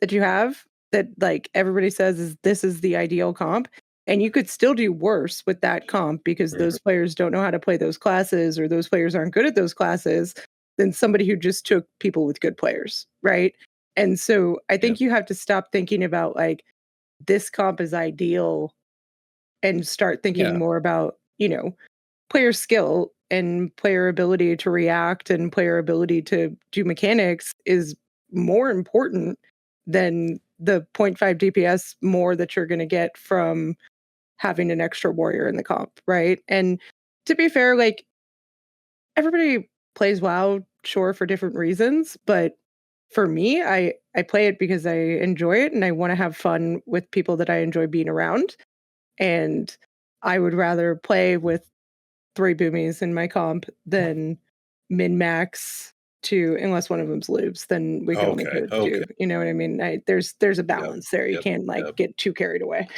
that you have, that like everybody says this is the ideal comp, and you could still do worse with that comp because those players don't know how to play those classes, or those players aren't good at those classes, than somebody who just took people with good players, right? And so I think you have to stop thinking about like this comp is ideal and start thinking more about, you know, player skill and player ability to react and player ability to do mechanics is more important than the 0.5 DPS more that you're going to get from having an extra warrior in the comp, right? And to be fair, like everybody plays WoW, sure, for different reasons, but for me, I play it because I enjoy it and I want to have fun with people that I enjoy being around. And I would rather play with 3 boomies in my comp than min-max 2, unless one of them's lubes, then we can only go 2. You know what I mean? There's a balance there. You can't like get too carried away.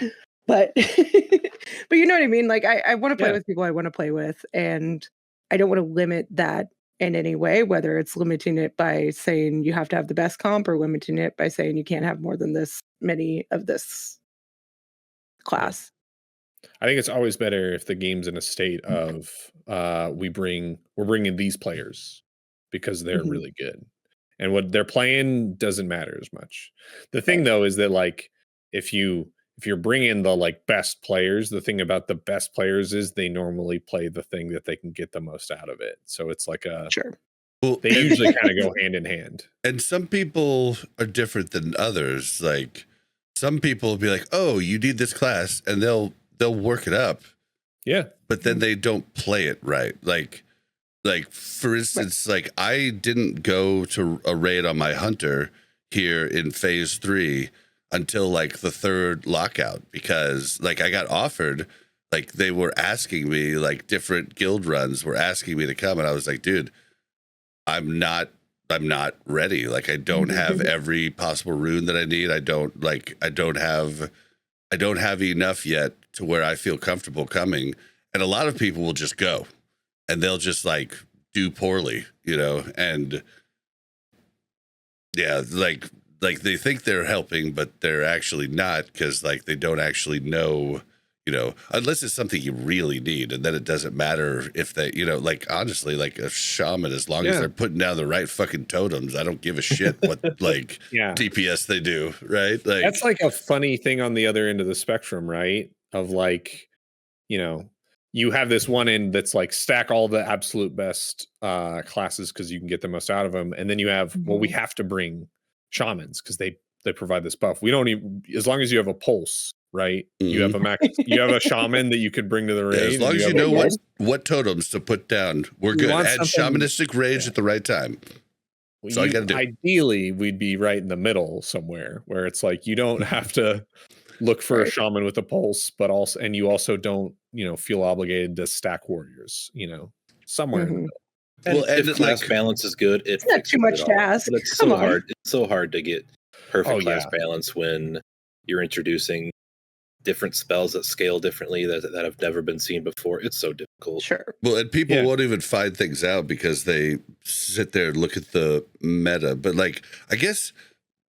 But but you know what I mean? Like I want to play with people I want to play with, and I don't want to limit that in any way, whether it's limiting it by saying you have to have the best comp or limiting it by saying you can't have more than this many of this class. I think it's always better if the game's in a state of we're bringing these players because they're really good, and what they're playing doesn't matter as much. The thing though is that like if you're bringing the like best players, the thing about the best players is they normally play the thing that they can get the most out of it. So it's like Well, they usually kind of go hand in hand. And some people are different than others. Like some people will be like, "Oh, you need this class," and they'll work it up. Yeah. But then they don't play it right. Like for instance, like I didn't go to a raid on my hunter here in phase 3 until like the 3rd lockout, because like I got offered, like they were asking me, like different guild runs were asking me to come, and I was like, dude, I'm not ready. Like I don't have every possible rune that I need. I don't have enough yet to where I feel comfortable coming. And a lot of people will just go and they'll just like do poorly, you know, and yeah, like they think they're helping, but they're actually not, because like they don't actually know, you know, unless it's something you really need, and then it doesn't matter if they, you know, like honestly, like a shaman, as long as they're putting down the right fucking totems, I don't give a shit what like DPS they do, right? Like that's like a funny thing on the other end of the spectrum, right? Of like, you know, you have this one end that's like stack all the absolute best classes because you can get the most out of them, and then you have well, we have to bring shamans because they provide this buff. We don't even, as long as you have a pulse, right? You have a max, you have a shaman that you could bring to the raid. As long as you know what totems to put down, we're good. Add shamanistic rage at the right time. So I got to do. Ideally, we'd be right in the middle somewhere where it's like you don't have to look for a shaman with a pulse, but also, and you also don't, you know, feel obligated to stack warriors, you know, somewhere in the middle. And if class balance is good, it's not too much to ask. But it's so hard. It's so hard to get perfect class balance when you're introducing different spells that scale differently that have never been seen before. It's so difficult. Sure. Well, and people won't even find things out because they sit there and look at the meta. But like, I guess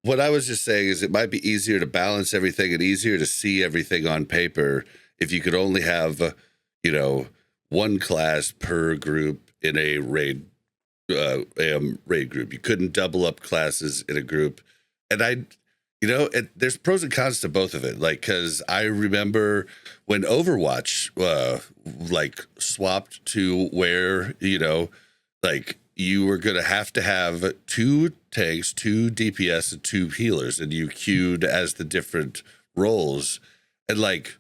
what I was just saying is it might be easier to balance everything and easier to see everything on paper if you could only have, you know, one class per group in a raid group. You couldn't double up classes in a group. And you know, there's pros and cons to both of it. Like, because I remember when Overwatch like swapped to where, you know, like you were going to have 2 tanks, 2 DPS, and 2 healers, and you queued as the different roles. And like,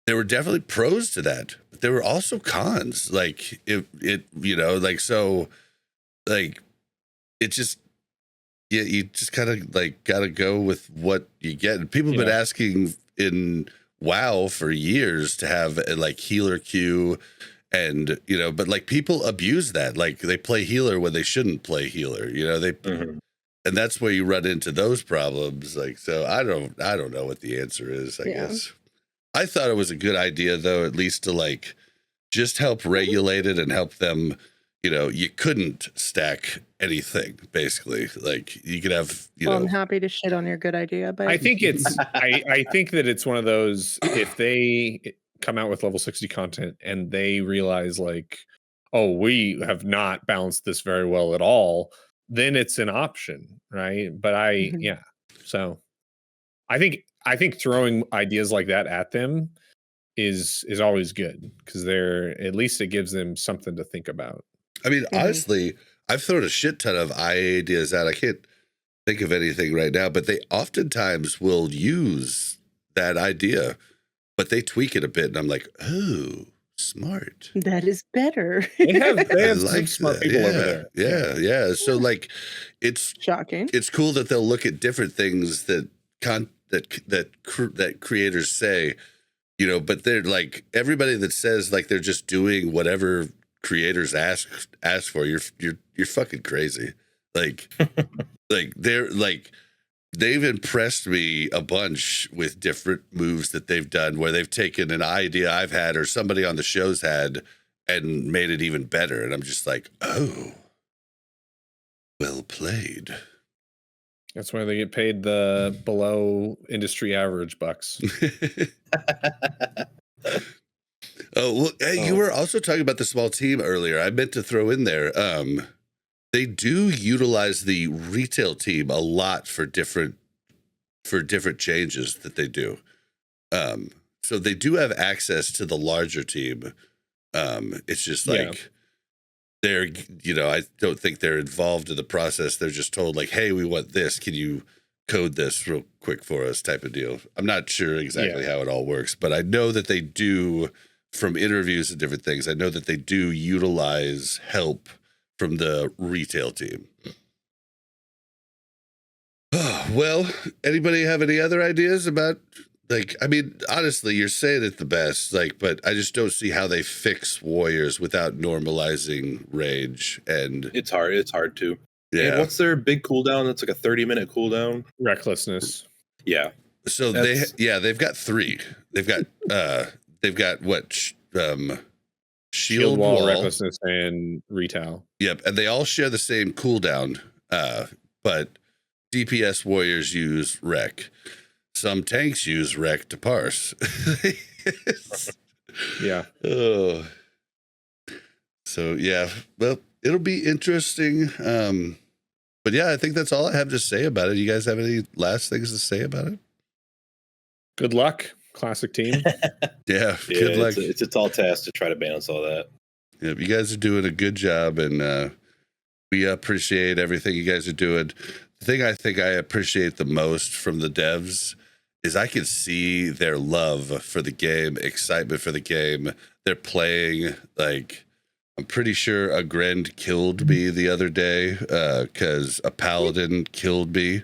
there were definitely pros to that, but there were also cons. Like it you know, like, so like it just, yeah, you just kind of like got to go with what you get. And people have been asking in WoW for years to have a like healer queue, and you know, but like people abuse that. Like they play healer when they shouldn't play healer. You know, and that's where you run into those problems. Like, so I don't know what the answer is. I guess I thought it was a good idea though, at least to like just help regulate it and help them. You know, you couldn't stack anything basically. Like you could have, you know. I'm happy to shit on your good idea, but I think it's I think that it's one of those, if they come out with level 60 content and they realize like, oh, we have not balanced this very well at all, then it's an option, right? But so I think throwing ideas like that at them is always good, because they're, at least it gives them something to think about. I mean, honestly, I've thrown a shit ton of ideas out. I can't think of anything right now, but they oftentimes will use that idea, but they tweak it a bit, and I'm like, oh, smart. That is better. They have like some smart people over there. Yeah. So like, it's shocking. It's cool that they'll look at different things that creators say, you know, but they're like, everybody that says like they're just doing whatever creators ask for, you're fucking crazy. Like like they've impressed me a bunch with different moves that they've done, where they've taken an idea I've had or somebody on the show's had and made it even better, and I'm just like, oh, Well played. That's why they get paid the below industry average bucks. Oh, well, hey, you were also talking about the small team earlier. I meant to throw in there. They do utilize the retail team a lot for different changes that they do. So they do have access to the larger team. It's just like they're, I don't think they're involved in the process. They're just told like, hey, we want this. Can you code this real quick for us type of deal? I'm not sure exactly how it all works, but I know that they do, from interviews and different things, I know that they do utilize help from the retail team. Well, anybody have any other ideas about, like, I mean, honestly, you're saying it the best, like, but I just don't see how they fix warriors without normalizing rage. And it's hard to. Yeah. And what's their big cooldown? That's like a 30-minute cooldown. Recklessness. Yeah. So they've got 3. They've got what? Shield wall, recklessness, and retail. Yep, and they all share the same cooldown, but DPS warriors use wreck. Some tanks use wreck to parse. Yeah. Oh. So yeah, well, it'll be interesting. But yeah, I think that's all I have to say about it. You guys have any last things to say about it? Good luck, classic team. Yeah, good luck. It's a tall task to try to balance all that. Yeah, you guys are doing a good job, and we appreciate everything you guys are doing. The thing I think I appreciate the most from the devs is I can see their love for the game, excitement for the game. They're playing, like, I'm pretty sure a Grend killed me the other day because a paladin killed me,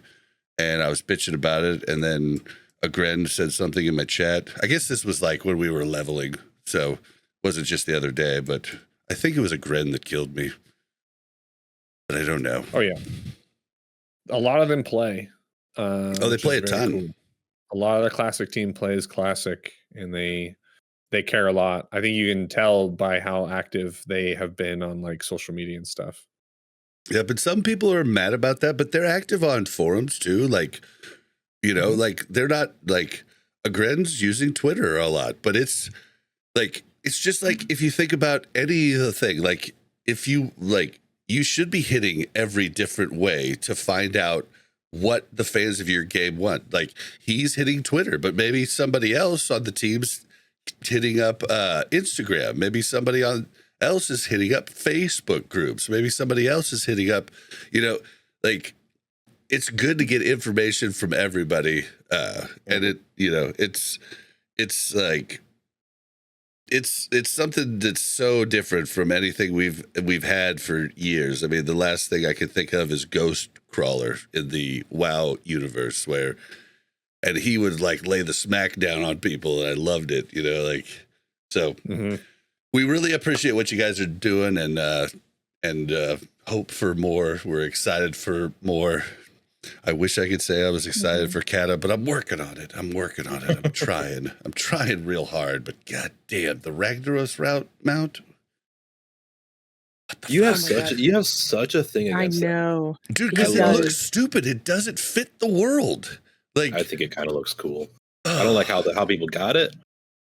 and I was bitching about it, and then a Grend said something in my chat. I guess this was like when we were leveling, so it wasn't just the other day, but I think it was a Grend that killed me. But I don't know. Oh, yeah. A lot of them play. They play a ton. Cool. A lot of the classic team plays classic, and they care a lot. I think you can tell by how active they have been on like social media and stuff. Yeah, but some people are mad about that, but they're active on forums too. Like, like they're not like a Gren's using Twitter a lot, but it's just like if you think about any thing, like if you you should be hitting every different way to find out what the fans of your game want. Like he's hitting Twitter, but maybe somebody else on the team's hitting up Instagram. Maybe somebody else is hitting up Facebook groups. Maybe somebody else is hitting up, like it's good to get information from everybody. And it's like, it's something that's so different from anything we've had for years. I mean, the last thing I can think of is Ghost Crawler in the WoW universe, and he would like lay the smack down on people, and I loved it. So we really appreciate what you guys are doing, and hope for more. We're excited for more. I wish I could say I was excited for Cata, but I'm working on it. I'm trying. I'm trying real hard, but god damn, the Ragnaros mount. You have such a thing against I know. Dude, because it looks stupid. It doesn't fit the world. Like, I think it kind of looks cool. I don't like how people got it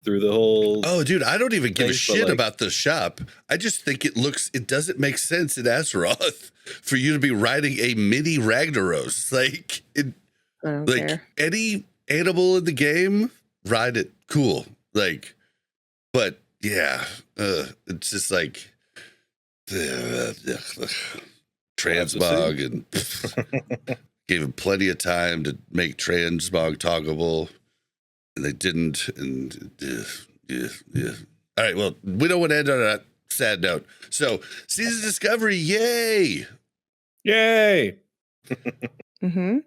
through the whole. Oh, dude, I don't even give a shit about the shop. I just think it doesn't make sense in Azeroth for you to be riding a mini Ragnaros. Like, care. Any animal in the game, ride it. Cool. Like, but yeah, it's just like transmog, and gave him plenty of time to make transmog toggable, and they didn't. And yeah. All right, well, we don't want to end on a sad note. So, season discovery, yay! All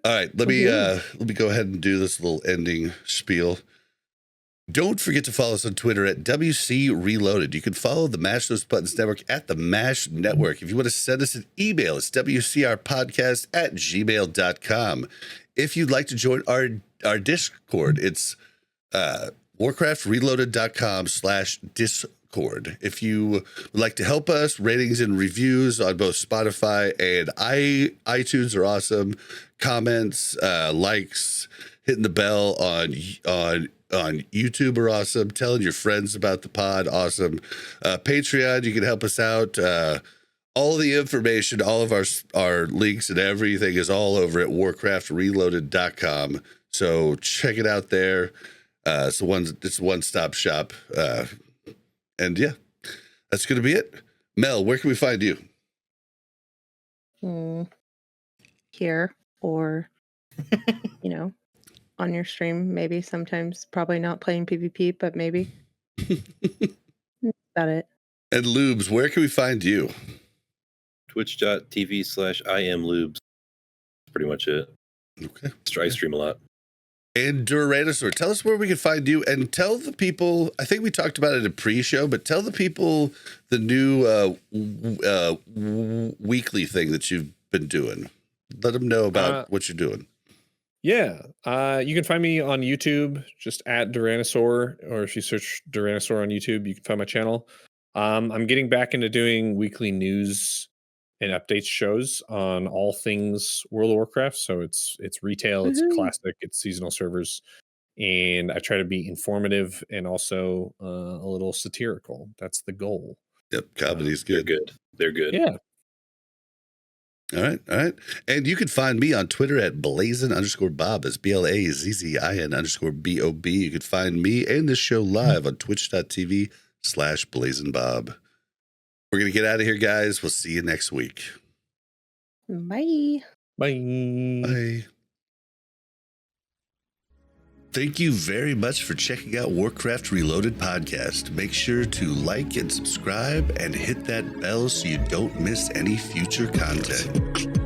right, let me go ahead and do this little ending spiel. Don't forget to follow us on Twitter at WC Reloaded. You can follow the Mash Those Buttons Network at the Mash Network. If you want to send us an email, it's WCRpodcast@gmail.com. If you'd like to join our Discord, it's warcraftreloaded.com/Discord. Discord. If you would like to help us, ratings and reviews on both Spotify and iTunes are awesome. Comments, likes, hitting the bell on YouTube are awesome. Telling your friends about the pod, awesome. Patreon, you can help us out. All the information, all of our links and everything is all over at warcraftreloaded.com. So check it out there. It's a one-stop shop. And yeah, that's going to be it. Mel, where can we find you? Here or, on your stream, maybe sometimes. Probably not playing PvP, but maybe. That's about it. And Lubes, where can we find you? Twitch.tv/IamLubes. Pretty much it. Okay. I stream a lot. And Duranosaur, tell us where we can find you, and tell the people, I think we talked about it in a pre-show, but tell the people the new weekly thing that you've been doing. Let them know about what you're doing. Yeah. You can find me on YouTube, just at Duranosaur, or if you search Duranosaur on YouTube, you can find my channel. I'm getting back into doing weekly news and updates shows on all things World of Warcraft. So it's retail, it's classic, it's seasonal servers, and I try to be informative and also a little satirical. That's the goal. Yep, comedy's good. They're good. Yeah. All right. And you can find me on Twitter at Blazin_Bob. That's BLAZIN_BOB. You can find me and this show live on twitch.tv/BlazinBob. We're going to get out of here, guys. We'll see you next week. Bye. Bye. Thank you very much for checking out Warcraft Reloaded podcast. Make sure to like and subscribe and hit that bell so you don't miss any future content.